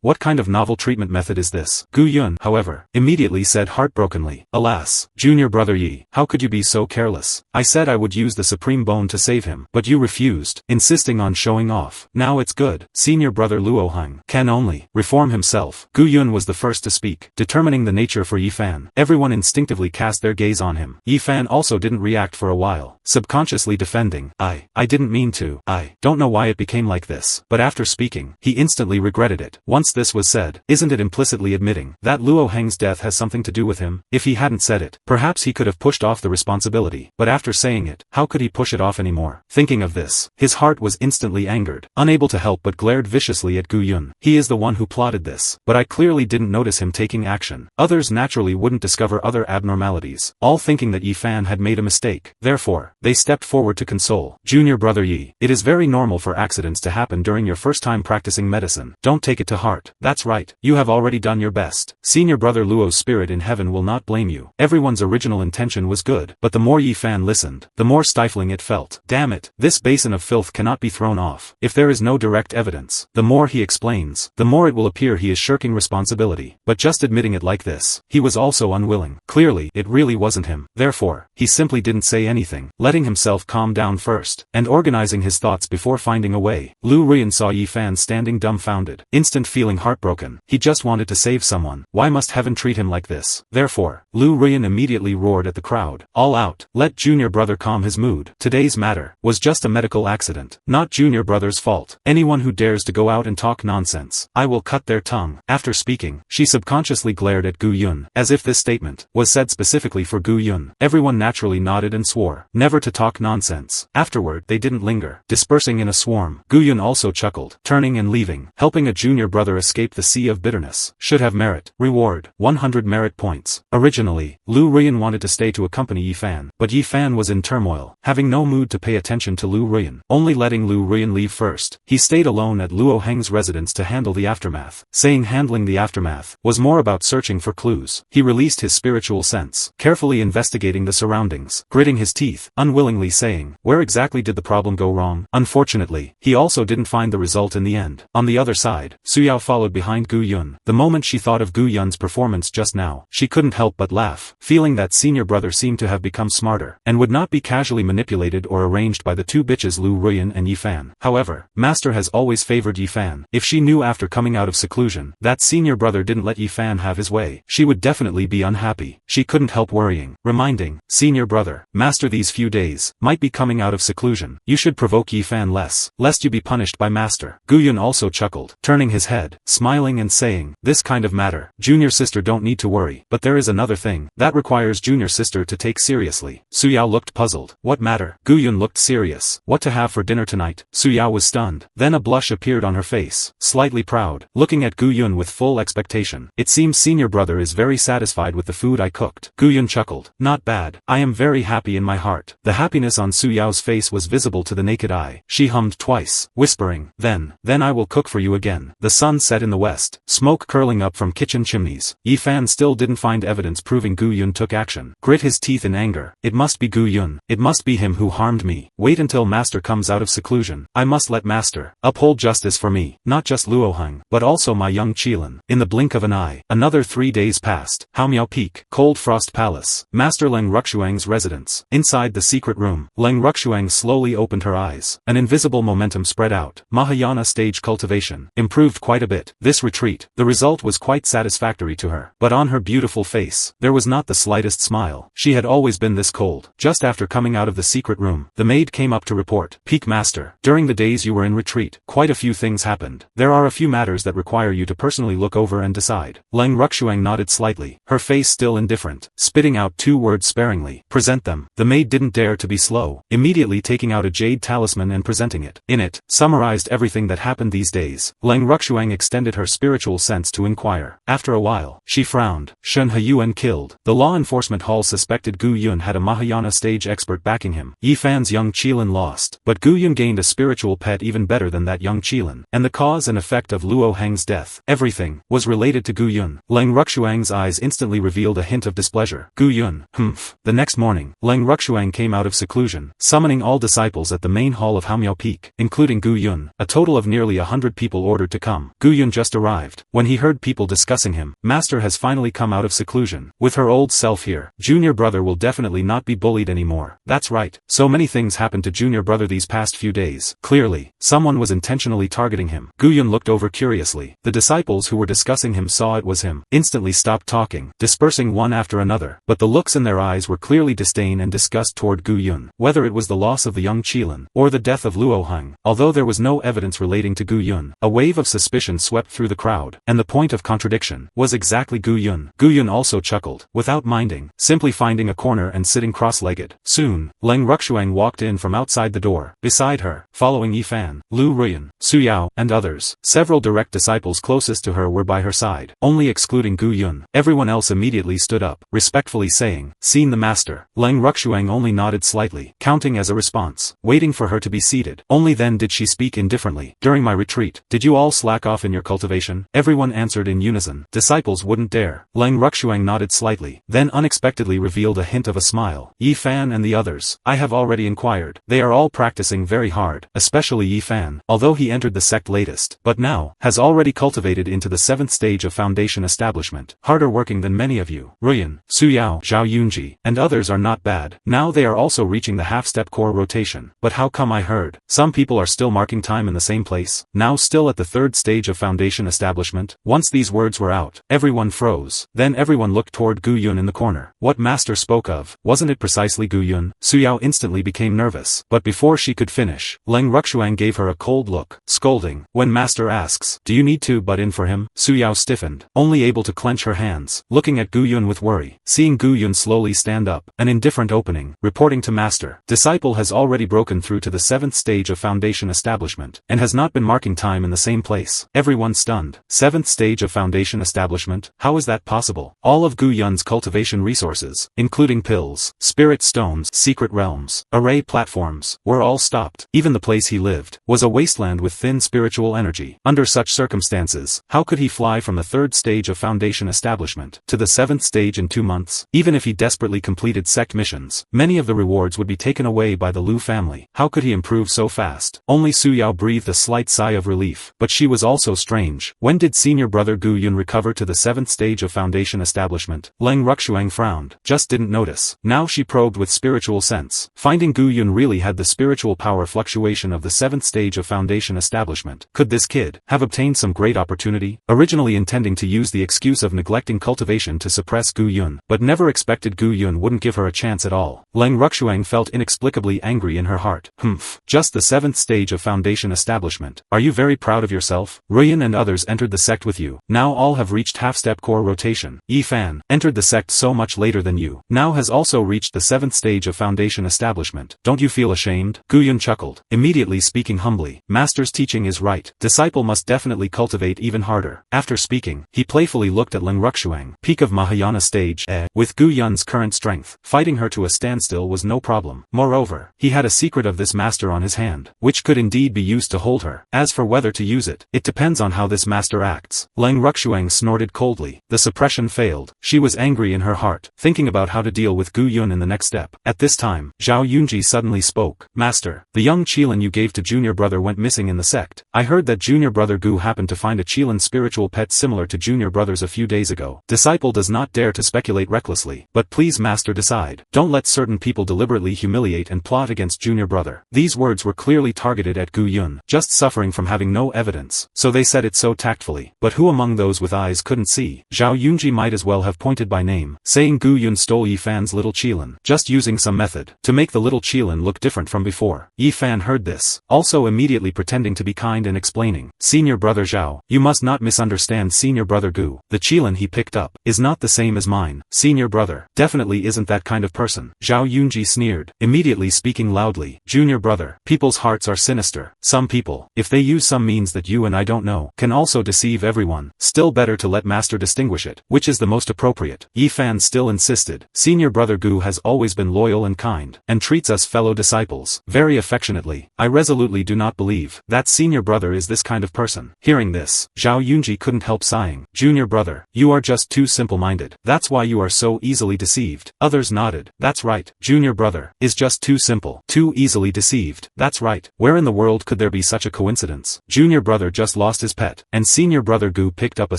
What kind of novel treatment method is this? Gu Yun, however, immediately said heartbrokenly, alas, junior brother Yi, how could you be so careless? I said I would use the supreme bone to save him, but you refused, insisting on showing off. Now it's good. Senior brother Luo Heng can only reform himself. Gu Yun was the first to speak, determining the nature for Yifan. Everyone instinctively cast their gaze on him. Yifan also didn't react for a while, subconsciously defending, I didn't mean to. I don't know why it became like this. But after speaking, he instantly regretted it. Once this was said, isn't it implicitly admitting that Luo Heng's death has something to do with him? If he hadn't said it, perhaps he could have pushed off the responsibility. But after saying it, how could he push it off anymore? Thinking of this, his heart was instantly angered, unable to help but glared viciously at Gu Yun. He is the one who plotted this, but I clearly didn't notice him taking action. Others naturally wouldn't discover other abnormalities, all thinking that Yifan had made a mistake. Therefore, they stepped forward to console. Junior brother Yi, it is very normal for accidents to happen during your first time practicing medicine. Don't take it to heart. That's right, you have already done your best. Senior brother Luo's spirit in heaven will not blame you. Everyone's original intention was good, but the more Yifan listened, the more stifling it felt. Damn it, this basin of filth cannot be thrown off. If there is no direct evidence, the more he explains, the more it will appear he is shirking responsibility. But just admitting it like this, he was also unwilling. Clearly, it really wasn't him. Therefore, he simply didn't say anything, letting himself calm down first, and organizing his thoughts before finding a way. Lu Ruyan saw Yifan standing dumbfounded, instant feeling heartbroken. He just wanted to save someone. Why must heaven treat him like this? Therefore, Lu Ruyan immediately roared at the crowd. All out, let junior brother calm his mood. Today's matter was just a medical accident, not junior brother's fault. Anyone who dares to go out and talk nonsense, I will cut their tongue. After speaking, she subconsciously glared at Gu Yun, as if this statement was said specifically for Gu Yun. Everyone naturally nodded and swore never to talk nonsense. Afterward, they didn't linger, dispersing in a swarm. Gu Yun also chuckled, turning and leaving. Helping a junior brother escape the sea of bitterness should have merit. Reward, 100 merit points. Originally, Lu Ruyan wanted to stay to accompany Yifan, but Yifan was in turmoil, having no mood to pay attention to Lu Ruyan, only letting Lu Ruyan leave first. He stayed alone at Luo Heng's residence to handle the aftermath, saying handling the aftermath was more about searching for clues. He released his spiritual sense, carefully investigating the surroundings, gritting his teeth, unwillingly saying, where exactly did the problem go wrong? Unfortunately, he also didn't find the result in the end. On the other side, Suyao followed behind Gu Yun. The moment she thought of Gu Yun's performance just now, she couldn't help but laugh, feeling that senior brother seemed to have become smarter, and would not be casually manipulated or arranged by the two bitches Lu Ruyan and Yifan. However, Master has always favored Yifan. If she knew after coming out of seclusion that senior brother didn't let Yifan have his way, she would definitely be unhappy. She couldn't help worrying, reminding, senior brother, Master these few days might be coming out of seclusion. You should provoke Yifan less, lest you be punished by Master. Gu Yun also chuckled, turning his head, smiling and saying, this kind of matter, junior sister don't need to worry, but there is another thing that requires junior sister to take seriously. Suyao looked puzzled. What matter? Gu Yun looked serious. What to have for dinner tonight? Suyao was stunned. Then a blush appeared on her face, slightly proud, looking at Gu Yun with full expectation. It seems senior brother is very satisfied with the food I cooked. Gu Yun chuckled. Not bad. I am very happy in my heart. The happiness on Suyao's face was visible to the naked eye. She hummed twice, whispering, then I will cook for you again. The sun set in the west, smoke curling up from kitchen chimneys. Yifan still didn't find evidence proving Gu Yun took action. Grit his teeth in anger. It must be Gu Yun. It must be him who harmed me. Wait until Master comes out of seclusion. I must let Master uphold justice for me, not just Luo Heng, but also my young Qilin. In the blink of an eye, another 3 days passed. Haomiao Peak, Cold Frost Palace, Master Leng Ruxuang's residence. Inside the secret room, Leng Ruxuang slowly opened her eyes. An invisible momentum spread out. Mahayana stage cultivation improved quite a bit. This retreat The result was quite satisfactory to her. But on her beautiful face, there was not the slightest smile. She had always been this cold. Just after coming out of the secret room, the maid came up to report. Peak Master, during the days you were in retreat, quite a few things happened. There are a few matters that require you to personally look over and decide. Leng Ruxuang nodded slightly, her face still indifferent, spitting out 2 words sparingly. Present them. The maid didn't dare to be slow, immediately taking out a jade talisman and presenting it. In it, summarized everything that happened these days. Leng Ruxuang extended her spiritual sense to inquire. After a while, she frowned. Shen Heyuan killed. The law enforcement hall suspected Gu Yun had a Mahayana stage expert backing him. Yi Fan's young Qilin lost. But Gu Yun gained a spiritual pet even better than that young Qilin. And the cause and effect of Luo Heng's death, everything, was related to Gu Yun. Leng Ruxuang's eyes instantly revealed a hint of displeasure. Gu Yun, humph. The next morning, Leng Ruxuang came out of seclusion, summoning all disciples at the main hall of Haomiao Peak, including Gu Yun. A total of nearly 100 people ordered to come. Gu Yun just arrived. When he heard people discussing him, Master has finally come out of seclusion. With her old self here, junior brother will definitely not be bullied anymore. That's right. So many things happened to junior brother these past few days. Clearly, someone was intentionally targeting him. Gu Yun looked over curiously. The disciples who were discussing him saw it was him, instantly stopped talking, dispersing one after another. But the looks in their eyes were clearly disdain and disgust toward Gu Yun. Whether it was the loss of the young Qilin, or the death of Luo Heng, although there was no evidence relating to Gu Yun, a wave of suspicion swept through the crowd, and the point of contradiction was exactly Gu Yun. Gu Yun also chuckled, without minding, simply finding a corner and sitting cross-legged. Soon, Leng Ruxuang walked in from outside the door. Beside her, following Yi Fan, Lu Ruyan, Su Yao, and others, several direct disciples closest to her were by her side, only excluding Gu Yun. Everyone else immediately stood up, respectfully saying, "Seen the master." Leng Ruxuang only nodded slightly, counting as a response, waiting for her to be seated. Only then did she speak indifferently. "During my retreat, did you all slack off in your cultivation?" Everyone answered in unison. Disciples wouldn't dare. Leng Ruxuang nodded slightly, then unexpectedly revealed a hint of a smile. Yi Fan and the others, I have already inquired. They are all practicing very hard, especially Yi Fan, although he entered the sect latest, but now, has already cultivated into the 7th stage of foundation establishment. Harder working than many of you. Ruyan, Su Yao, Zhao Yunji, and others are not bad. Now they are also reaching the half-step core rotation. But how come I heard some people are still marking time in the same place, now still at the 3rd stage of foundation establishment? Once these words were out, everyone froze. Then everyone looked toward Gu Yun in the corner. What Master spoke of, wasn't it precisely Gu Yun? Su Yao instantly became nervous. But before she could finish, Leng Ruxuang gave her a cold look, scolding. When Master asks, do you need to butt in for him? Su Yao stiffened, only able to clench her hands, looking at Gu Yun with worry. Seeing Gu Yun slowly stand up, an indifferent opening, reporting to Master. Disciple has already broken through to the 7th stage of foundation establishment, and has not been marking time in the same place. Everyone stunned. 7th stage of foundation establishment? How is that possible? All of Gu Yun's cultivation resources, including pills, spirit stones, secret realms, array platforms, were all stopped. Even the place he lived was a wasteland with thin spiritual energy. Under such circumstances, how could he fly from the 3rd stage of foundation establishment to the 7th stage in 2 months? Even if he desperately completed sect missions, many of the rewards would be taken away by the Lu family. How could he improve so fast? Only Su Yao breathed a slight sigh of relief. But she was also strange. When did senior brother Gu Yun recover to the 7th stage of foundation establishment? Leng Ruxuang frowned. Just didn't notice. Now she probed with spiritual sense, finding Gu Yun really had the spiritual power fluctuation of the 7th stage of foundation establishment. Could this kid have obtained some great opportunity? Originally intending to use the excuse of neglecting cultivation to suppress Gu Yun, but never expected Gu Yun wouldn't give her a chance at all. Leng Ruxuang felt inexplicably angry in her heart. Humph. Just the 7th stage of foundation establishment. Are you very proud of yourself? Ruyan and others entered the sect with you. Now all have reached half-step core rotation. Yi Fan entered the sect so much later than you. Now has also reached the 7th stage of foundation establishment. Don't you feel ashamed? Gu Yun chuckled, immediately speaking humbly. Master's teaching is right. Disciple must definitely cultivate even harder. After speaking, he playfully looked at Leng Ruxuang. Peak of Mahayana stage. With Gu Yun's current strength, fighting her to a standstill was no problem. Moreover, he had a secret of this master on his hand, which could indeed be used to hold her. As for whether to use it, it depends on how this master acts. Leng Ruxuang snorted coldly. The suppression failed. She was angry in her heart, thinking about how to deal with Gu Yun in the next step. At this time, Zhao Yunji suddenly spoke. Master, the young Qilin you gave to junior brother went missing in the sect. I heard that junior brother Gu happened to find a Qilin spiritual pet similar to junior brother's a few days ago. Disciple does not dare to speculate recklessly, but please master decide. Don't let certain people deliberately humiliate and plot against junior brother. These words were clearly targeted at Gu Yun, just suffering from having no evidence, so they said it so tactfully. carefully, but who among those with eyes couldn't see? Zhao Yunji might as well have pointed by name, saying Gu Yun stole Yi Fan's little Qilin, just using some method to make the little Qilin look different from before. Yi Fan heard this, also immediately pretending to be kind and explaining, Senior Brother Zhao, you must not misunderstand Senior Brother Gu. The Qilin he picked up is not the same as mine. Senior Brother definitely isn't that kind of person. Zhao Yunji sneered, immediately speaking loudly, Junior Brother, people's hearts are sinister. Some people, if they use some means that you and I don't know, can also deceive everyone. Still better to let Master distinguish it, which is the most appropriate. Yi Fan still insisted, Senior Brother Gu has always been loyal and kind, and treats us fellow disciples very affectionately. I resolutely do not believe that Senior Brother is this kind of person. Hearing this, Zhao Yunji couldn't help sighing, Junior Brother, you are just too simple-minded. That's why you are so easily deceived. Others nodded. That's right, Junior Brother is just too simple, too easily deceived. That's right. Where in the world could there be such a coincidence? Junior Brother just lost his pet, and Senior Brother Gu picked up a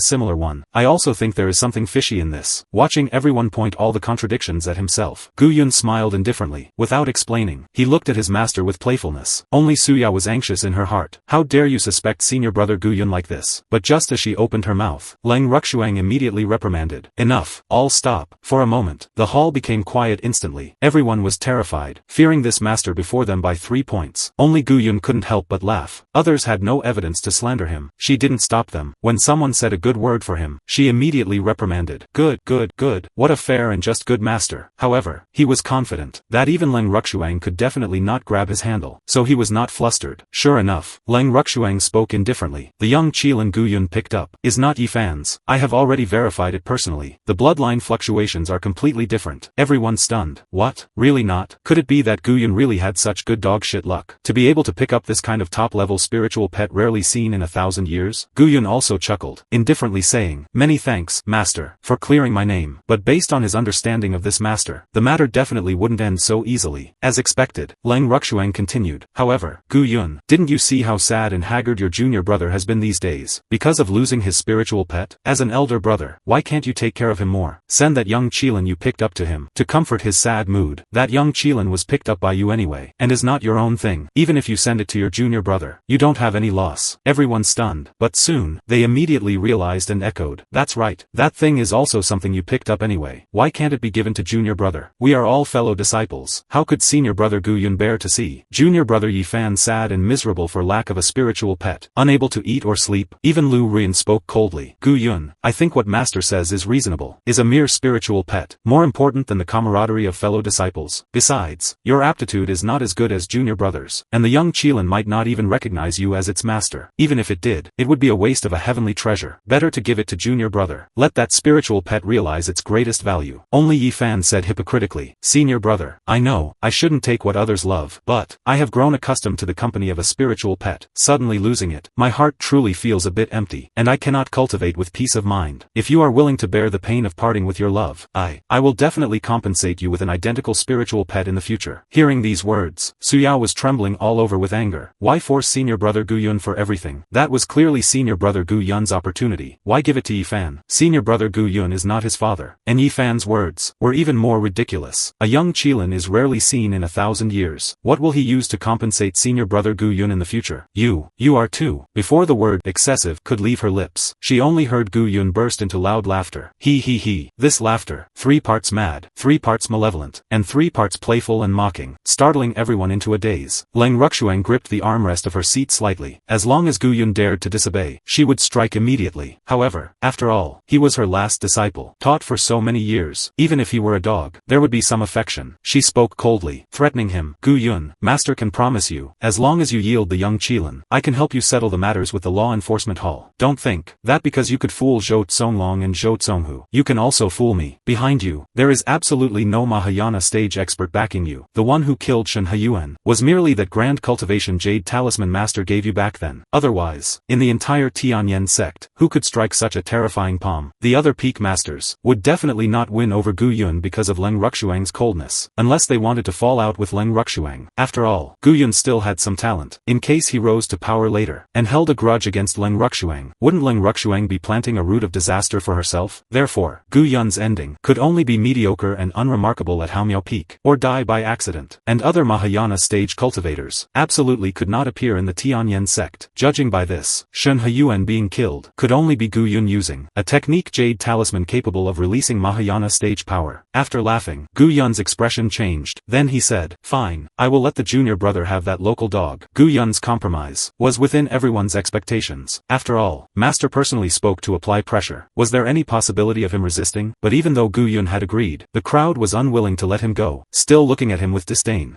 similar one. I also think there is something fishy in this. Watching everyone point all the contradictions at himself, Gu Yun smiled indifferently, without explaining. He looked at his master with playfulness. Only Suya was anxious in her heart. How dare you suspect Senior Brother Gu Yun like this? But just as she opened her mouth, Leng Ruxuang immediately reprimanded. Enough, all stop. For a moment, the hall became quiet instantly. Everyone was terrified, fearing this master before them by 3 points. Only Gu Yun couldn't help but laugh. Others had no evidence to slander him. She didn't stop them. When someone said a good word for him, she immediately reprimanded. Good, good, good. What a fair and just good master. However, he was confident that even Leng Ruxuang could definitely not grab his handle, so he was not flustered. Sure enough, Leng Ruxuang spoke indifferently. The young Qilin Gu Yun picked up is not Yi Fan's. I have already verified it personally. The bloodline fluctuations are completely different. Everyone stunned. What? Really not? Could it be that Gu Yun really had such good dog shit luck to be able to pick up this kind of top-level spiritual pet rarely seen in 1,000 years? Gu Yun also chuckled, indifferently saying, many thanks, Master, for clearing my name. But based on his understanding of this master, the matter definitely wouldn't end so easily. As expected, Leng Ruxuang continued. However, Gu Yun, didn't you see how sad and haggard your junior brother has been these days, because of losing his spiritual pet? As an elder brother, why can't you take care of him more? Send that young Qilin you picked up to him, to comfort his sad mood. That young Qilin was picked up by you anyway, and is not your own thing. Even if you send it to your junior brother, you don't have any loss. Everyone stunned, but soon, they immediately realized and echoed. That's right, that thing is also something you picked up anyway. Why can't it be given to junior brother? We are all fellow disciples. How could senior brother Gu Yun bear to see junior brother Yi Fan sad and miserable for lack of a spiritual pet, unable to eat or sleep? Even Lu Rian spoke coldly. Gu Yun, I think what master says is reasonable. Is a mere spiritual pet more important than the camaraderie of fellow disciples? Besides, your aptitude is not as good as junior brother's, and the young Qilin might not even recognize you as its master. Even if it did, it would be a waste of a heavenly treasure. Better to give it to junior brother. Let that spiritual pet realize its greatest value. Only Yi Fan said hypocritically, Senior brother, I know, I shouldn't take what others love, but I have grown accustomed to the company of a spiritual pet. Suddenly losing it, my heart truly feels a bit empty, and I cannot cultivate with peace of mind. If you are willing to bear the pain of parting with your love, I will definitely compensate you with an identical spiritual pet in the future. Hearing these words, Suya was trembling all over with anger. Why force senior brother Gu Yun for everything? That was clearly senior brother Gu Yun's opportunity. Why give it to Yi Fan? Senior brother Gu Yun is not his father. And Yi Fan's words were even more ridiculous. A young Qilin is rarely seen in 1,000 years. What will he use to compensate senior brother Gu Yun in the future? You are too. Before the word excessive could leave her lips, she only heard Gu Yun burst into loud laughter. He. This laughter, 3 parts mad, 3 parts malevolent, and 3 parts playful and mocking, startling everyone into a daze. Leng Ruxuang gripped the armrest of her seat slightly. As long as Gu Yun dared to disobey, she would strike immediately. However, after all, he was her last disciple, taught for so many years. Even if he were a dog, there would be some affection. She spoke coldly, threatening him. Gu Yun, master can promise you, as long as you yield the young Qilin, I can help you settle the matters with the law enforcement hall. Don't think that because you could fool Zhou Tsonglong and Zhou Tsonghu, you can also fool me. Behind you, there is absolutely no Mahayana stage expert backing you. The one who killed Shen Huyuan was merely that grand cultivation jade talisman master gave you back then. Otherwise, in the entire Tianyan sect, who could strike such a terrifying palm? The other peak masters would definitely not win over Gu Yun because of Leng Ruxuang's coldness, unless they wanted to fall out with Leng Ruxuang. After all, Gu Yun still had some talent, in case he rose to power later, and held a grudge against Leng Ruxuang. Wouldn't Leng Ruxuang be planting a root of disaster for herself? Therefore, Gu Yun's ending could only be mediocre and unremarkable at Haomiao Peak, or die by accident. And other Mahayana stage cultivators absolutely could not appear in the Tianyan sect. Judging by this, Shen Huyuan being killed could only be Gu Yun using a technique jade talisman capable of releasing Mahayana stage power. After laughing, Gu Yun's expression changed. Then he said, "Fine, I will let the junior brother have that local dog." Gu Yun's compromise was within everyone's expectations. After all, Master personally spoke to apply pressure. Was there any possibility of him resisting? But even though Gu Yun had agreed, the crowd was unwilling to let him go, still looking at him with disdain.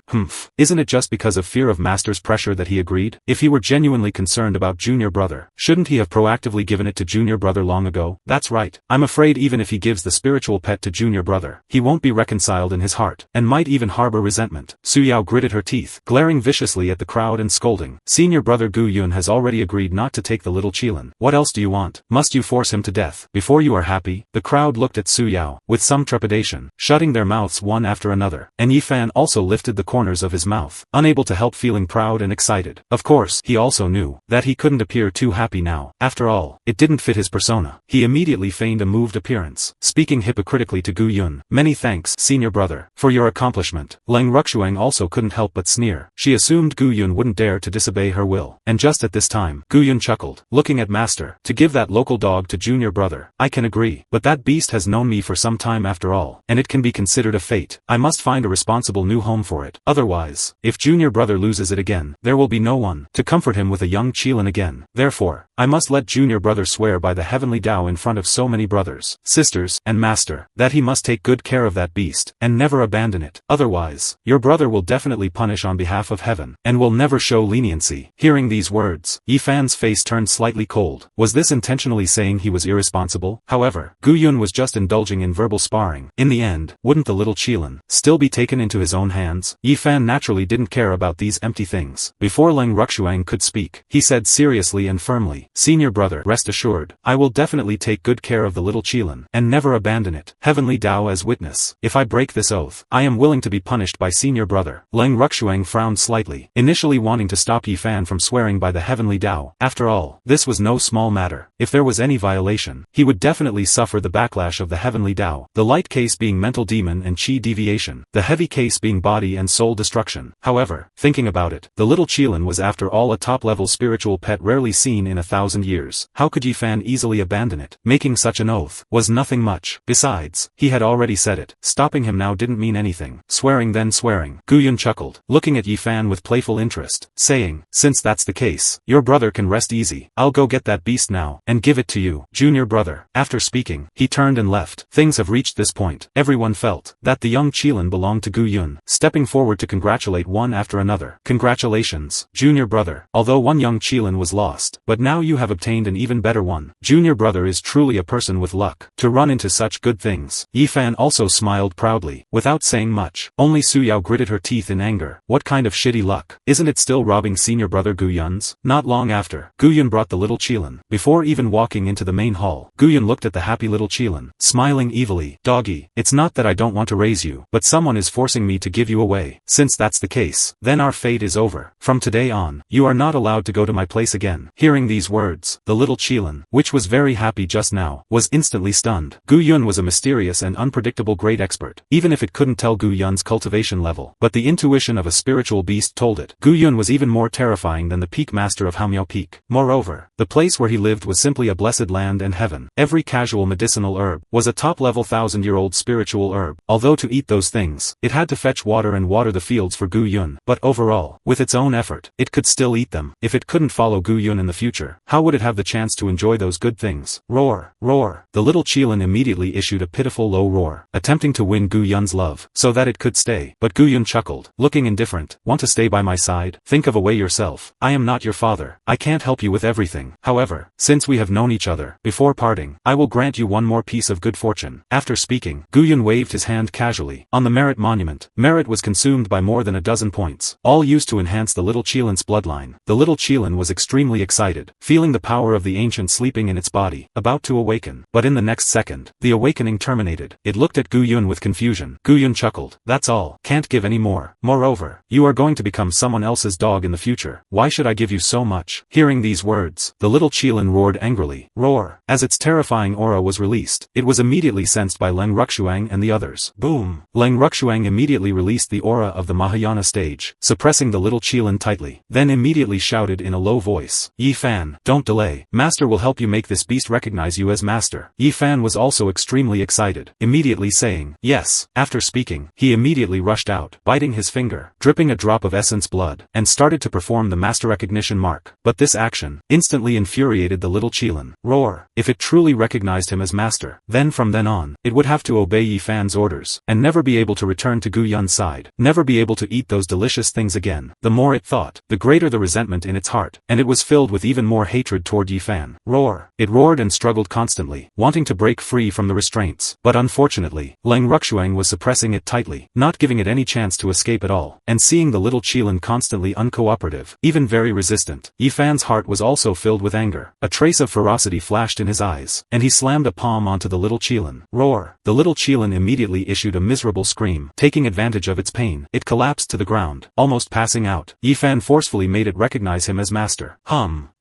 Isn't it just because of fear of Master's pressure that he agreed? If he were genuinely concerned about junior brother, shouldn't he have proactively given it to junior brother long ago? That's right. I'm afraid even if he gives the spiritual pet to junior brother, he won't be reconciled in his heart, and might even harbor resentment. Su Yao gritted her teeth, glaring viciously at the crowd and scolding. Senior brother Gu Yun has already agreed not to take the little Qilin. What else do you want? Must you force him to death before you are happy? The crowd looked at Su Yao with some trepidation, shutting their mouths one after another, and Yi Fan also lifted the corners of his mouth, unable to help feeling proud and excited. Of course, he also knew that he couldn't appear too happy now. After all, it didn't fit his persona. He immediately feigned a moved appearance, speaking hypocritically to Gu Yun. Many thanks, senior brother, for your accomplishment. Leng Ruxuang also couldn't help but sneer. She assumed Gu Yun wouldn't dare to disobey her will. And just at this time, Gu Yun chuckled, looking at Master. To give that local dog to junior brother, I can agree. But that beast has known me for some time after all, and it can be considered a fate. I must find a responsible new home for it. Otherwise, if junior brother loses it again, there will be no one to comfort him with a young Qilin again. Therefore, I must let junior brother swear by the heavenly Tao in front of so many brothers, sisters, and Master, that he must take good care of that beast, and never abandon it. Otherwise, your brother will definitely punish on behalf of heaven, and will never show leniency. Hearing these words, Yi Fan's face turned slightly cold. Was this intentionally saying he was irresponsible? However, Gu Yun was just indulging in verbal sparring. In the end, wouldn't the little Qilin still be taken into his own hands? Yi Fan naturally didn't care about these empty things. Before Leng Ruxuang could speak, he said seriously and firmly, "Senior brother, rest assured, I will definitely take good care of the little Qilin, and never abandon it. Heavenly Tao as witness. If I break this oath, I am willing to be punished by senior brother." Leng Ruxuang frowned slightly, initially wanting to stop Yi Fan from swearing by the heavenly Tao. After all, this was no small matter. If there was any violation, he would definitely suffer the backlash of the heavenly Tao, the light case being mental demon and chi deviation, the heavy case being body and soul destruction. However, thinking about it, the little Qilin was after all a top-level spiritual pet rarely seen in 1,000 years. How could Yi Fan easily abandon it? Making such an oath was nothing much. Besides, he had already said it. Stopping him now didn't mean anything. Swearing then swearing. Gu Yun chuckled, looking at Yi Fan with playful interest, saying, "Since that's the case, your brother can rest easy. I'll go get that beast now, and give it to you, junior brother." After speaking, he turned and left. Things have reached this point. Everyone felt that the young Qilin belonged to Gu Yun, stepping forward to congratulate one after another. "Congratulations, junior brother. Although one young Qilin was lost, but now you have obtained an even better one. Junior brother is truly a person with luck to run into such good things." Yi Fan also smiled proudly, without saying much. Only Su Yao gritted her teeth in anger. What kind of shitty luck? Isn't it still robbing senior brother Gu Yun's? Not long after, Gu Yun brought the little Qilin. Before even walking into the main hall, Gu Yun looked at the happy little Qilin, smiling evilly. "Doggy, it's not that I don't want to raise you, but someone is forcing me to give you away. Since that's the case, then our fate is over. From today on, you are not allowed to go to my place again." Hearing these words, the little Qilin, which was very happy just now, was instantly stunned. Gu Yun was a mysterious and unpredictable great expert, even if it couldn't tell Gu Yun's cultivation level. But the intuition of a spiritual beast told it. Gu Yun was even more terrifying than the peak master of Haomiao Peak. Moreover, the place where he lived was simply a blessed land and heaven. Every casual medicinal herb was a top-level 1,000-year-old spiritual herb. Although to eat those things, it had to fetch water and water the fields for Gu Yun. But overall, with its own effort, it could still eat them. If it couldn't follow Gu Yun in the future, how would it have the chance to enjoy those good things? Roar, roar. The little Qilin immediately issued a pitiful low roar, attempting to win Gu Yun's love, so that it could stay. But Gu Yun chuckled, looking indifferent. "Want to stay by my side? Think of a way yourself. I am not your father. I can't help you with everything. However, since we have known each other, before parting, I will grant you one more piece of good fortune." After speaking, Gu Yun waved his hand casually. On the merit monument, merit was consumed by more than a dozen points, all used to enhance the little Qilin's bloodline. The little Qilin was extremely excited, feeling the power of the ancient sleeping in its body, about to awaken. But in the next second, the awakening terminated. It looked at Gu Yun with confusion. Gu Yun chuckled. "That's all. Can't give any more. Moreover, you are going to become someone else's dog in the future. Why should I give you so much?" Hearing these words, the little Qilin roared angrily. Roar. As its terrifying aura was released, it was immediately sensed by Leng Ruxuang and the others. Boom. Leng Ruxuang immediately released the aura of the Mahayana stage, suppressing the little Qilin tightly. Then immediately shouted in a low voice, "Yi Fan, don't Don't delay. Master will help you make this beast recognize you as master. Yi Fan was also extremely excited, immediately saying, yes. After speaking, he immediately rushed out, biting his finger, dripping a drop of essence blood, and started to perform the master recognition mark. But this action instantly infuriated the little Qilin. Roar! If it truly recognized him as master, then from then on, it would have to obey Yi Fan's orders, and never be able to return to Gu Yun's side, never be able to eat those delicious things again. The more it thought, the greater the resentment in its heart, and it was filled with even more hatred toward Yi Fan. Roar! It roared and struggled constantly, wanting to break free from the restraints, but unfortunately, Leng Ruxuang was suppressing it tightly, not giving it any chance to escape at all, and seeing the little Qilin constantly uncooperative, even very resistant, Yi Fan's heart was also filled with anger. A trace of ferocity flashed in his eyes, and he slammed a palm onto the little Qilin. Roar! The little Qilin immediately issued a miserable scream. Taking advantage of its pain, it collapsed to the ground, almost passing out. Yi Fan forcefully made it recognize him as master.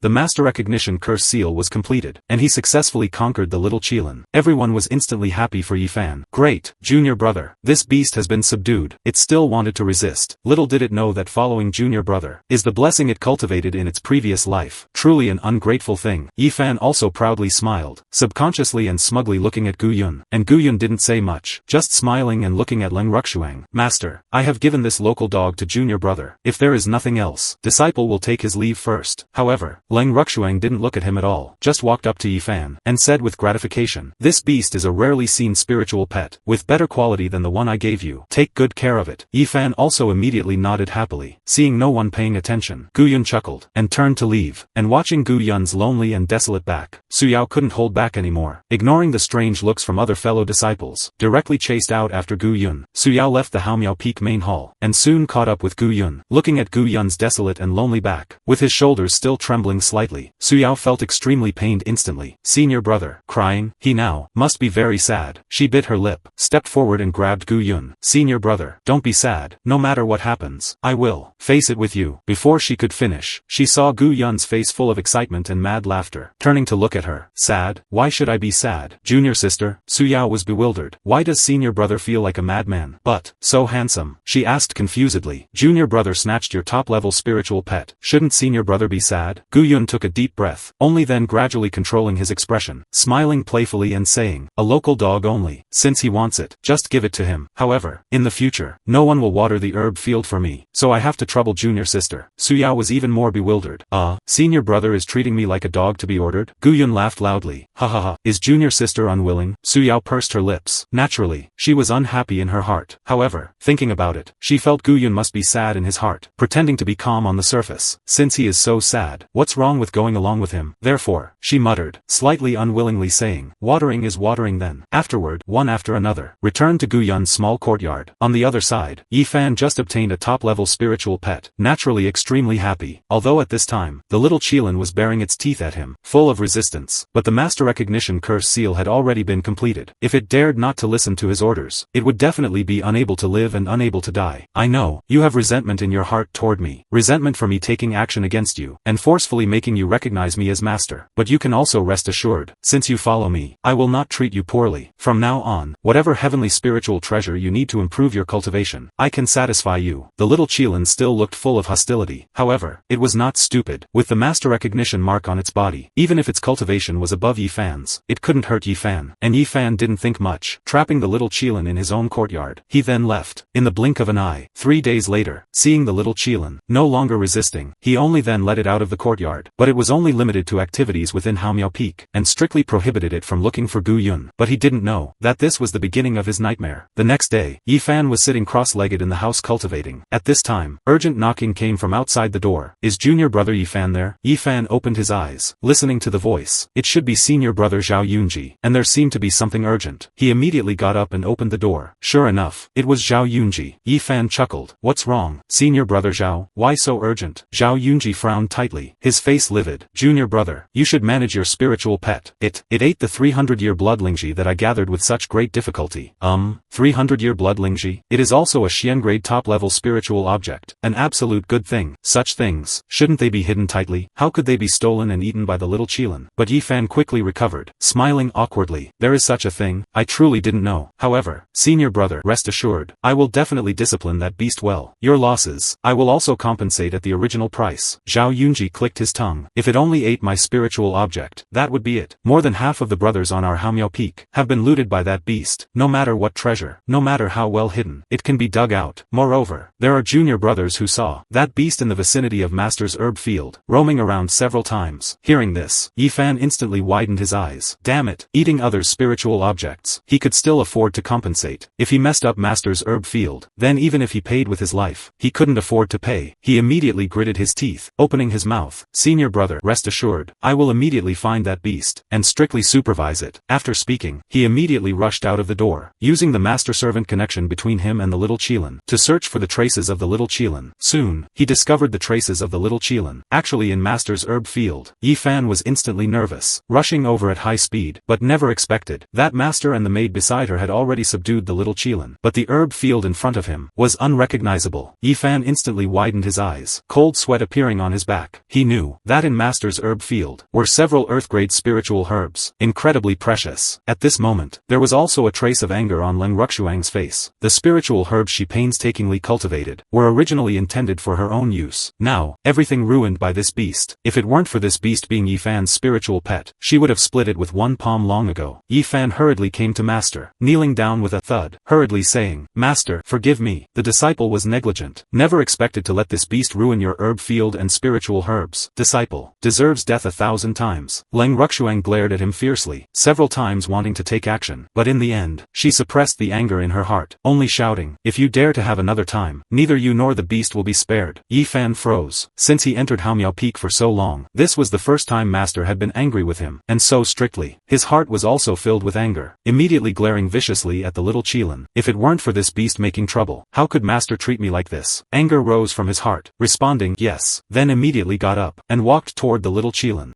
The master recognition curse seal was completed, and he successfully conquered the little Qilin. Everyone was instantly happy for Yi Fan. Great, junior brother. This beast has been subdued. It still wanted to resist. Little did it know that following junior brother is the blessing it cultivated in its previous life. Truly an ungrateful thing. Yi Fan also proudly smiled, subconsciously and smugly looking at Gu Yun, and Gu Yun didn't say much, just smiling and looking at Leng Ruxuang. Master, I have given this local dog to junior brother. If there is nothing else, disciple will take his leave first. However, Leng Ruxuang didn't look at him at all, just walked up to Yi Fan, and said with gratification, this beast is a rarely seen spiritual pet, with better quality than the one I gave you. Take good care of it. Yi Fan also immediately nodded happily, seeing no one paying attention. Gu Yun chuckled, and turned to leave, and watching Gu Yun's lonely and desolate back, Su Yao couldn't hold back anymore. Ignoring the strange looks from other fellow disciples, directly chased out after Gu Yun, Su Yao left the Haomiao Peak main hall, and soon caught up with Gu Yun. Looking at Gu Yun's desolate and lonely back, with his shoulders still trembling slightly, Su Yao felt extremely pained instantly. Senior brother, crying, he now, must be very sad. She bit her lip, stepped forward and grabbed Gu Yun. Senior brother, don't be sad. No matter what happens, I will face it with you. Before she could finish, she saw Gu Yun's face full of excitement and mad laughter. Turning to look at her, sad? Why should I be sad? Junior sister? Su Yao was bewildered. Why does senior brother feel like a madman? But, so handsome, she asked confusedly. Junior brother snatched your top-level spiritual pet. Shouldn't senior brother be sad? Gu Yun took a deep breath, only then gradually controlling his expression, smiling playfully and saying, a local dog only. Since he wants it, just give it to him. However, in the future, no one will water the herb field for me, so I have to trouble junior sister. Su Yao was even more bewildered. Senior brother is treating me like a dog to be ordered? Gu Yun laughed loudly. Ha ha ha. Is junior sister unwilling? Su Yao pursed her lips. Naturally, she was unhappy in her heart. However, thinking about it, she felt Gu Yun must be sad in his heart, pretending to be calm on the surface. Since he is so sad, what's wrong with going along with him? Therefore, she muttered, slightly unwillingly saying, watering is watering then. Afterward, one after another, returned to Gu Yun's small courtyard. On the other side, Yi Fan just obtained a top-level spiritual pet, naturally extremely happy, although at this time, the little Qilin was baring its teeth at him, full of resistance, but the master recognition curse seal had already been completed. If it dared not to listen to his orders, it would definitely be unable to live and unable to die. I know, you have resentment in your heart toward me, resentment for me taking action against you, and forcefully making you recognize me as master, but you can also rest assured, since you follow me, I will not treat you poorly. From now on, whatever heavenly spiritual treasure you need to improve your cultivation, I can satisfy you. The little Qilin still looked full of hostility. However, it was not stupid. With the master recognition mark on its body, even if its cultivation was above Yi Fan's, it couldn't hurt Yi Fan, and Yi Fan didn't think much, trapping the little Qilin in his own courtyard. He then left, in the blink of an eye. 3 days later, seeing the little Qilin, no longer resisting, he only then let it out of the courtyard, but it was only limited to activities within Haomiao Peak, and strictly prohibited it from looking for Gu Yun. But he didn't know that this was the beginning of his nightmare. The next day, Yi Fan was sitting cross-legged in the house cultivating. At this time, urgent knocking came from outside the door. Is junior brother Yi Fan there? Yi Fan opened his eyes, listening to the voice. It should be senior brother Zhao Yunji, and there seemed to be something urgent. He immediately got up and opened the door. Sure enough, it was Zhao Yunji. Yi Fan chuckled. What's wrong, senior brother Zhao? Why so urgent? Zhao Yunji frowned tightly, his face livid. Junior brother, you should manage your spiritual pet. It ate the 300-year blood lingji that I gathered with such great difficulty. 300-year blood lingji? It is also a Xian-grade top-level spiritual object, an absolute good thing. Such things, shouldn't they be hidden tightly? How could they be stolen and eaten by the little Qilin? But Yi Fan quickly recovered, smiling awkwardly. There is such a thing? I truly didn't know. However, senior brother, rest assured, I will definitely discipline that beast well. Your losses, I will also compensate at the original price. Zhao Yunji clicked his his tongue. If it only ate my spiritual object, that would be it. More than half of the brothers on our Haomyo Peak have been looted by that beast. No matter what treasure, no matter how well hidden, it can be dug out. Moreover, there are junior brothers who saw that beast in the vicinity of Master's herb field, roaming around several times. Hearing this, Yifan instantly widened his eyes. Damn it, eating others' spiritual objects. He could still afford to compensate. If he messed up Master's herb field, then even if he paid with his life, he couldn't afford to pay. He immediately gritted his teeth, opening his mouth. Senior brother, rest assured, I will immediately find that beast, and strictly supervise it. After speaking, he immediately rushed out of the door, using the master-servant connection between him and the little Qilin, to search for the traces of the little Qilin. Soon, he discovered the traces of the little Qilin, actually in Master's herb field. Yifan was instantly nervous, rushing over at high speed, but never expected that Master and the maid beside her had already subdued the little Qilin. But the herb field in front of him was unrecognizable. Yifan instantly widened his eyes, cold sweat appearing on his back. He knew that in Master's herb field were several earth-grade spiritual herbs, incredibly precious. At this moment, there was also a trace of anger on Leng Ruxuang's face. The spiritual herbs she painstakingly cultivated were originally intended for her own use. Now, everything ruined by this beast. If it weren't for this beast being Yifan's spiritual pet, she would have split it with one palm long ago. Yifan hurriedly came to Master, kneeling down with a thud, hurriedly saying, Master, forgive me. The disciple was negligent. Never expected to let this beast ruin your herb field and spiritual herbs. Disciple deserves death 1,000 times. Leng Ruxuang glared at him fiercely, several times wanting to take action, but in the end, she suppressed the anger in her heart, only shouting, if you dare to have another time, neither you nor the beast will be spared. Yifan froze. Since he entered Haomyo Peak for so long, this was the first time Master had been angry with him, and so strictly. His heart was also filled with anger, immediately glaring viciously at the little Qilin. If it weren't for this beast making trouble, how could Master treat me like this? Anger rose from his heart, responding, yes, then immediately got up, and walked toward the little Qilin.